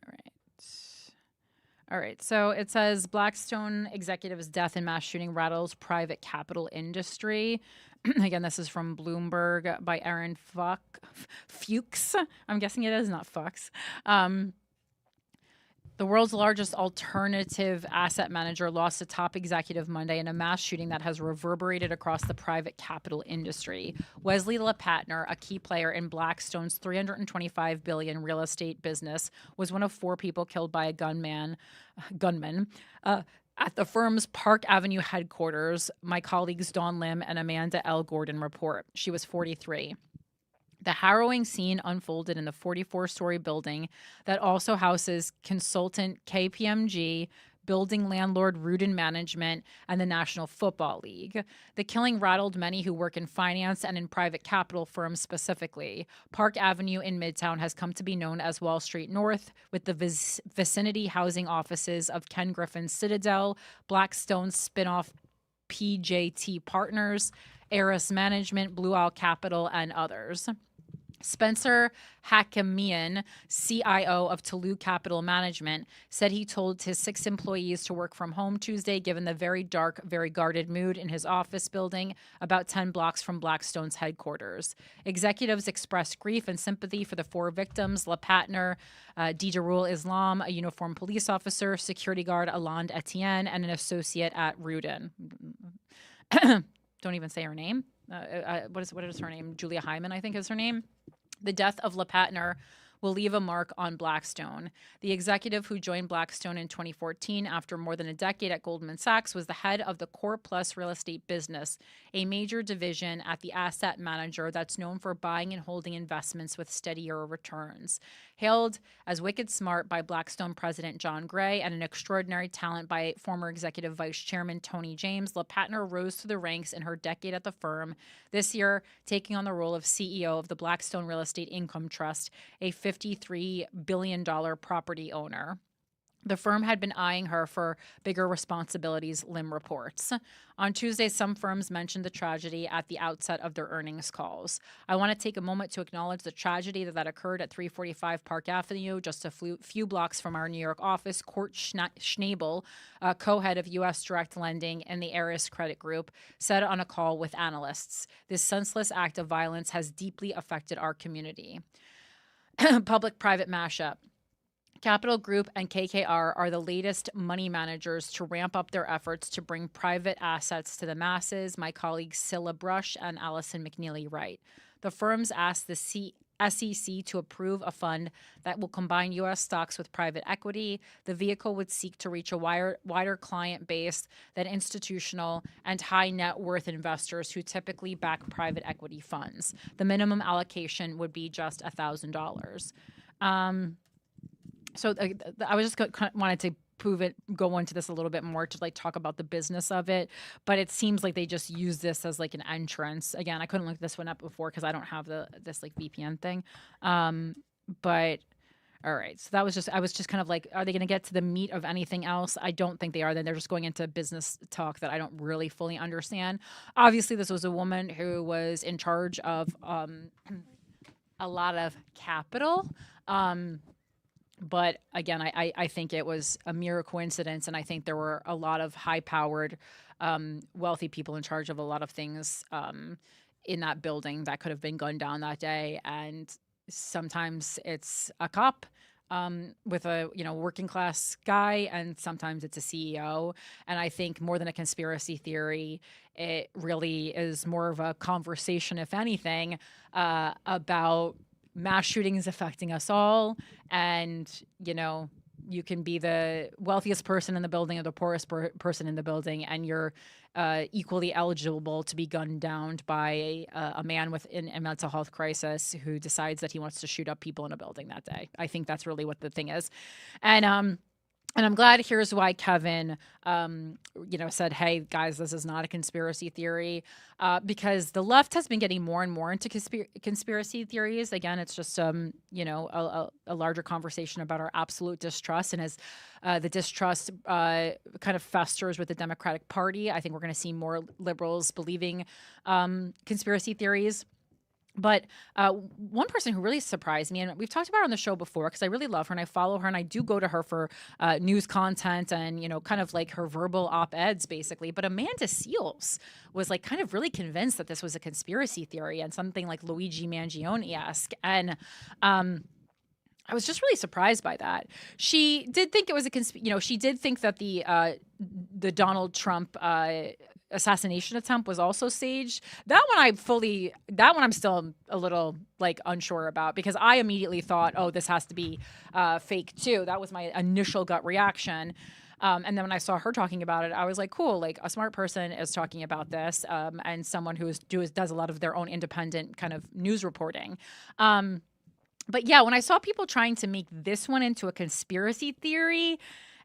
right. All right. So it says Blackstone executive's death in mass shooting rattles private capital industry. Again, this is from Bloomberg by Aaron Fuchs. I'm guessing it is, not Fox. The world's largest alternative asset manager lost a top executive Monday in a mass shooting that has reverberated across the private capital industry. Wesley LePatner, a key player in Blackstone's $325 billion real estate business, was one of 4 people killed by a gunman at the firm's Park Avenue headquarters, my colleagues Dawn Lim and Amanda L. Gordon report. She was 43. The harrowing scene unfolded in the 44-story building that also houses consultant KPMG, building landlord Rudin Management, and the National Football League. The killing rattled many who work in finance and in private capital firms specifically. Park Avenue in Midtown has come to be known as Wall Street North, with the vicinity housing offices of Ken Griffin's Citadel, Blackstone's spinoff PJT Partners, Eris Management, Blue Owl Capital, and others. Spencer Hakimian, CIO of Toulouse Capital Management, said he told his 6 employees to work from home Tuesday, given the very dark, very guarded mood in his office building about 10 blocks from Blackstone's headquarters. Executives expressed grief and sympathy for the 4 victims: LePatner, Diderul Islam, a uniformed police officer, security guard Alande Etienne, and an associate at Rudin. Don't even say her name. What is her name? Julia Hyman, I think is her name. The death of LePatner will leave a mark on Blackstone. The executive who joined Blackstone in 2014 after more than a decade at Goldman Sachs was the head of the Core Plus real estate business, a major division at the asset manager that's known for buying and holding investments with steadier returns. Hailed as wicked smart by Blackstone president John Gray and an extraordinary talent by former executive vice chairman Tony James, LePatner rose through the ranks in her decade at the firm, this year taking on the role of CEO of the Blackstone Real Estate Income Trust, a $53 billion property owner. The firm had been eyeing her for bigger responsibilities, Lim reports. On Tuesday, some firms mentioned the tragedy at the outset of their earnings calls. I want to take a moment to acknowledge the tragedy that occurred at 345 Park Avenue, just a few blocks from our New York office. Kurt Schnabel, co-head of U.S. Direct Lending in the Eris Credit Group, said on a call with analysts, "This senseless act of violence has deeply affected our community." Public-private mashup. Capital Group and KKR are the latest money managers to ramp up their efforts to bring private assets to the masses, my colleagues Cilla Brush and Allison McNeely write. The firms asked the SEC to approve a fund that will combine U.S. stocks with private equity. The vehicle would seek to reach a wider client base than institutional and high net worth investors who typically back private equity funds. The minimum allocation would be just $1,000. So I was just wanted to go into this a little bit more to like talk about the business of it, but it seems like they just use this as like an entrance. Again, I couldn't look this one up before because I don't have this like VPN thing. But all right, so I was just kind of like, are they going to get to the meat of anything else? I don't think they are. Then they're just going into business talk that I don't really fully understand. Obviously, this was a woman who was in charge of a lot of capital. But again, I think it was a mere coincidence, and I think there were a lot of high-powered, wealthy people in charge of a lot of things in that building that could have been gunned down that day. And sometimes it's a cop with a working class guy, and sometimes it's a CEO. And I think more than a conspiracy theory, it really is more of a conversation, if anything, about mass shootings affecting us all, and you can be the wealthiest person in the building or the poorest person in the building, and you're equally eligible to be gunned down by a man within a mental health crisis who decides that he wants to shoot up people in a building that day. I think that's really what the thing is. And I'm glad. Here's why Kevin, said, "Hey guys, this is not a conspiracy theory," because the left has been getting more and more into conspiracy theories. Again, it's just a larger conversation about our absolute distrust, and as the distrust kind of festers with the Democratic Party, I think we're going to see more liberals believing conspiracy theories. But one person who really surprised me, and we've talked about her on the show before because I really love her and I follow her and I do go to her for news content and, kind of like her verbal op-eds basically. But Amanda Seales was like kind of really convinced that this was a conspiracy theory and something like Luigi Mangione-esque. And I was just really surprised by that. She did think it was she did think that the Donald Trump assassination attempt was also staged. That one I'm still a little like unsure about because I immediately thought, oh, this has to be fake too. That was my initial gut reaction. And then when I saw her talking about it, I was like, cool, like a smart person is talking about this and someone who does a lot of their own independent kind of news reporting. But yeah, when I saw people trying to make this one into a conspiracy theory,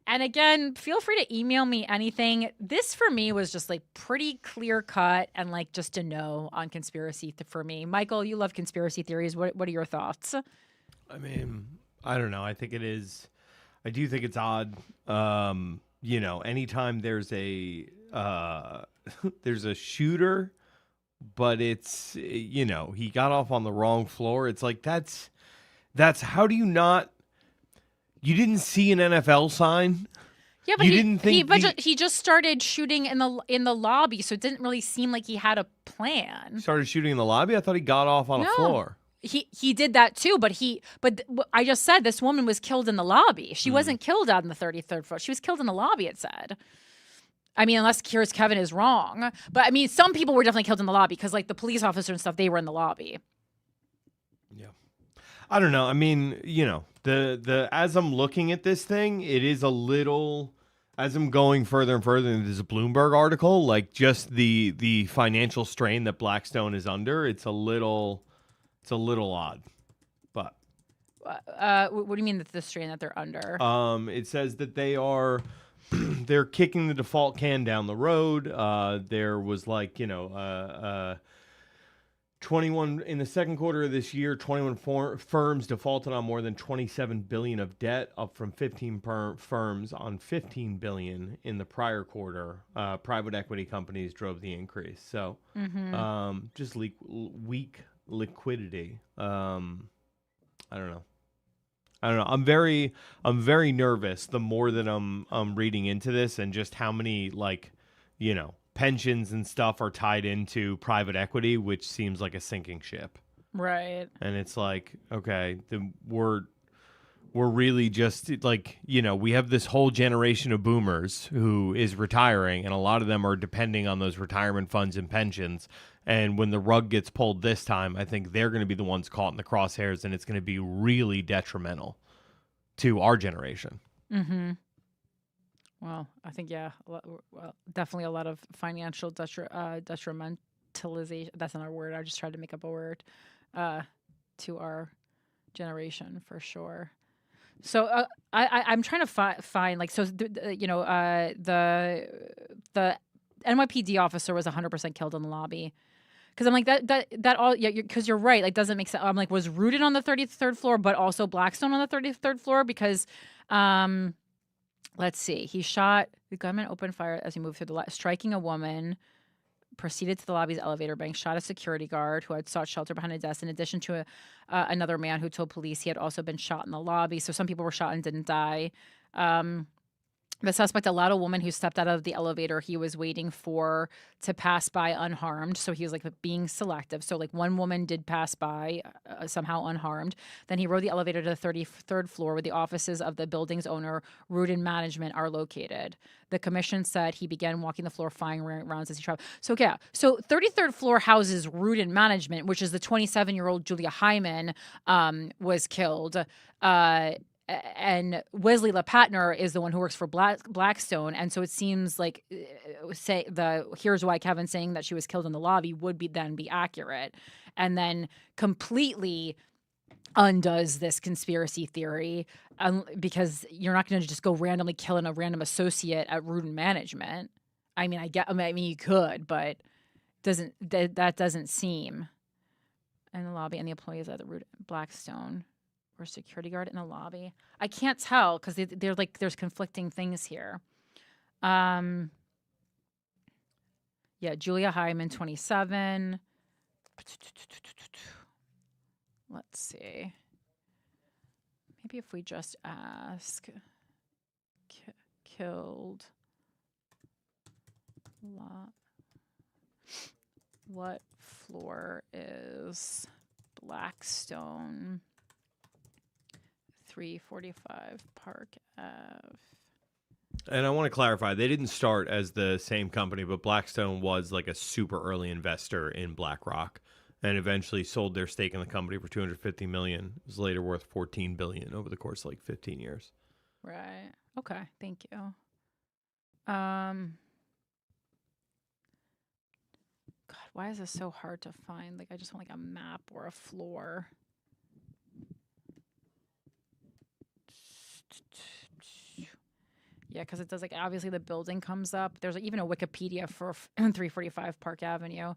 and again, feel free to email me anything. This for me was just like pretty clear cut and like just a no on conspiracy for me. Michael, you love conspiracy theories. What are your thoughts? I mean, I don't know. I think it is. I do think it's odd. Anytime there's a shooter, but it's he got off on the wrong floor. It's like that's how do you not? You didn't see an NFL sign. Yeah, but he just started shooting in the lobby, so it didn't really seem like he had a plan. Started shooting in the lobby. I thought he got off on a floor. He did that too, but I just said this woman was killed in the lobby. She wasn't killed out on the 33rd floor. She was killed in the lobby. It said. I mean, unless Here's Kevin is wrong, but I mean, some people were definitely killed in the lobby because like the police officer and stuff, they were in the lobby. Yeah, I don't know. I mean, the as I'm looking at this thing, it is a little, as I'm going further and further into this Bloomberg article, like just the financial strain that Blackstone is under, it's a little odd. But what do you mean that the strain that they're under? It says that they're kicking the default can down the road. There was 21 in the second quarter of this year, 21 firms defaulted on more than $27 billion of debt, up from 15 firms on $15 billion in the prior quarter. Private equity companies drove the increase. So just weak liquidity. I don't know. I'm very nervous the more that I'm reading into this and just how many pensions and stuff are tied into private equity, which seems like a sinking ship. Right. And it's like, okay, we're really just we have this whole generation of boomers who is retiring, and a lot of them are depending on those retirement funds and pensions. And when the rug gets pulled this time, I think they're going to be the ones caught in the crosshairs, and it's going to be really detrimental to our generation. Mm-hmm. Well, I think, definitely a lot of financial detrimentalization. That's not a word. I just tried to make up a word to our generation for sure. So I'm trying to find the NYPD officer was 100% killed in the lobby. Because I'm like that all because you're right, like doesn't make sense. I'm like, was rooted on the 33rd floor, but also Blackstone on the 33rd floor because let's see, the gunman opened fire as he moved through striking a woman, proceeded to the lobby's elevator bank, shot a security guard who had sought shelter behind a desk, in addition to another man who told police he had also been shot in the lobby. So some people were shot and didn't die. The suspect allowed a woman who stepped out of the elevator he was waiting for to pass by unharmed. So he was like being selective. So like one woman did pass by somehow unharmed. Then he rode the elevator to the 33rd floor where the offices of the building's owner, Root and Management, are located. The commission said he began walking the floor, firing rounds as he traveled. So yeah, so 33rd floor houses Root and Management, which is the 27-year-old Julia Hyman was killed. and Wesley LePatner is the one who works for Blackstone, and so it seems like here's why Kevin's saying that she was killed in the lobby would be accurate, and then completely undoes this conspiracy theory, because you're not going to just go randomly killing a random associate at Rudin Management. I mean, you could, but that doesn't seem. In the lobby, and the employees at the Blackstone or security guard in the lobby. I can't tell because they're like there's conflicting things here. Yeah, Julia Hyman, 27. Let's see. Maybe if we just ask, killed. What floor is Blackstone? 345 Park Ave. And I want to clarify, they didn't start as the same company, but Blackstone was like a super early investor in BlackRock and eventually sold their stake in the company for $250 million. It was later worth $14 billion over the course of like 15 years. Right. Okay. Thank you. God, why is this so hard to find? Like, I just want like a map or a floor. Yeah, because it does, like, obviously the building comes up. There's even a Wikipedia for 345 Park Avenue.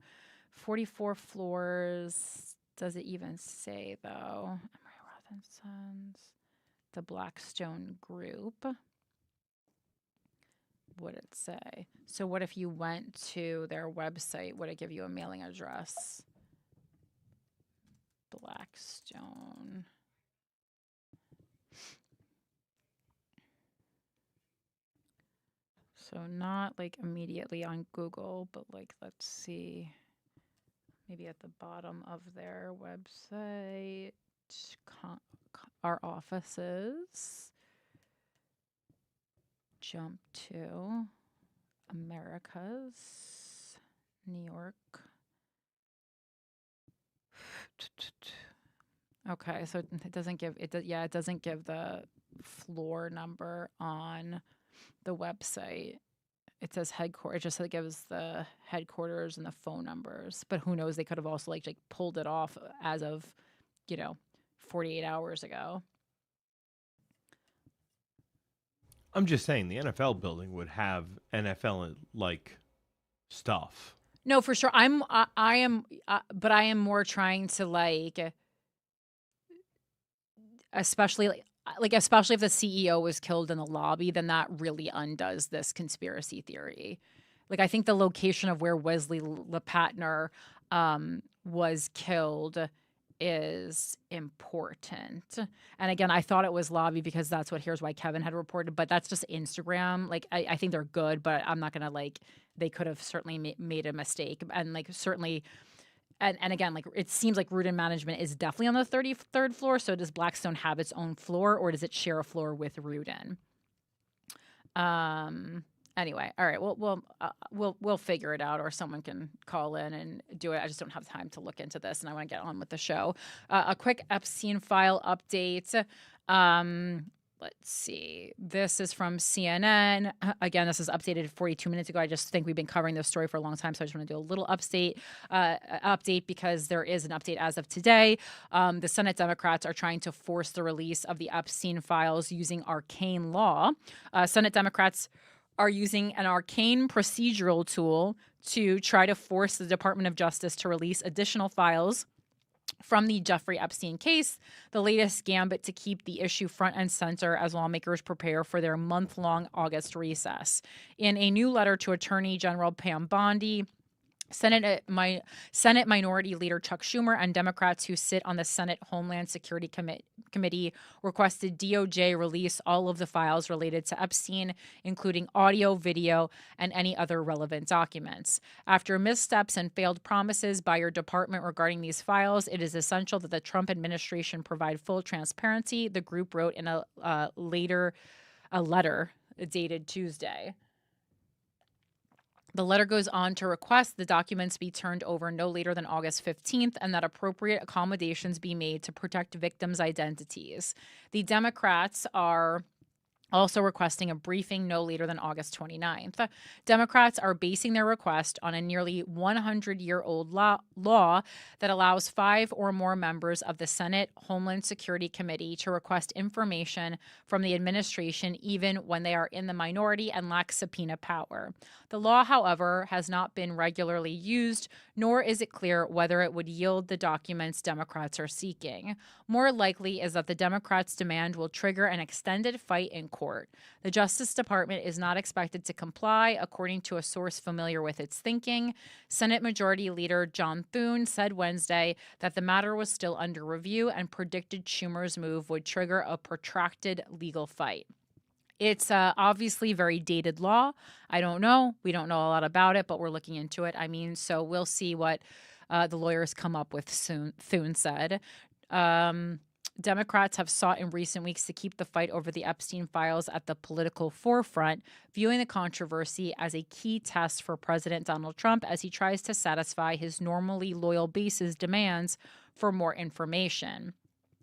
44 floors. Does it even say, though? Emery Robinson's. The Blackstone Group. Would it say? So what if you went to their website? Would it give you a mailing address? Blackstone. So not like immediately on Google, but like, let's see, maybe at the bottom of their website, our offices. Jump to Americas, New York. Okay, so it doesn't give it. It doesn't give the floor number on the website. It says headquarters. It just gives the headquarters and the phone numbers. But who knows? They could have also like pulled it off as of, 48 hours ago. I'm just saying the NFL building would have NFL like stuff. No, for sure. But I am more trying to like, especially especially if the CEO was killed in the lobby, then that really undoes this conspiracy theory. Like, I think the location of where Wesley LePatner was killed is important. And again, I thought it was lobby because that's what Here's Why Kevin had reported, but that's just Instagram. Like, I think they're good, but I'm not gonna they could have certainly made a mistake, and like certainly. And again, like, it seems like Rudin Management is definitely on the 33rd floor. So does Blackstone have its own floor, or does it share a floor with Rudin? Anyway, all right. We'll figure it out, or someone can call in and do it. I just don't have time to look into this, and I want to get on with the show. A quick Epstein file update. Let's see. This is from CNN. Again, this is updated 42 minutes ago. I just think we've been covering this story for a long time, so I just want to do a little update because there is an update as of today. The Senate Democrats are trying to force the release of the Epstein files using arcane law. Senate Democrats are using an arcane procedural tool to try to force the Department of Justice to release additional files from the Jeffrey Epstein case, the latest gambit to keep the issue front and center as lawmakers prepare for their month-long August recess. In a new letter to Attorney General Pam Bondi, Senate Minority Leader Chuck Schumer and Democrats who sit on the Senate Homeland Security Committee requested DOJ release all of the files related to Epstein, including audio, video, and any other relevant documents. After missteps and failed promises by your department regarding these files, it is essential that the Trump administration provide full transparency, the group wrote in a letter dated Tuesday. The letter goes on to request the documents be turned over no later than August 15th and that appropriate accommodations be made to protect victims' identities. The Democrats are also requesting a briefing no later than August 29th. Democrats are basing their request on a nearly 100-year-old law that allows 5 or more members of the Senate Homeland Security Committee to request information from the administration even when they are in the minority and lack subpoena power. The law, however, has not been regularly used, nor is it clear whether it would yield the documents Democrats are seeking. More likely is that the Democrats' demand will trigger an extended fight in court. The Justice Department is not expected to comply, according to a source familiar with its thinking. Senate Majority Leader John Thune said Wednesday that the matter was still under review and predicted Schumer's move would trigger a protracted legal fight. It's obviously very dated law. I don't know. We don't know a lot about it, but we're looking into it. I mean, so we'll see what the lawyers come up with soon, Thune said. Democrats have sought in recent weeks to keep the fight over the Epstein files at the political forefront, viewing the controversy as a key test for President Donald Trump as he tries to satisfy his normally loyal base's demands for more information.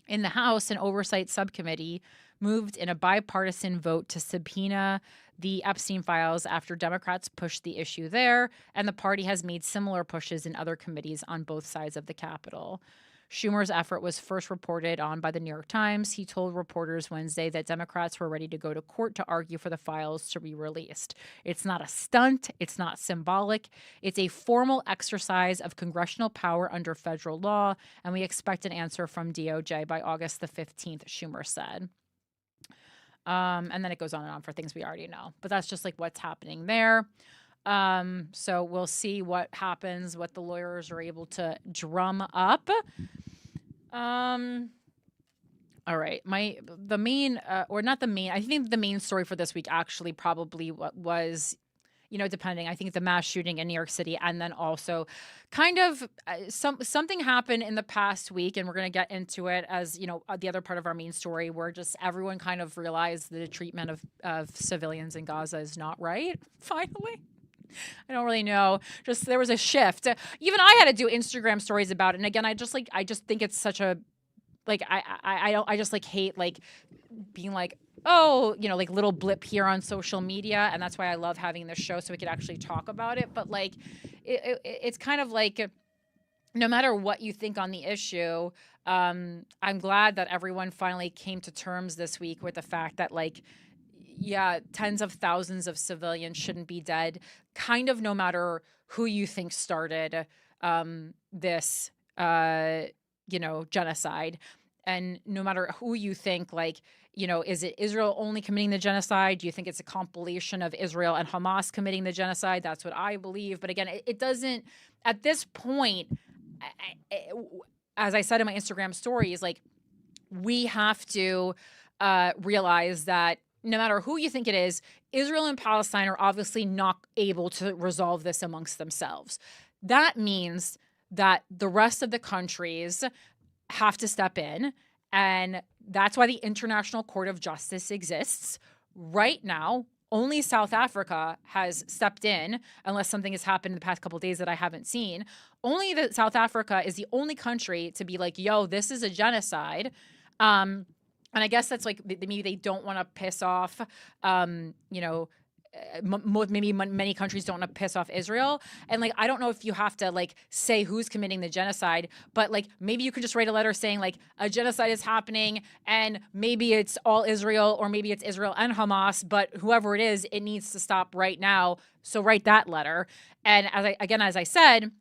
In the House, an oversight subcommittee moved in a bipartisan vote to subpoena the Epstein files after Democrats pushed the issue there, and the party has made similar pushes in other committees on both sides of the Capitol. Schumer's effort was first reported on by the New York Times. He told reporters Wednesday that Democrats were ready to go to court to argue for the files to be released. It's not a stunt. It's not symbolic. It's a formal exercise of congressional power under federal law, and we expect an answer from DOJ by August the 15th, Schumer said. And then it goes on and on for things we already know. But that's just like what's happening there. So we'll see what happens, what the lawyers are able to drum up. All right. I think the main story for this week actually probably was, depending, I think the mass shooting in New York City, and then also kind of something happened in the past week, and we're going to get into it as, the other part of our main story, where just everyone kind of realized the treatment of civilians in Gaza is not right, finally. I don't really know. Just there was a shift. Even I had to do Instagram stories about it. And again, I just think it's such a, I just hate being like little blip here on social media. And that's why I love having this show so we could actually talk about it. But it's kind of like, no matter what you think on the issue, I'm glad that everyone finally came to terms this week with the fact that tens of thousands of civilians shouldn't be dead, kind of no matter who you think started this, genocide. And no matter who you think, is it Israel only committing the genocide? Do you think it's a compilation of Israel and Hamas committing the genocide? That's what I believe. But again, it doesn't, at this point, as I said in my Instagram stories, we have to realize that no matter who you think it is, Israel and Palestine are obviously not able to resolve this amongst themselves. That means that the rest of the countries have to step in, and that's why the International Court of Justice exists. Right now, only South Africa has stepped in, unless something has happened in the past couple of days that I haven't seen. Only that South Africa is the only country to be like, yo, this is a genocide. And I guess that's maybe they don't want to piss off, maybe many countries don't want to piss off Israel. And I don't know if you have to say who's committing the genocide, but maybe you could just write a letter saying a genocide is happening and maybe it's all Israel or maybe it's Israel and Hamas, but whoever it is, it needs to stop right now. So write that letter. And as I said,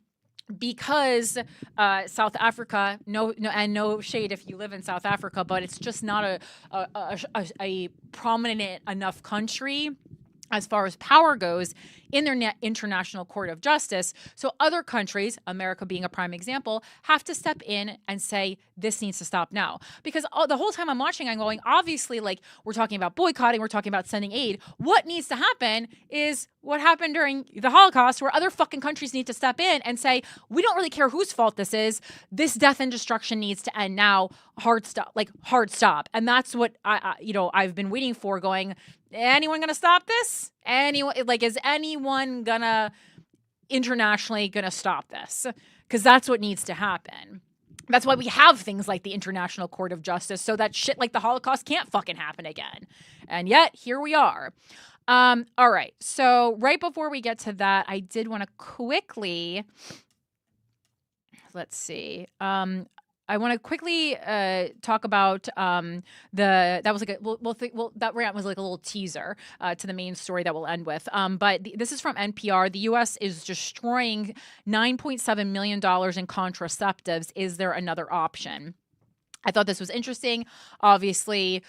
because South Africa, no shade if you live in South Africa, but it's just not a prominent enough country as far as power goes in their International Court of Justice. So other countries, America being a prime example, have to step in and say, this needs to stop now. Because the whole time I'm watching, I'm going, obviously, like, we're talking about boycotting, we're talking about sending aid. What needs to happen is what happened during the Holocaust, where other fucking countries need to step in and say, we don't really care whose fault this is. This death and destruction needs to end now. Hard stop. And that's what I've been waiting for, going, anyone gonna stop this? Is anyone gonna internationally gonna stop this? Because that's what needs to happen. That's why we have things like the International Court of Justice, so that shit like the Holocaust can't fucking happen again. And yet, here we are. All right. So right before we get to that, I did want to quickly, let's see. I want to quickly talk about that was like that rant was like a little teaser to the main story that we'll end with. But this is from NPR. The U.S. is destroying $9.7 million in contraceptives. Is there another option? I thought this was interesting. Obviously,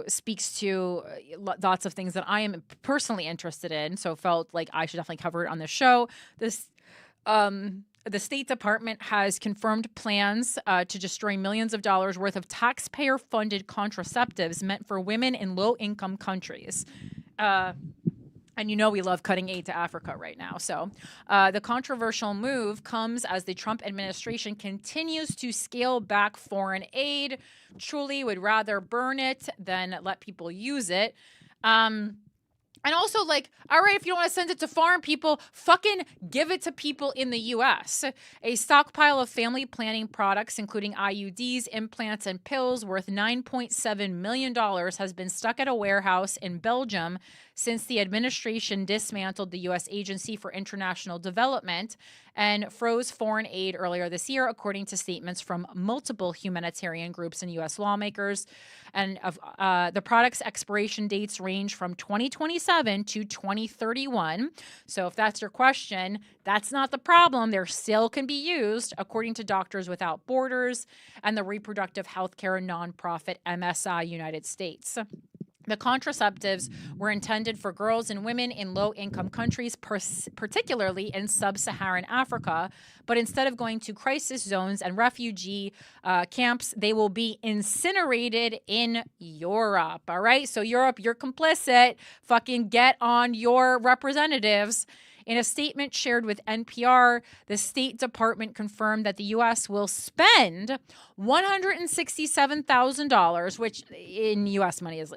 speaks to lots of things that I am personally interested in. So felt like I should definitely cover it on the show. The State Department has confirmed plans to destroy millions of dollars worth of taxpayer-funded contraceptives meant for women in low-income countries. And we love cutting aid to Africa right now. So the controversial move comes as the Trump administration continues to scale back foreign aid. Truly would rather burn it than let people use it. And also, like, all right, if you don't want to send it to foreign people, fucking give it to people in the U.S. A stockpile of family planning products, including IUDs, implants, and pills worth $9.7 million has been stuck at a warehouse in Belgium since the administration dismantled the U.S. Agency for International Development and froze foreign aid earlier this year, according to statements from multiple humanitarian groups and U.S. lawmakers. And the product's expiration dates range from 2027 to 2031. So if that's your question, that's not the problem. They still can be used, according to Doctors Without Borders and the reproductive healthcare nonprofit MSI United States. The contraceptives were intended for girls and women in low-income countries, particularly in sub-Saharan Africa. But instead of going to crisis zones and refugee camps, they will be incinerated in Europe. All right? So Europe, you're complicit. Fucking get on your representatives. In a statement shared with NPR, the State Department confirmed that the U.S. will spend $167,000, which in U.S. money is,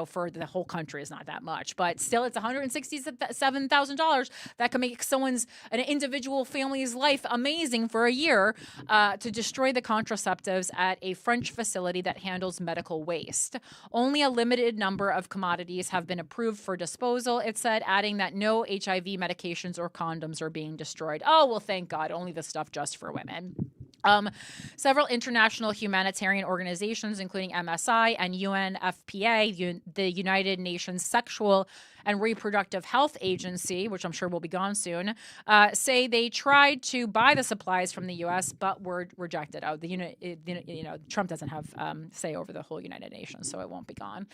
for the whole country is not that much. But still, it's $167,000 that can make an individual family's life amazing for a year to destroy the contraceptives at a French facility that handles medical waste. Only a limited number of commodities have been approved for disposal, it said, adding that no HIV medications or condoms are being destroyed. Oh, well, thank God. Only the stuff just for women. Several international humanitarian organizations, including MSI and UNFPA, the United Nations Sexual and Reproductive Health Agency, which I'm sure will be gone soon, say they tried to buy the supplies from the U.S. but were rejected. Trump doesn't have say over the whole United Nations, so it won't be gone.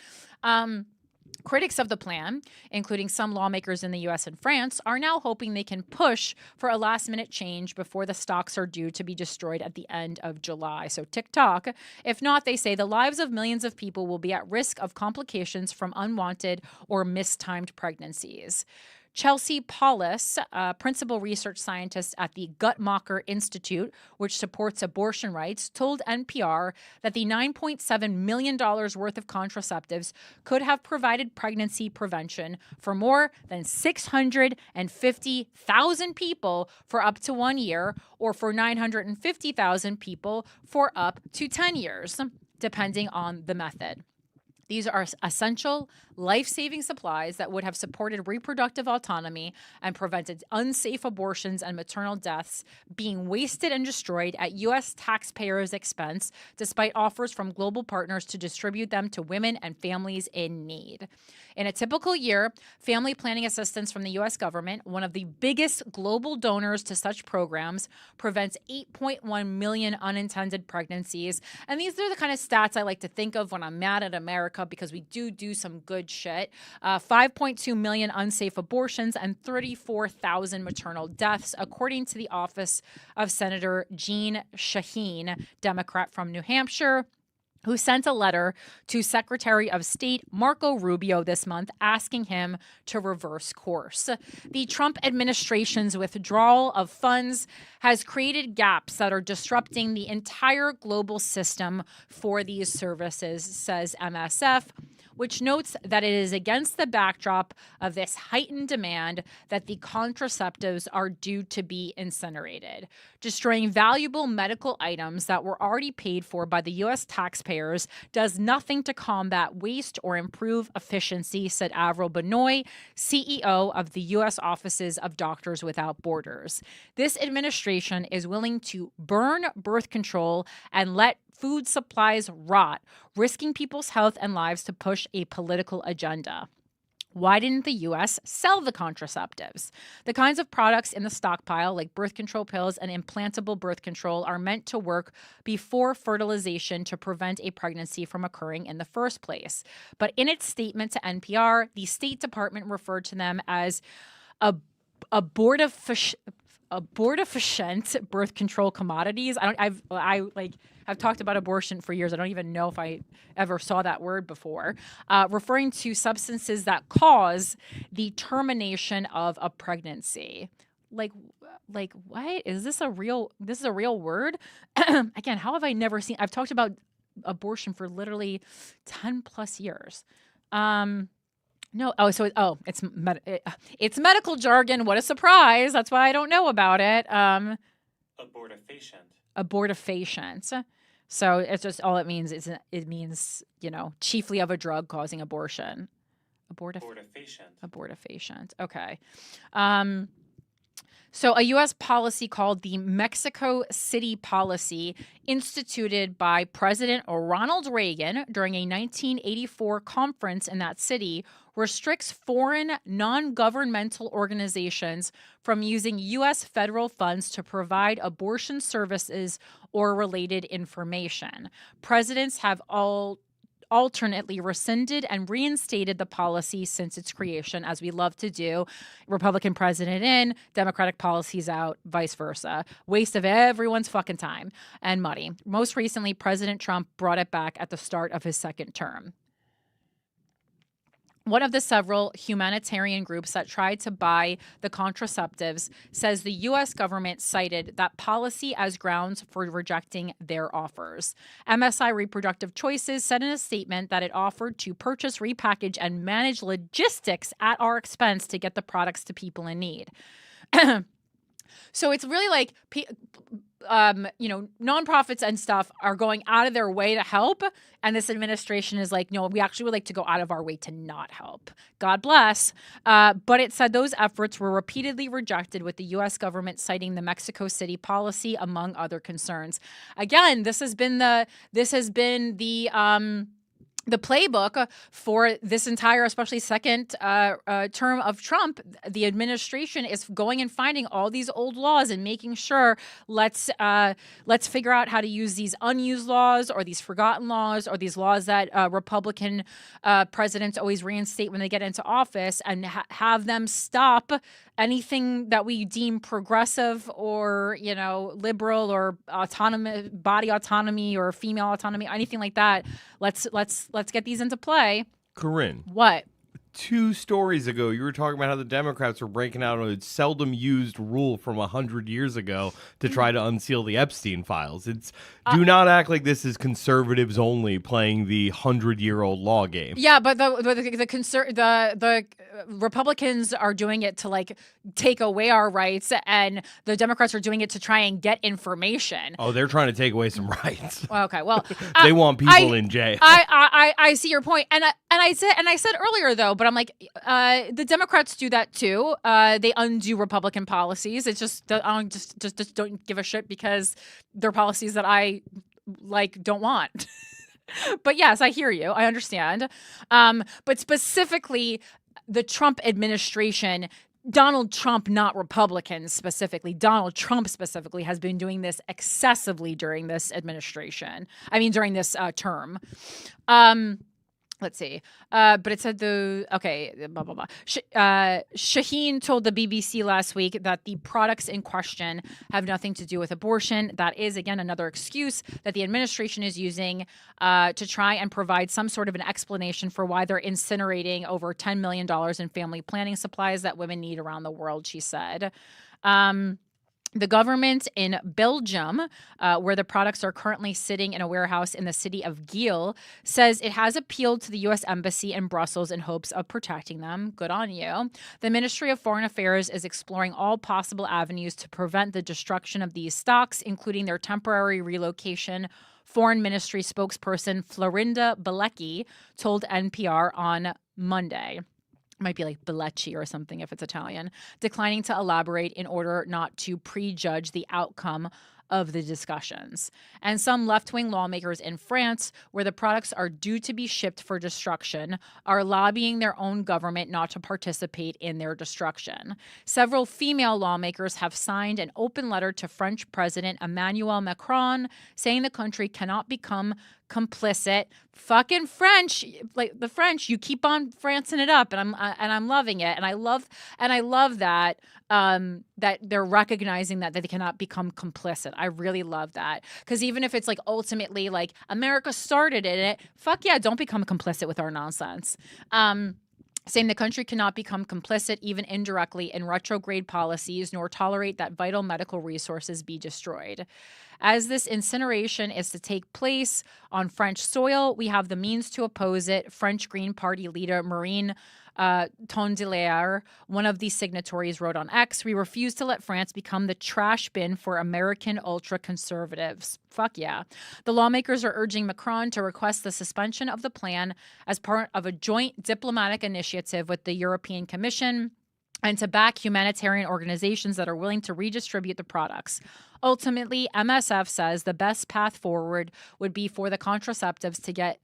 Critics of the plan, including some lawmakers in the U.S. and France, are now hoping they can push for a last-minute change before the stocks are due to be destroyed at the end of July. So tick-tock. If not, they say the lives of millions of people will be at risk of complications from unwanted or mistimed pregnancies. Chelsea Paulus, principal research scientist at the Guttmacher Institute, which supports abortion rights, told NPR that the $9.7 million worth of contraceptives could have provided pregnancy prevention for more than 650,000 people for up to 1 year, or for 950,000 people for up to 10 years, depending on the method. These are essential, life-saving supplies that would have supported reproductive autonomy and prevented unsafe abortions and maternal deaths being wasted and destroyed at U.S. taxpayers' expense, despite offers from global partners to distribute them to women and families in need. In a typical year, family planning assistance from the U.S. government, one of the biggest global donors to such programs, prevents 8.1 million unintended pregnancies. And these are the kind of stats I like to think of when I'm mad at America America because we do some good shit. 5.2 million unsafe abortions and 34,000 maternal deaths, according to the office of Senator Jeanne Shaheen, Democrat from New Hampshire, who sent a letter to Secretary of State Marco Rubio this month asking him to reverse course. The Trump administration's withdrawal of funds has created gaps that are disrupting the entire global system for these services, says MSF, which notes that it is against the backdrop of this heightened demand that the contraceptives are due to be incinerated. Destroying valuable medical items that were already paid for by the U.S. taxpayers does nothing to combat waste or improve efficiency, said Avril Benoit, CEO of the U.S. Offices of Doctors Without Borders. This administration is willing to burn birth control and let food supplies rot, risking people's health and lives to push a political agenda. Why didn't the U.S. sell the contraceptives? The kinds of products in the stockpile, like birth control pills and implantable birth control, are meant to work before fertilization to prevent a pregnancy from occurring in the first place. But in its statement to NPR, the State Department referred to them as abortifacient birth control commodities. I've talked about abortion for years. I don't even know if I ever saw that word before, referring to substances that cause the termination of a pregnancy. Like what? Is this a real word? Again, how have I never seen? I've talked about abortion for literally 10 plus years. No. It's medical jargon. What a surprise. That's why I don't know about it. Abortifacient. So it's just all it means is it means, chiefly of a drug causing abortion. Abortifacient. Okay. So a U.S. policy called the Mexico City Policy, instituted by President Ronald Reagan during a 1984 conference in that city, restricts foreign non-governmental organizations from using U.S. federal funds to provide abortion services or related information. Presidents have alternately rescinded and reinstated the policy since its creation, as we love to do. Republican president in, Democratic policies out, vice versa. Waste of everyone's fucking time and money. Most recently, President Trump brought it back at the start of his second term. One of the several humanitarian groups that tried to buy the contraceptives says the U.S. government cited that policy as grounds for rejecting their offers. MSI Reproductive Choices said in a statement that it offered to purchase, repackage, and manage logistics at our expense to get the products to people in need. So it's really like, nonprofits and stuff are going out of their way to help. And this administration is like, no, we actually would like to go out of our way to not help. God bless. But it said those efforts were repeatedly rejected, with the U.S. government citing the Mexico City policy, among other concerns. Again, this has been the playbook for this entire, especially second term of Trump. The administration is going and finding all these old laws and making sure let's figure out how to use these unused laws or these forgotten laws or these laws that Republican presidents always reinstate when they get into office, and have them stop anything that we deem progressive or, liberal or autonomous, body autonomy or female autonomy, anything like that. Let's get these into play. Corinne. What? 2 stories ago, you were talking about how the Democrats were breaking out a seldom used rule from 100 years ago to try to unseal the Epstein files. Do not act like this is conservatives only playing the 100-year-old law game. Yeah, but the Republicans are doing it to take away our rights, and the Democrats are doing it to try and get information. Oh, they're trying to take away some rights. Okay, well, they want people in jail. I see your point, and I said earlier though, but I'm like, the Democrats do that too. They undo Republican policies. It's just I just don't give a shit because they're policies that I don't want. But yes, I hear you. I understand. But specifically, the Trump administration, Donald Trump, not Republicans specifically, Donald Trump specifically has been doing this excessively during this administration. I mean, during this term. Let's see. But it said blah, blah, blah. Shaheen told the BBC last week that the products in question have nothing to do with abortion. That is, again, another excuse that the administration is using to try and provide some sort of an explanation for why they're incinerating over $10 million in family planning supplies that women need around the world, she said. The government in Belgium, where the products are currently sitting in a warehouse in the city of Giel, says it has appealed to the U.S. Embassy in Brussels in hopes of protecting them. Good on you. The Ministry of Foreign Affairs is exploring all possible avenues to prevent the destruction of these stocks, including their temporary relocation. Foreign Ministry spokesperson Florinda Bilecki told NPR on Monday. Might be like Bellecci or something if it's Italian, declining to elaborate in order not to prejudge the outcome of the discussions. And some left-wing lawmakers in France, where the products are due to be shipped for destruction, are lobbying their own government not to participate in their destruction. Several female lawmakers have signed an open letter to French President Emmanuel Macron saying the country cannot become complicit. Fucking French, like the French, you keep on Francing it up, and I'm loving it, and I love that that they're recognizing that they cannot become complicit. I really love that, because even if it's like ultimately like America started in it, fuck yeah, don't become complicit with our nonsense. Saying the country cannot become complicit, even indirectly, in retrograde policies, nor tolerate that vital medical resources be destroyed. As this incineration is to take place on French soil, we have the means to oppose it. French Green Party leader Marine Tondelier, one of the signatories, wrote on X, "We refuse to let France become the trash bin for American ultra-conservatives." Fuck yeah. The lawmakers are urging Macron to request the suspension of the plan as part of a joint diplomatic initiative with the European Commission and to back humanitarian organizations that are willing to redistribute the products. Ultimately, MSF says the best path forward would be for the contraceptives to get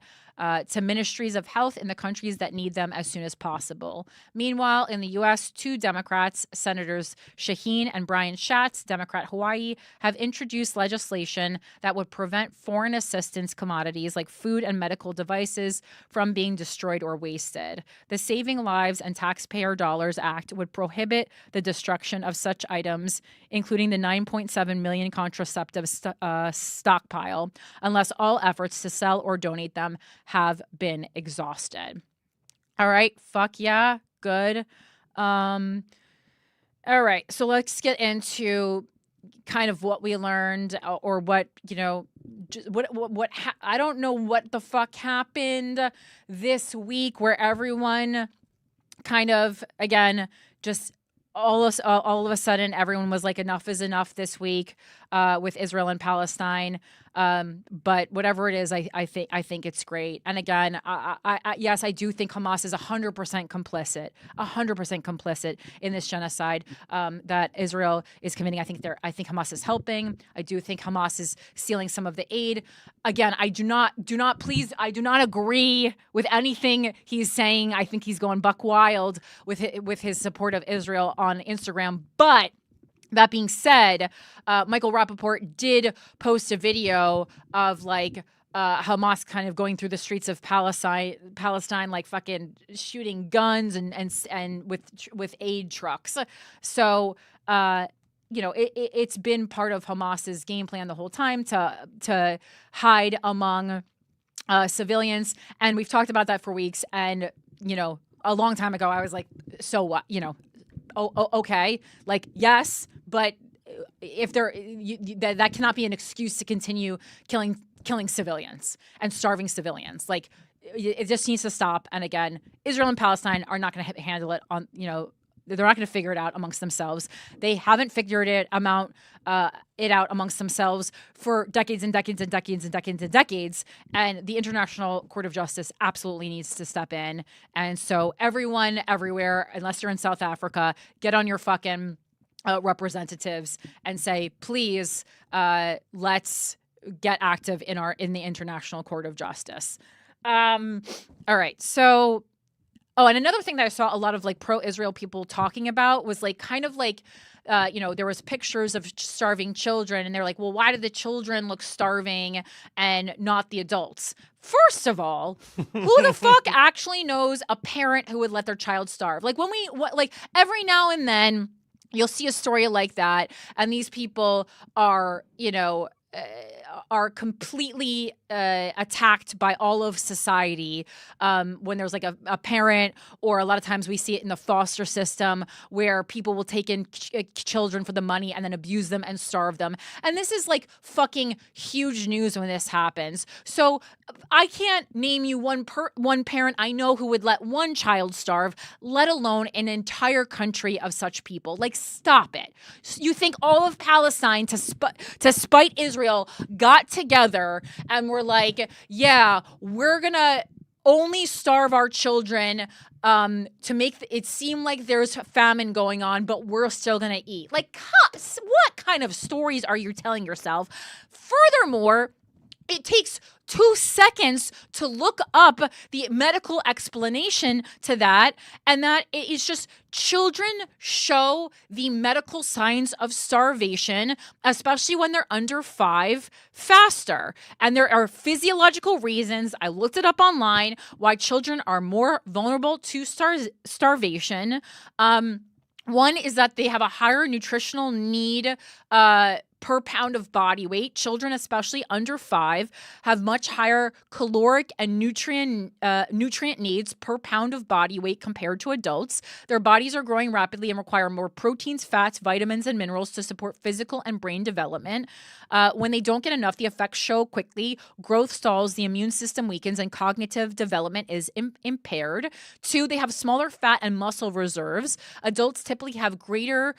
to ministries of health in the countries that need them as soon as possible. Meanwhile, in the U.S., two Democrats, Senators Shaheen and Brian Schatz, Democrat Hawaii, have introduced legislation that would prevent foreign assistance commodities like food and medical devices from being destroyed or wasted. The Saving Lives and Taxpayer Dollars Act would prohibit the destruction of such items, including the 9.7 million contraceptive stockpile, unless all efforts to sell or donate them have been exhausted. All right. Fuck yeah. Good. All right. So let's get into kind of what we learned or what, you know, I don't know what the fuck happened this week where everyone kind of, again, just all of a sudden everyone was like, enough is enough this week with Israel and Palestine. But whatever it is, I think it's great. And again, yes, I do think Hamas is 100% complicit in this genocide that Israel is committing. I think Hamas is helping. I do think Hamas is stealing some of the aid. Again, I do not agree with anything he's saying. I think he's going buck wild with his support of Israel on Instagram. But that being said, Michael Rappaport did post a video of like Hamas kind of going through the streets of Palestine, like fucking shooting guns and with aid trucks. So you know, it's been part of Hamas's game plan the whole time to hide among civilians, and we've talked about that for weeks. And you know, a long time ago, I was like, so what? You know. Okay, like yes, but if that cannot be an excuse to continue killing civilians and starving civilians. Like it just needs to stop. And again, Israel and Palestine are not going to handle it on, you know, they're not going to figure it out amongst themselves. They haven't figured it out amongst themselves for decades and decades and decades and decades and decades. And the International Court of Justice absolutely needs to step in. And so everyone, everywhere, unless you're in South Africa, get on your fucking representatives and say, please, let's get active in the International Court of Justice. All right. So. Oh, and another thing that I saw a lot of like pro-Israel people talking about was like kind of like there was pictures of starving children, and they're like, well, why do the children look starving and not the adults? First of all, who the fuck actually knows a parent who would let their child starve? Like every now and then you'll see a story like that, and these people are, are completely attacked by all of society when there's like a parent, or a lot of times we see it in the foster system where people will take in children for the money and then abuse them and starve them. And this is like fucking huge news when this happens. So I can't name you one parent I know who would let one child starve, let alone an entire country of such people. Like, stop it. You think all of Palestine, to spite Israel, got together and were like, yeah, we're gonna only starve our children to make it seem like there's famine going on, but we're still gonna eat. Like, what kind of stories are you telling yourself? Furthermore, it takes 2 seconds to look up the medical explanation to that, and that it is just children show the medical signs of starvation, especially when they're under 5, faster. And there are physiological reasons, I looked it up online, why children are more vulnerable to starvation. One is that they have a higher nutritional need per pound of body weight. Children, especially under 5, have much higher caloric and nutrient needs per pound of body weight compared to adults. Their bodies are growing rapidly and require more proteins, fats, vitamins, and minerals to support physical and brain development. When they don't get enough, the effects show quickly. Growth stalls, the immune system weakens, and cognitive development is impaired. 2, they have smaller fat and muscle reserves. Adults typically have greater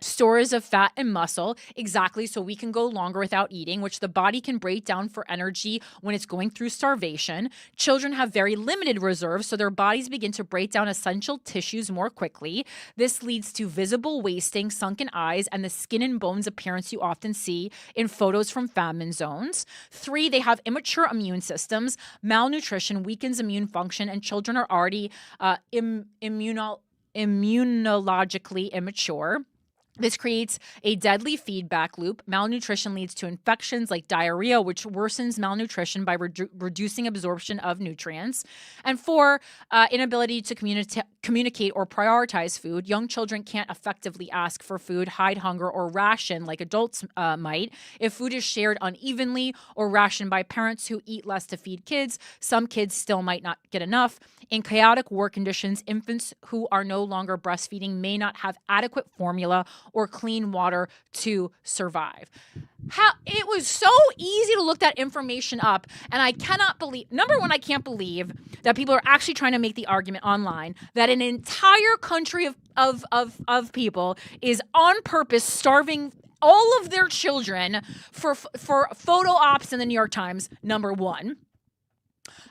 stores of fat and muscle, exactly, so we can go longer without eating, which the body can break down for energy when it's going through starvation. Children have very limited reserves, so their bodies begin to break down essential tissues more quickly. This leads to visible wasting, sunken eyes, and the skin and bones appearance you often see in photos from famine zones. 3, they have immature immune systems. Malnutrition weakens immune function, and children are already immunologically immature. This creates a deadly feedback loop. Malnutrition leads to infections like diarrhea, which worsens malnutrition by reducing absorption of nutrients. And 4, inability to communicate or prioritize food. Young children can't effectively ask for food, hide hunger, or ration like adults might. If food is shared unevenly or rationed by parents who eat less to feed kids, some kids still might not get enough. In chaotic war conditions, infants who are no longer breastfeeding may not have adequate formula or clean water to survive. It was so easy to look that information up, and I cannot believe, number one, I can't believe that people are actually trying to make the argument online that an entire country of people is on purpose starving all of their children for photo ops in the New York Times, number one.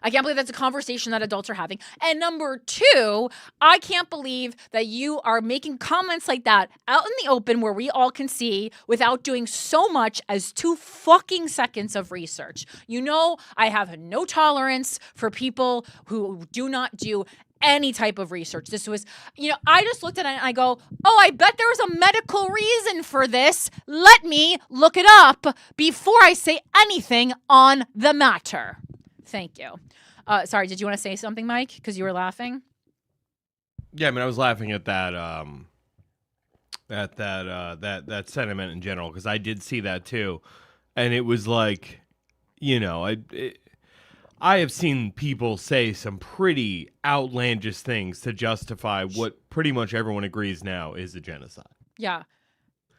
I can't believe that's a conversation that adults are having. And number 2, I can't believe that you are making comments like that out in the open where we all can see without doing so much as 2 fucking seconds of research. You know, I have no tolerance for people who do not do any type of research. This was, I just looked at it and I go, oh, I bet there's a medical reason for this. Let me look it up before I say anything on the matter. Thank you. Sorry, did you want to say something, Mike? Because you were laughing. Yeah, I mean, I was laughing at that that sentiment in general, because I did see that too, and it was like, I have seen people say some pretty outlandish things to justify what pretty much everyone agrees now is a genocide. Yeah.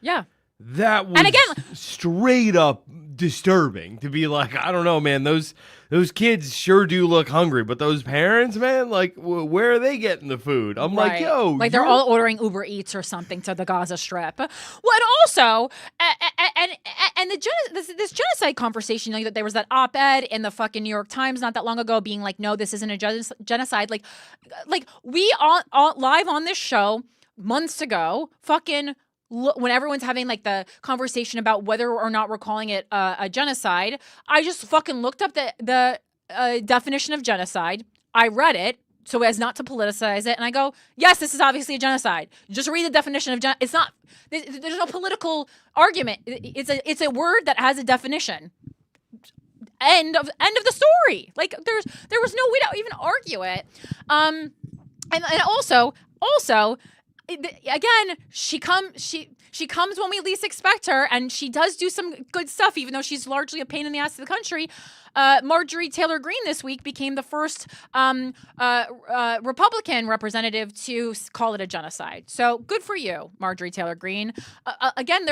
Yeah. That was, and again, straight up disturbing to be like, I don't know, man, those kids sure do look hungry, but those parents, man, like, where are they getting the food? I'm right. like, yo, like they're all ordering Uber Eats or something to the Gaza Strip. Well, and also, and this genocide conversation, that there was that op-ed in the fucking New York Times not that long ago being like, no, this isn't a genocide. Like we all live on this show months ago, fucking. When everyone's having like the conversation about whether or not we're calling it a genocide, I just fucking looked up the definition of genocide. I read it. so as not to politicize it. And I go, yes, this is obviously a genocide. Just read the definition of genocide. It's not, there's no political argument. It's a word that has a definition. End of the story. Like there was no way to even argue it. And also again, she comes when we least expect her, and she does do some good stuff, even though she's largely a pain in the ass to the country. Marjorie Taylor Greene this week became the first Republican representative to call it a genocide. So good for you, Marjorie Taylor Greene. Again,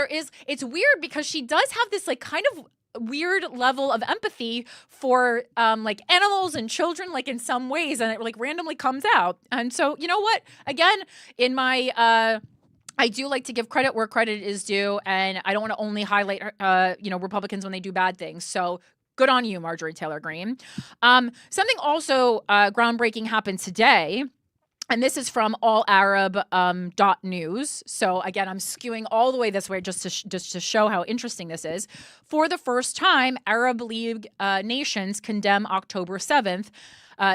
it's weird because she does have this like kind of weird level of empathy for like animals and children, like in some ways, and it like randomly comes out. And so, you know what? Again, in my I do like to give credit where credit is due, and I don't want to only highlight Republicans when they do bad things. So good on you, Marjorie Taylor Greene. Something also groundbreaking happened today. And this is from allarab.news. So again, I'm skewing all the way this way just to show how interesting this is. For the first time, Arab League nations condemn October 7th,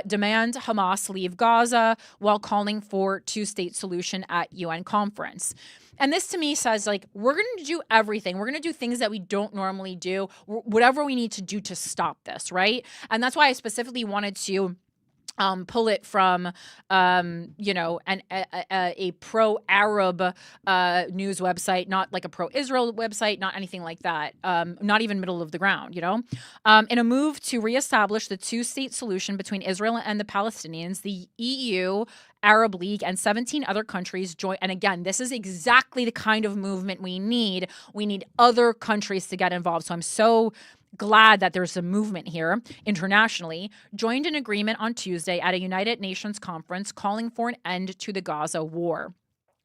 demand Hamas leave Gaza while calling for two-state solution at UN conference. And this to me says, like, we're going to do everything. We're going to do things that we don't normally do, whatever we need to do to stop this, right? And that's why I specifically wanted to pull it from, a pro-Arab news website, not like a pro-Israel website, not anything like that, not even middle of the ground, in a move to reestablish the two-state solution between Israel and the Palestinians, the EU, Arab League, and 17 other countries join. And again, this is exactly the kind of movement we need. We need other countries to get involved. So I'm so glad that there's a movement here internationally, joined an agreement on Tuesday at a United Nations conference calling for an end to the Gaza war.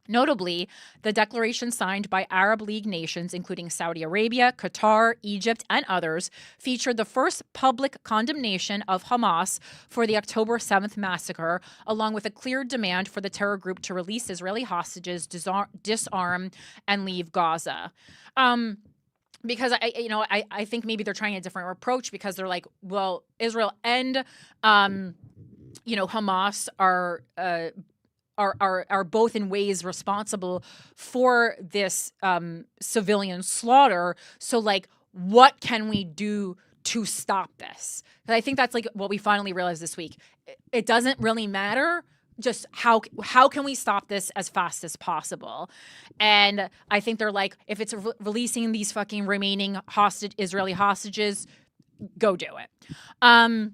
Notably, the declaration signed by Arab League nations, including Saudi Arabia, Qatar, Egypt, and others, featured the first public condemnation of Hamas for the October 7th massacre, along with a clear demand for the terror group to release Israeli hostages, disarm, and leave Gaza. Because I think maybe they're trying a different approach, because they're like, well, Israel and Hamas are both in ways responsible for this civilian slaughter. So like, what can we do to stop this? And I think that's like what we finally realized this week. It doesn't really matter. Just how can we stop this as fast as possible? And I think they're like, if it's releasing these fucking remaining Israeli hostages, go do it.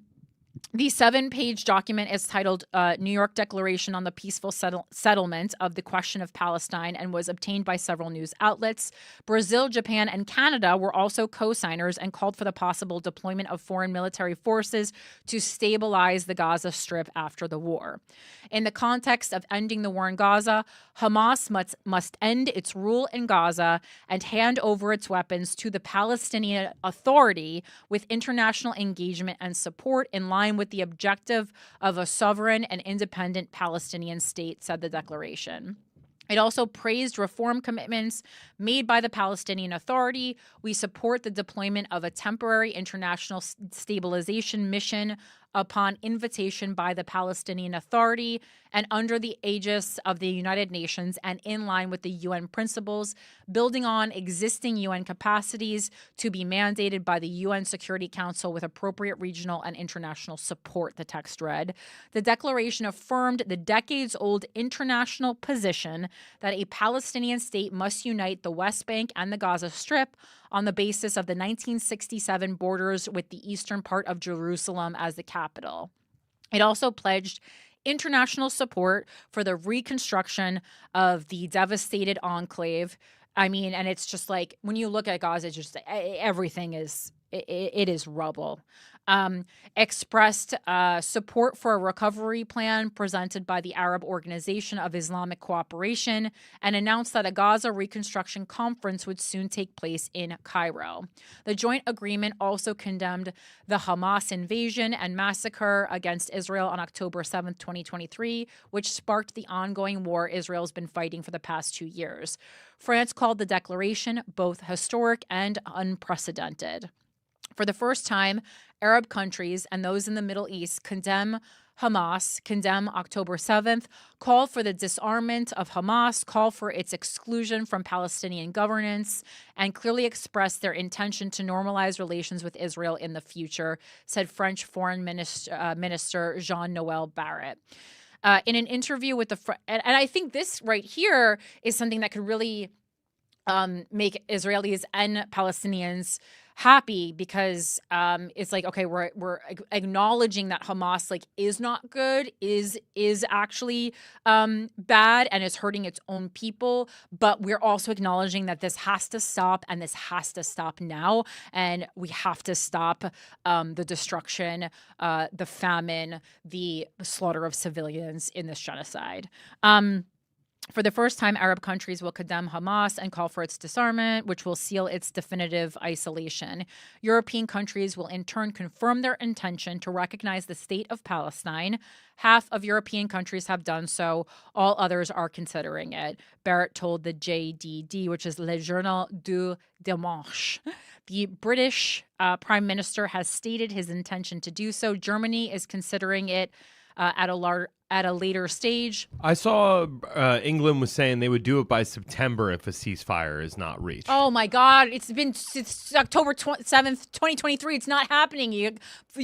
The 7-page document is titled New York Declaration on the Peaceful Settlement of the Question of Palestine, and was obtained by several news outlets. Brazil, Japan, and Canada were also co-signers and called for the possible deployment of foreign military forces to stabilize the Gaza Strip after the war. In the context of ending the war in Gaza, Hamas must end its rule in Gaza and hand over its weapons to the Palestinian Authority with international engagement and support in line with the objective of a sovereign and independent Palestinian state, said the declaration. It also praised reform commitments made by the Palestinian Authority. We support the deployment of a temporary international stabilization mission upon invitation by the Palestinian Authority and under the aegis of the United Nations and in line with the UN principles, building on existing UN capacities to be mandated by the UN Security Council with appropriate regional and international support, the text read. The declaration affirmed the decades-old international position that a Palestinian state must unite the West Bank and the Gaza Strip on the basis of the 1967 borders with the eastern part of Jerusalem as the capital. It also pledged international support for the reconstruction of the devastated enclave. I mean, and it's just like, when you look at Gaza, it's just everything is, it is rubble. Expressed support for a recovery plan presented by the Arab Organization of Islamic Cooperation, and announced that a Gaza reconstruction conference would soon take place in Cairo. The joint agreement also condemned the Hamas invasion and massacre against Israel on October 7, 2023, which sparked the ongoing war Israel's been fighting for the past 2 years. France called the declaration both historic and unprecedented. For the first time, Arab countries and those in the Middle East condemn Hamas, condemn October 7th, call for the disarmament of Hamas, call for its exclusion from Palestinian governance, and clearly express their intention to normalize relations with Israel in the future, said French Foreign Minister Jean-Noel Barrot. In an interview with and I think this right here is something that could really make Israelis and Palestinians happy, because it's like, okay, we're acknowledging that Hamas is not good, is actually bad, and is hurting its own people, but we're also acknowledging that this has to stop, and this has to stop now, and we have to stop the destruction, the famine, the slaughter of civilians in this genocide. For the first time, Arab countries will condemn Hamas and call for its disarmament, which will seal its definitive isolation. European countries will in turn confirm their intention to recognize the state of Palestine. Half of European countries have done so. All others are considering it. Barrett told the JDD, which is Le Journal du Dimanche. The British Prime Minister has stated his intention to do so. Germany is considering it at a later stage. I saw England was saying they would do it by September if a ceasefire is not reached. Oh my God! It's October 7th, 2023. It's not happening. You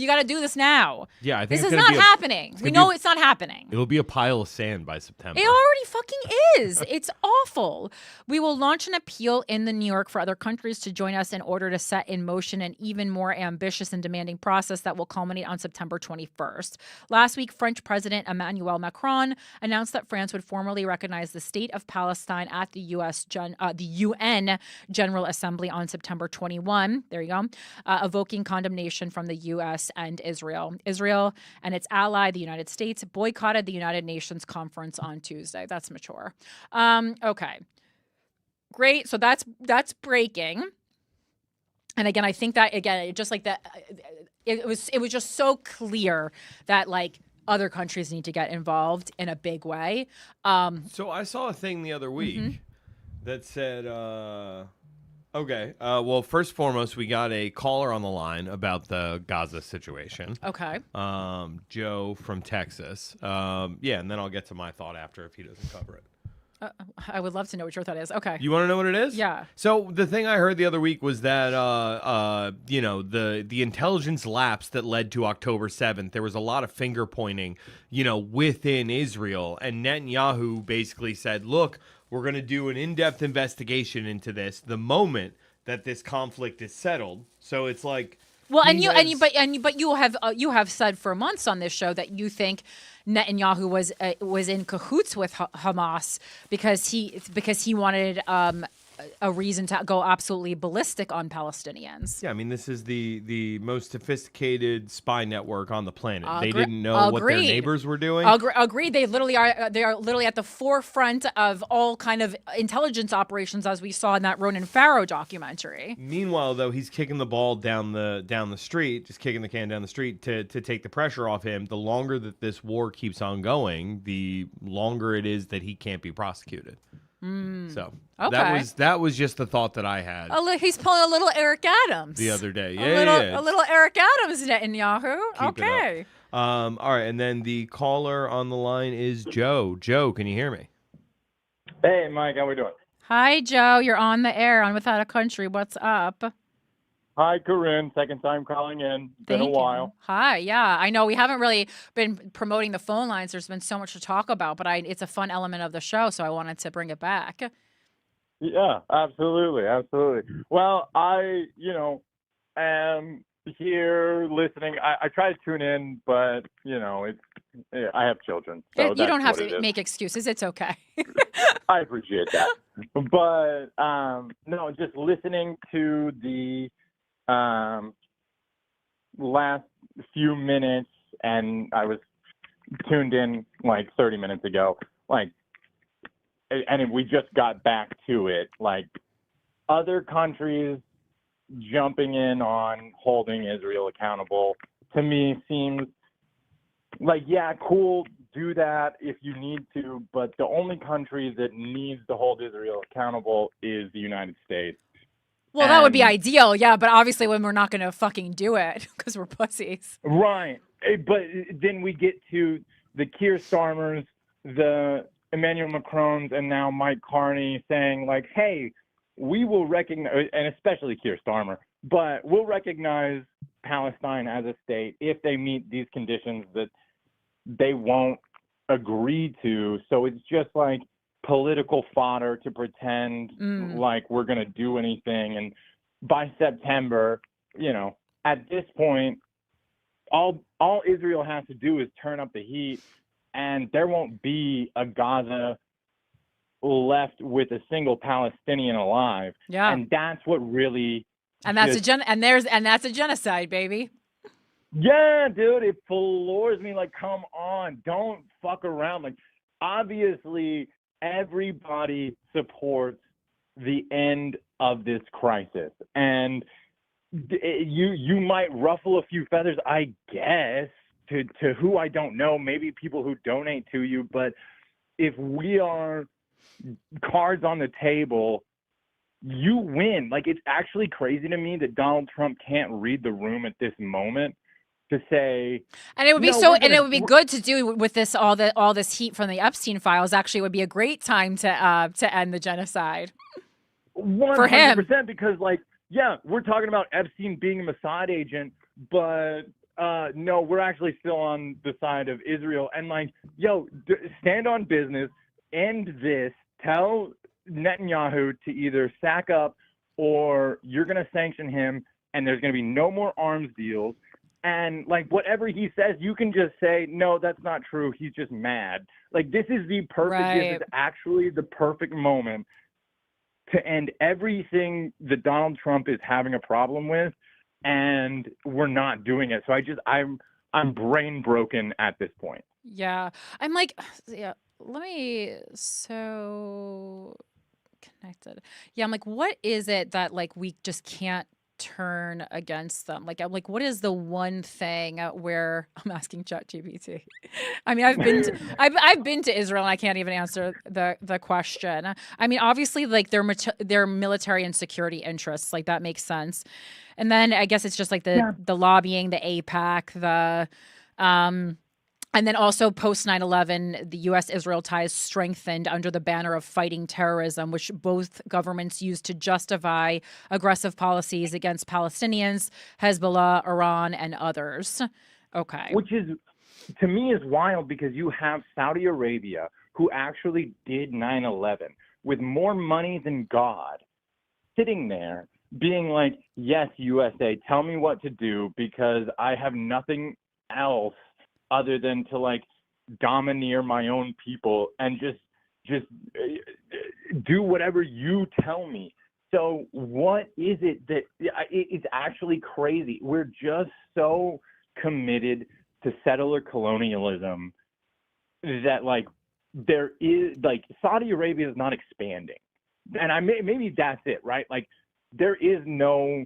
got to do this now. Yeah, I think this it's is not gonna happening. We know it's not happening. It'll be a pile of sand by September. It already fucking is. It's awful. We will launch an appeal in the New York for other countries to join us in order to set in motion an even more ambitious and demanding process that will culminate on September 21st. Last week, French President Emmanuel Macron announced that France would formally recognize the state of Palestine at the UN General Assembly on September 21. There you go. Evoking condemnation from the U.S. and Israel. Israel and its ally, the United States, boycotted the United Nations conference on Tuesday. That's mature. Okay. Great. So that's breaking. And again, I think that, again, just like that, it was just so clear that other countries need to get involved in a big way. So I saw a thing the other week that said, okay, well, first and foremost, we got a caller on the line about the Gaza situation. Okay. Joe from Texas. And then I'll get to my thought after if he doesn't cover it. I would love to know what your thought is. Okay. You want to know what it is? Yeah. So the thing I heard the other week was that, the intelligence lapse that led to October 7th, there was a lot of finger pointing, within Israel. And Netanyahu basically said, look, we're going to do an in-depth investigation into this the moment that this conflict is settled. So it's like, well, but you have said for months on this show that you think Netanyahu was in cahoots with Hamas because he wanted a reason to go absolutely ballistic on Palestinians. Yeah, I mean, this is the most sophisticated spy network on the planet. They didn't know what their neighbors were doing. Agreed. They are literally at the forefront of all kind of intelligence operations, as we saw in that Ronan Farrow documentary. Meanwhile, though, he's kicking the ball down the street, just kicking the can down the street to take the pressure off him. The longer that this war keeps on going, the longer it is that he can't be prosecuted. So okay. that was just the thought that I had. Oh, look, he's pulling a little Eric Adams the other day. A little Eric Adams, Netanyahu. Okay. All right, and then the caller on the line is Joe. Joe, can you hear me? Hey, Mike, how we doing? Hi, Joe. You're on the air on Without a Country. What's up? Hi, Corinne. Second time calling in. Been a while. Hi. Yeah, I know we haven't really been promoting the phone lines. There's been so much to talk about, but it's a fun element of the show, so I wanted to bring it back. Yeah, absolutely. Well, I, am here listening. I try to tune in, but, I have children. So you don't have to make excuses. It's okay. I appreciate that. But, no, just listening to the last few minutes, and I was tuned in 30 minutes ago, and we just got back to it, other countries jumping in on holding Israel accountable, to me seems yeah, cool, do that if you need to, but the only country that needs to hold Israel accountable is the United States. Well, that would be ideal, yeah, but obviously when we're not going to fucking do it because we're pussies. Right. but then we get to the Keir Starmers, the Emmanuel Macrons, and now Mike Carney saying like, hey, we will recognize, and especially Keir Starmer, but we'll recognize Palestine as a state if they meet these conditions that they won't agree to. So it's just like political fodder to pretend like we're going to do anything. And by September, at this point, all Israel has to do is turn up the heat, and there won't be a Gaza left with a single Palestinian alive. Yeah. And that's what really that's a genocide, baby. Yeah, dude, it floors me. Like, come on, don't fuck around. Like, obviously everybody supports the end of this crisis, and you might ruffle a few feathers, I guess, to who I don't know, maybe people who donate to you, but if we are cards on the table, you win. Like, it's actually crazy to me that Donald Trump can't read the room at this moment to say, and it would be it would be good to do with this all this heat from the Epstein files. Actually, it would be a great time to end the genocide. 100%, for him, because like, yeah, we're talking about Epstein being a Mossad agent, but no, we're actually still on the side of Israel. And like, yo, stand on business, end this, tell Netanyahu to either sack up or you're going to sanction him, and there's going to be no more arms deals. And like, whatever he says, you can just say, no, that's not true. He's just mad. Like, this is the perfect, this is actually the perfect moment to end everything that Donald Trump is having a problem with, and we're not doing it. So I'm brain broken at this point. Yeah. I'm like, so connected. Yeah. I'm like, what is it that like we just can't turn against them? Like, I'm like, what is the one thing where I'm asking ChatGPT? I mean, I've been to Israel, and I can't even answer the question. I mean, obviously, like their military and security interests, like that makes sense. And then I guess it's just like the lobbying, the AIPAC, and then also post 9/11, the U.S.-Israel ties strengthened under the banner of fighting terrorism, which both governments used to justify aggressive policies against Palestinians, Hezbollah, Iran, and others. Okay. Which is, to me, is wild, because you have Saudi Arabia, who actually did 9/11 with more money than God, sitting there being like, yes, USA, tell me what to do, because I have nothing else other than to like domineer my own people and just do whatever you tell me. So what is it that it's actually crazy? We're just so committed to settler colonialism that like there is like Saudi Arabia is not expanding, and maybe that's it, right? Like there is no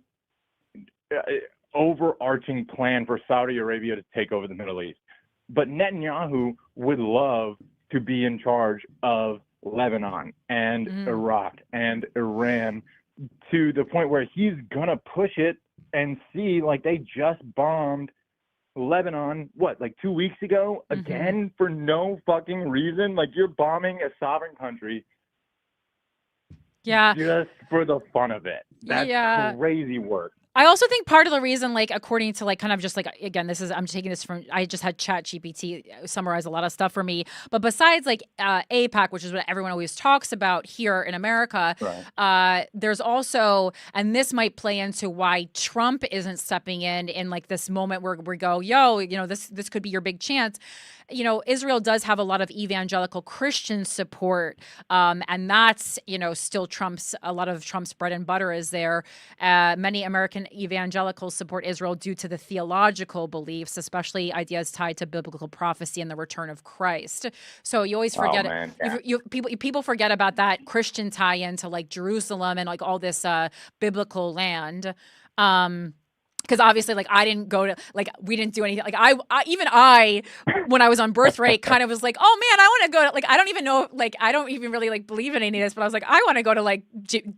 overarching plan for Saudi Arabia to take over the Middle East. But Netanyahu would love to be in charge of Lebanon and Iraq and Iran, to the point where he's going to push it and see, like, they just bombed Lebanon, like 2 weeks ago, again, for no fucking reason. Like, you're bombing a sovereign country just for the fun of it. That's crazy work. I also think part of the reason, like, according to, like, kind of just, like, again, I'm taking this from, I just had ChatGPT summarize a lot of stuff for me. But besides, like, AIPAC, which is what everyone always talks about here in America, there's also, and this might play into why Trump isn't stepping in, like, this moment where we go, yo, this could be your big chance. Israel does have a lot of evangelical Christian support, and that's, still a lot of Trump's bread and butter is there. Many American evangelicals support Israel due to the theological beliefs, especially ideas tied to biblical prophecy and the return of Christ. So you always forget people forget about that Christian tie-in to like Jerusalem and like all this biblical land. because obviously, like, I didn't go to, like, we didn't do anything. Like, I when I was on birthright, kind of was like, oh man, I want to go to, like, I don't even know, like, I don't even really like believe in any of this, but I was like, I want to go to like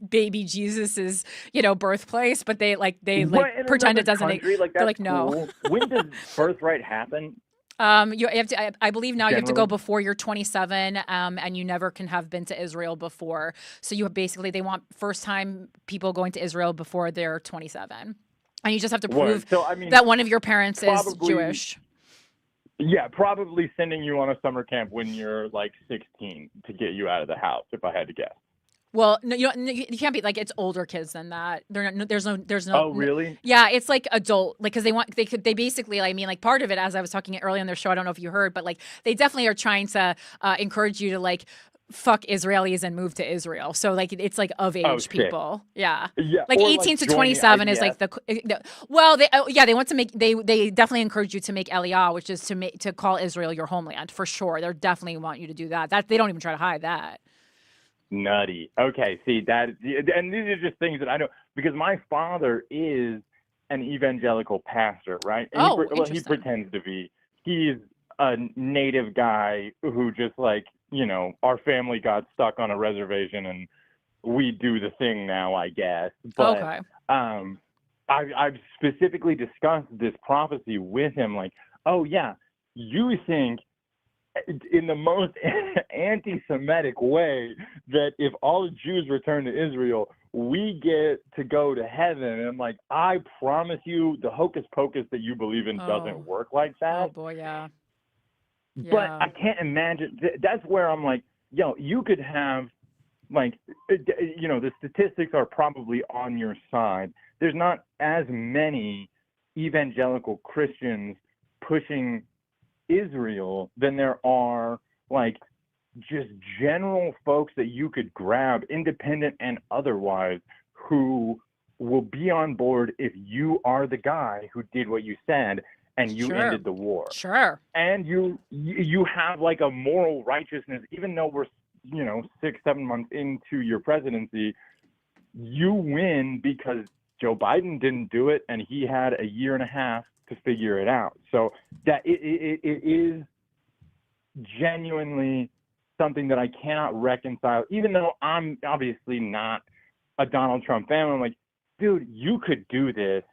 baby Jesus's, birthplace, but they pretend it doesn't. They're like, no. Cool. When does birthright happen? You have to. I believe now you have to go Generally? before you're 27, and you never can have been to Israel before. So you basically, they want first time people going to Israel before they're 27. And you just have to prove that one of your parents is Jewish. Yeah, probably sending you on a summer camp when you're like 16 to get you out of the house, if I had to guess. Well, no, you can't be like, it's older kids than that. They're not, there's no. Oh, really? Yeah, it's like adult, like, because they basically, I mean, like, part of it, as I was talking earlier on their show, I don't know if you heard, but like, they definitely are trying to encourage you to like fuck Israelis and move to Israel. So like, it's like of age people. Yeah. Like 18 to 27 is like well, they want to make, they definitely encourage you to make Aliyah, which is to call Israel your homeland for sure. They definitely want you to do that. They don't even try to hide that. Nutty. Okay, see that, and these are just things that I know because my father is an evangelical pastor, right? And he pretends to be. He's a native guy who just like, our family got stuck on a reservation and we do the thing now, I guess. But okay. I've specifically discussed this prophecy with him, like, oh yeah, you think in the most anti-Semitic way that if all the Jews return to Israel, we get to go to heaven. And I'm like, I promise you, the hocus pocus that you believe in doesn't work like that. Oh boy, yeah. But I can't imagine. That's where I'm like, you could have, like, the statistics are probably on your side. There's not as many evangelical Christians pushing Israel than there are like just general folks that you could grab, independent and otherwise, who will be on board if you are the guy who did what you said and you ended the war. Sure. And you have like a moral righteousness, even though we're 6-7 months into your presidency, you win because Joe Biden didn't do it and he had a year and a half to figure it out. So that it is genuinely something that I cannot reconcile, even though I'm obviously not a Donald Trump fan. I'm like, dude, you could do this.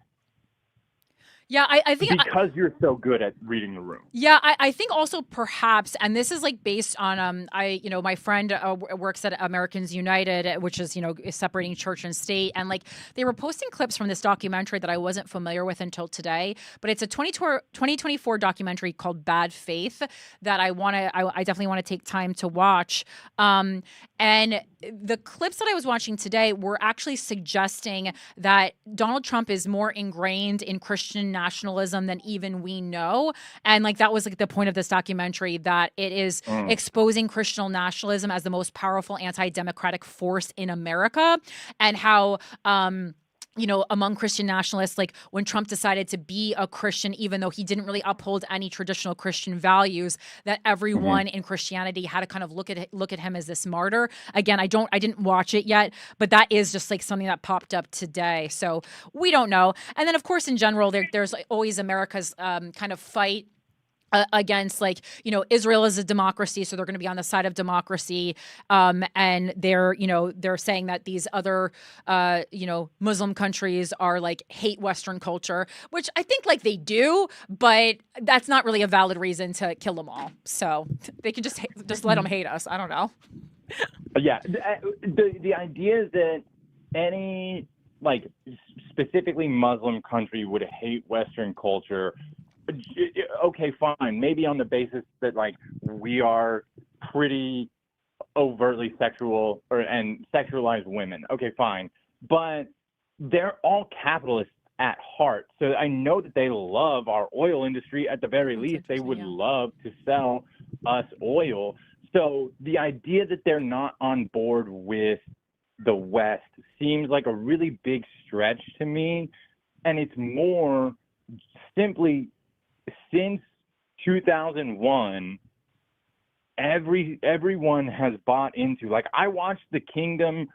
Yeah, I think because you're so good at reading the room. Yeah, I think also perhaps, and this is like based on my friend works at Americans United, which is is separating church and state, and like they were posting clips from this documentary that I wasn't familiar with until today, but it's a 2024 documentary called Bad Faith that I definitely want to take time to watch. And the clips that I was watching today were actually suggesting that Donald Trump is more ingrained in Christian nationalism than even we know. And like that was like the point of this documentary, that it is exposing Christian nationalism as the most powerful anti-democratic force in America, and how among Christian nationalists, like when Trump decided to be a Christian, even though he didn't really uphold any traditional Christian values, that everyone in Christianity had to kind of look at him as this martyr. Again, I didn't watch it yet, but that is just like something that popped up today. So we don't know. And then of course, in general, there's always America's kind of fight against Israel is a democracy, so they're going to be on the side of democracy, and they're saying that these other Muslim countries are like hate Western culture, which I think like they do, but that's not really a valid reason to kill them all. So they can just let them hate us. I don't know. Yeah, the idea is that any specifically Muslim country would hate Western culture. Okay, fine. Maybe on the basis that we are pretty overtly sexual and sexualize women. Okay, fine. But they're all capitalists at heart. So I know that they love our oil industry. At the very least, they would love to sell us oil. So the idea that they're not on board with the West seems like a really big stretch to me. And it's more simply since 2001, everyone has bought into, I watched The Kingdom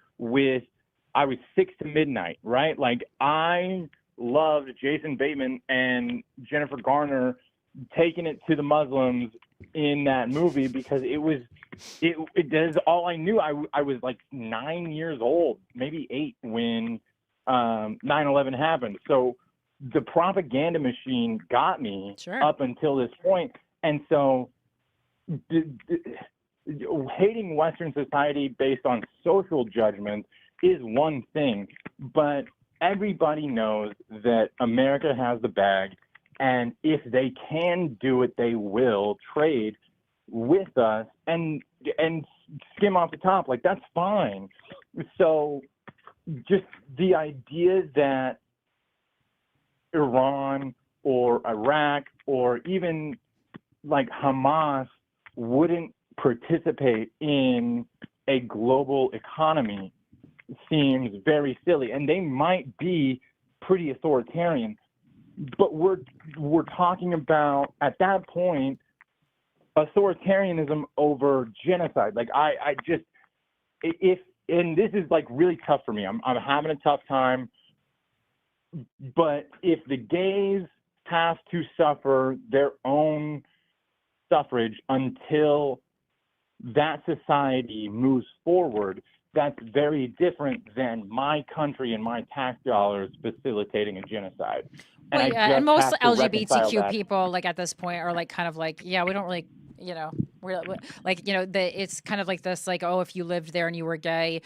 I was 6 to midnight, right? I loved Jason Bateman and Jennifer Garner taking it to the Muslims in that movie because it does all I knew. I was like 9 years old, maybe 8 when 9/11 happened. So the propaganda machine got me up until this point. And so hating Western society based on social judgments is one thing, but everybody knows that America has the bag, and if they can do it, they will trade with us and skim off the top. Like, that's fine. So just the idea that Iran or Iraq or even like Hamas wouldn't participate in a global economy seems very silly. And they might be pretty authoritarian, but we're talking about, at that point, authoritarianism over genocide. Like, I just, and this is like really tough for me. I'm having a tough time. But if the gays have to suffer their own suffrage until that society moves forward, that's very different than my country and my tax dollars facilitating a genocide. Well, yeah, and most LGBTQ people, like, at this point are like kind of like, yeah, we don't really, you know, we're like, you know, it's kind of like this, like, oh, if you lived there and you were gay,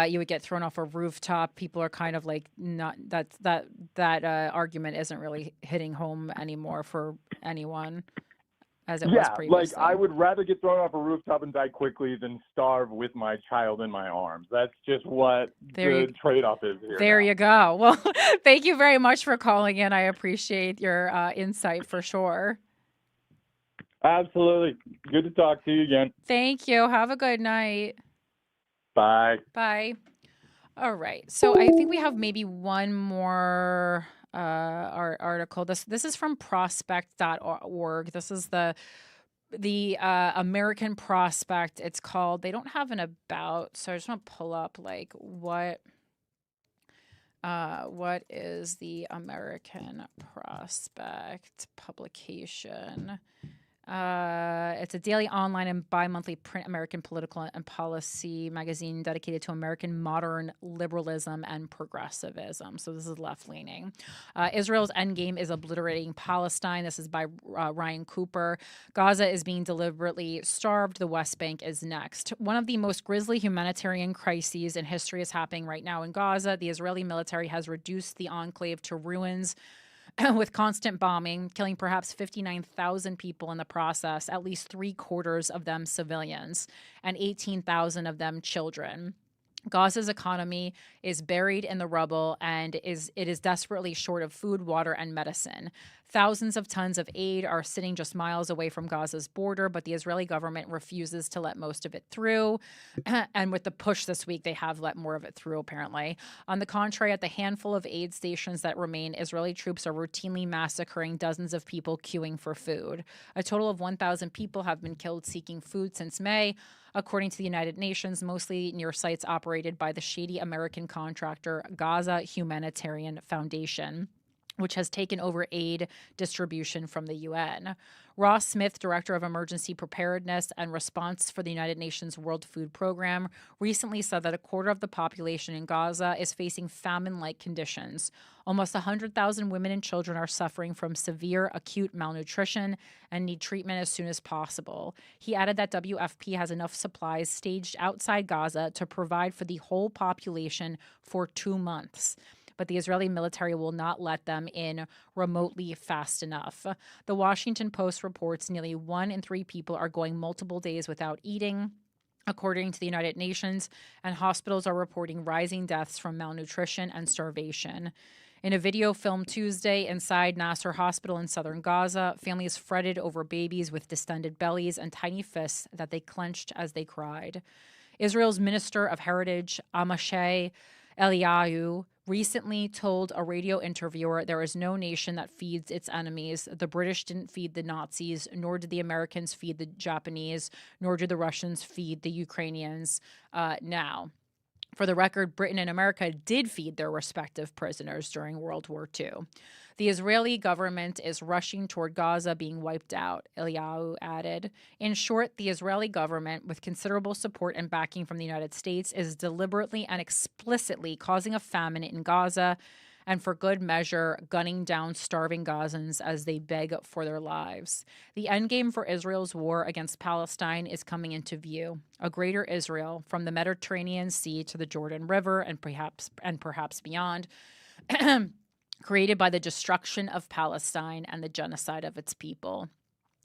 you would get thrown off a rooftop. People are kind of like, not that argument isn't really hitting home anymore for anyone as it was previously. Like, I would rather get thrown off a rooftop and die quickly than starve with my child in my arms. That's just what the trade-off is here. There you go. Well, thank you very much for calling in. I appreciate your insight for sure. Absolutely. Good to talk to you again. Thank you. Have a good night. Bye. Bye. All right. So I think we have maybe one more our article. This is from prospect.org. This is the American Prospect. It's called. They don't have an about, so I just want to pull up like what is the American Prospect publication. It's a daily online and bi-monthly print American political and policy magazine dedicated to American modern liberalism and progressivism. So this is left-leaning. Israel's endgame is obliterating Palestine. This is by Ryan Cooper. Gaza is being deliberately starved. The West Bank is next. One of the most grisly humanitarian crises in history is happening right now in Gaza. The Israeli military has reduced the enclave to ruins with constant bombing, killing perhaps 59,000 people in the process, at least 3/4 of them civilians, and 18,000 of them children. Gaza's economy is buried in the rubble, and it is desperately short of food, water, and medicine. Thousands of tons of aid are sitting just miles away from Gaza's border, but the Israeli government refuses to let most of it through. And with the push this week, they have let more of it through, apparently. On the contrary, at the handful of aid stations that remain, Israeli troops are routinely massacring dozens of people queuing for food. A total of 1,000 people have been killed seeking food since May, according to the United Nations, mostly near sites operated by the shady American contractor Gaza Humanitarian Foundation, which has taken over aid distribution from the UN. Ross Smith, Director of Emergency Preparedness and Response for the United Nations World Food Program, recently said that 1/4 of the population in Gaza is facing famine-like conditions. Almost 100,000 women and children are suffering from severe acute malnutrition and need treatment as soon as possible. He added that WFP has enough supplies staged outside Gaza to provide for the whole population for 2 months. But the Israeli military will not let them in remotely fast enough. The Washington Post reports nearly 1 in 3 people are going multiple days without eating, according to the United Nations, and hospitals are reporting rising deaths from malnutrition and starvation. In a video filmed Tuesday inside Nasser Hospital in southern Gaza, families fretted over babies with distended bellies and tiny fists that they clenched as they cried. Israel's Minister of Heritage, Amishay Eliyahu, recently told a radio interviewer there is no nation that feeds its enemies. The British didn't feed the Nazis, nor did the Americans feed the Japanese, nor did the Russians feed the Ukrainians now. For the record, Britain and America did feed their respective prisoners during World War II. The Israeli government is rushing toward Gaza being wiped out, Eliyahu added. In short, the Israeli government, with considerable support and backing from the United States, is deliberately and explicitly causing a famine in Gaza and for good measure, gunning down starving Gazans as they beg for their lives. The endgame for Israel's war against Palestine is coming into view. A greater Israel, from the Mediterranean Sea to the Jordan River and perhaps beyond, created by the destruction of Palestine and the genocide of its people.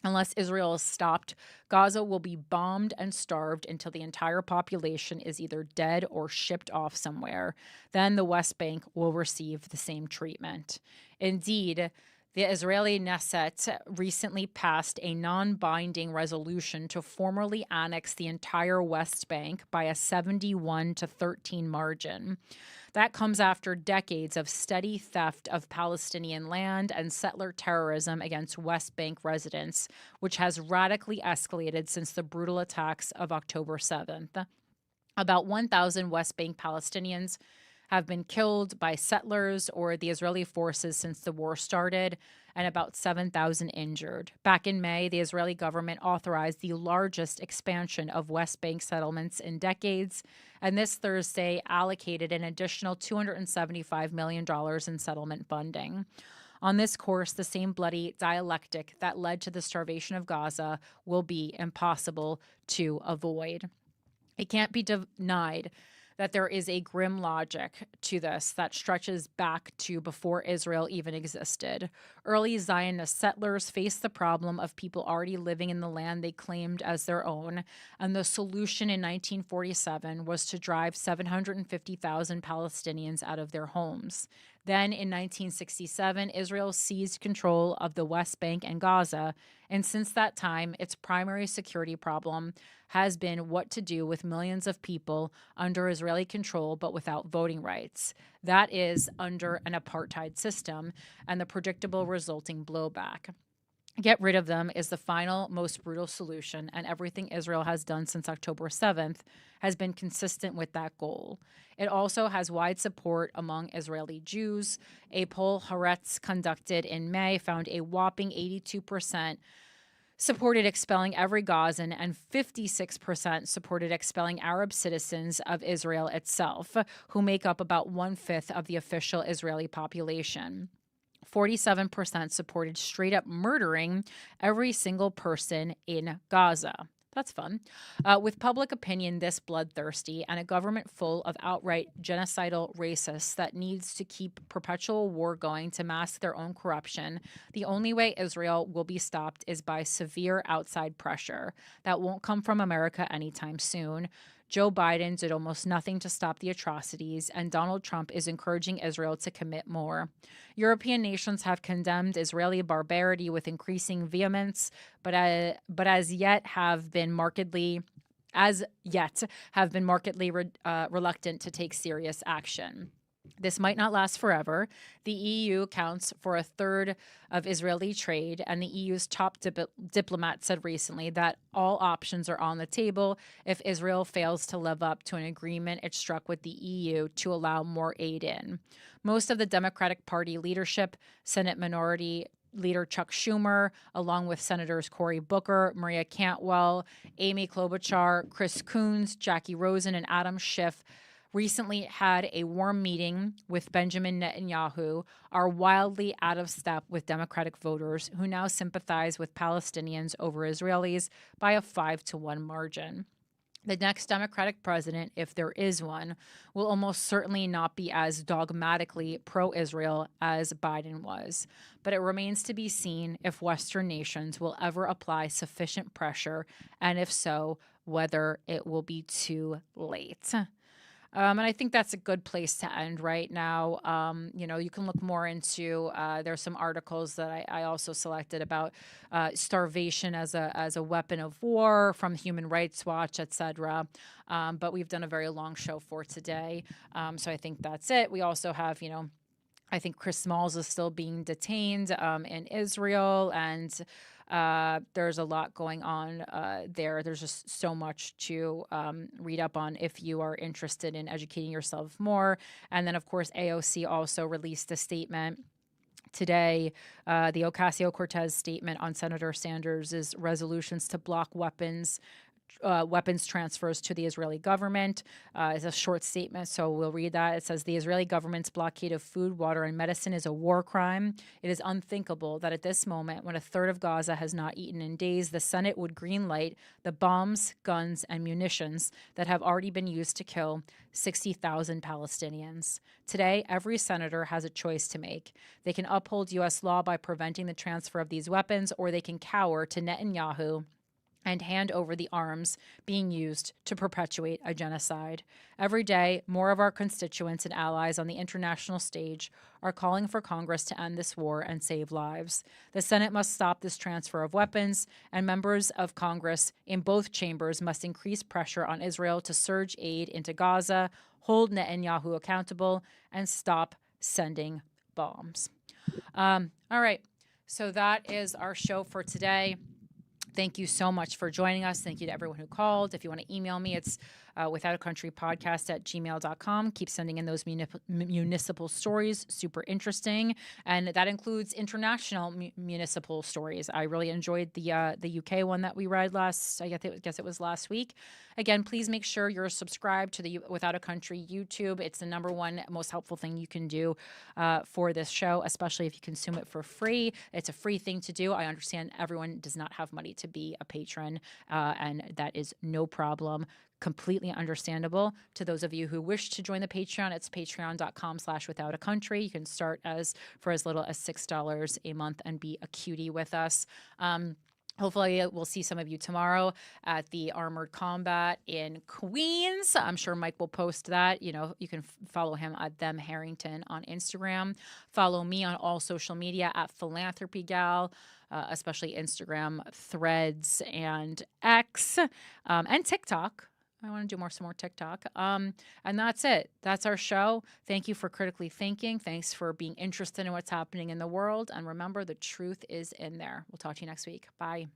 Unless Israel is stopped, Gaza will be bombed and starved until the entire population is either dead or shipped off somewhere. Then the West Bank will receive the same treatment. Indeed, the Israeli Knesset recently passed a non-binding resolution to formally annex the entire West Bank by a 71-13 margin. That comes after decades of steady theft of Palestinian land and settler terrorism against West Bank residents, which has radically escalated since the brutal attacks of October 7th. About 1,000 West Bank Palestinians have been killed by settlers or the Israeli forces since the war started, and about 7,000 injured. Back in May, the Israeli government authorized the largest expansion of West Bank settlements in decades, and this Thursday allocated an additional $275 million in settlement funding. On this course, the same bloody dialectic that led to the starvation of Gaza will be impossible to avoid. It can't be denied that there is a grim logic to this that stretches back to before Israel even existed. Early Zionist settlers faced the problem of people already living in the land they claimed as their own, and the solution in 1947 was to drive 750,000 Palestinians out of their homes. Then in 1967, Israel seized control of the West Bank and Gaza, and since that time, its primary security problem has been what to do with millions of people under Israeli control but without voting rights. That is, under an apartheid system and the predictable resulting blowback. Get rid of them is the final, most brutal solution, and everything Israel has done since October 7th has been consistent with that goal. It also has wide support among Israeli Jews. A poll Haaretz conducted in May found a whopping 82% supported expelling every Gazan, and 56% supported expelling Arab citizens of Israel itself, who make up about 1/5 of the official Israeli population. 47% supported straight up murdering every single person in Gaza. That's fun. With public opinion this bloodthirsty and a government full of outright genocidal racists that needs to keep perpetual war going to mask their own corruption, the only way Israel will be stopped is by severe outside pressure. That won't come from America anytime soon. Joe Biden did almost nothing to stop the atrocities, and Donald Trump is encouraging Israel to commit more. European nations have condemned Israeli barbarity with increasing vehemence, but as yet have been markedly reluctant to take serious action. This might not last forever. The EU accounts for 1/3 of Israeli trade, and the EU's top diplomat said recently that all options are on the table if Israel fails to live up to an agreement it struck with the EU to allow more aid in. Most of the Democratic Party leadership, Senate Minority Leader Chuck Schumer, along with Senators Cory Booker, Maria Cantwell, Amy Klobuchar, Chris Coons, Jackie Rosen, and Adam Schiff, recently had a warm meeting with Benjamin Netanyahu, are wildly out of step with Democratic voters who now sympathize with Palestinians over Israelis by a 5-1 margin. The next Democratic president, if there is one, will almost certainly not be as dogmatically pro-Israel as Biden was. But it remains to be seen if Western nations will ever apply sufficient pressure, and if so, whether it will be too late. And I think that's a good place to end right now. You can look more into, there's some articles that I also selected about starvation as a weapon of war from Human Rights Watch, etc. But we've done a very long show for today. So I think that's it. We also have, I think Chris Smalls is still being detained in Israel, and There's a lot going on there. There's just so much to read up on if you are interested in educating yourself more. And then, of course, AOC also released a statement today, the Ocasio-Cortez statement on Senator Sanders' resolutions to block weapons transfers to the Israeli government. It's a short statement, so we'll read that. It says, the Israeli government's blockade of food, water, and medicine is a war crime. It is unthinkable that at this moment, when a third of Gaza has not eaten in days, the Senate would greenlight the bombs, guns, and munitions that have already been used to kill 60,000 Palestinians. Today, every senator has a choice to make. They can uphold U.S. law by preventing the transfer of these weapons, or they can cower to Netanyahu and hand over the arms being used to perpetuate a genocide. Every day, more of our constituents and allies on the international stage are calling for Congress to end this war and save lives. The Senate must stop this transfer of weapons, and members of Congress in both chambers must increase pressure on Israel to surge aid into Gaza, hold Netanyahu accountable, and stop sending bombs. All right, so that is our show for today. Thank you so much for joining us. Thank you to everyone who called. If you want to email me, it's withoutacountrypodcast@gmail.com. Keep sending in those municipal stories. Super interesting. And that includes international municipal stories. I really enjoyed the UK one that we read I guess it was last week. Again, please make sure you're subscribed to the Without a Country YouTube. It's the number one most helpful thing you can do for this show, especially if you consume it for free. It's a free thing to do. I understand everyone does not have money to be a patron, and that is no problem. Completely understandable. To those of you who wish to join the Patreon, it's patreon.com/withoutacountry. You can start for as little as $6 a month and be a cutie with us. Hopefully, we'll see some of you tomorrow at the Armored Combat in Queens. I'm sure Mike will post that. You can follow him at Them Harrington on Instagram. Follow me on all social media at Philanthropy Gal, especially Instagram, Threads, and X, and TikTok. I want to do some more TikTok. And that's it. That's our show. Thank you for critically thinking. Thanks for being interested in what's happening in the world. And remember, the truth is in there. We'll talk to you next week. Bye.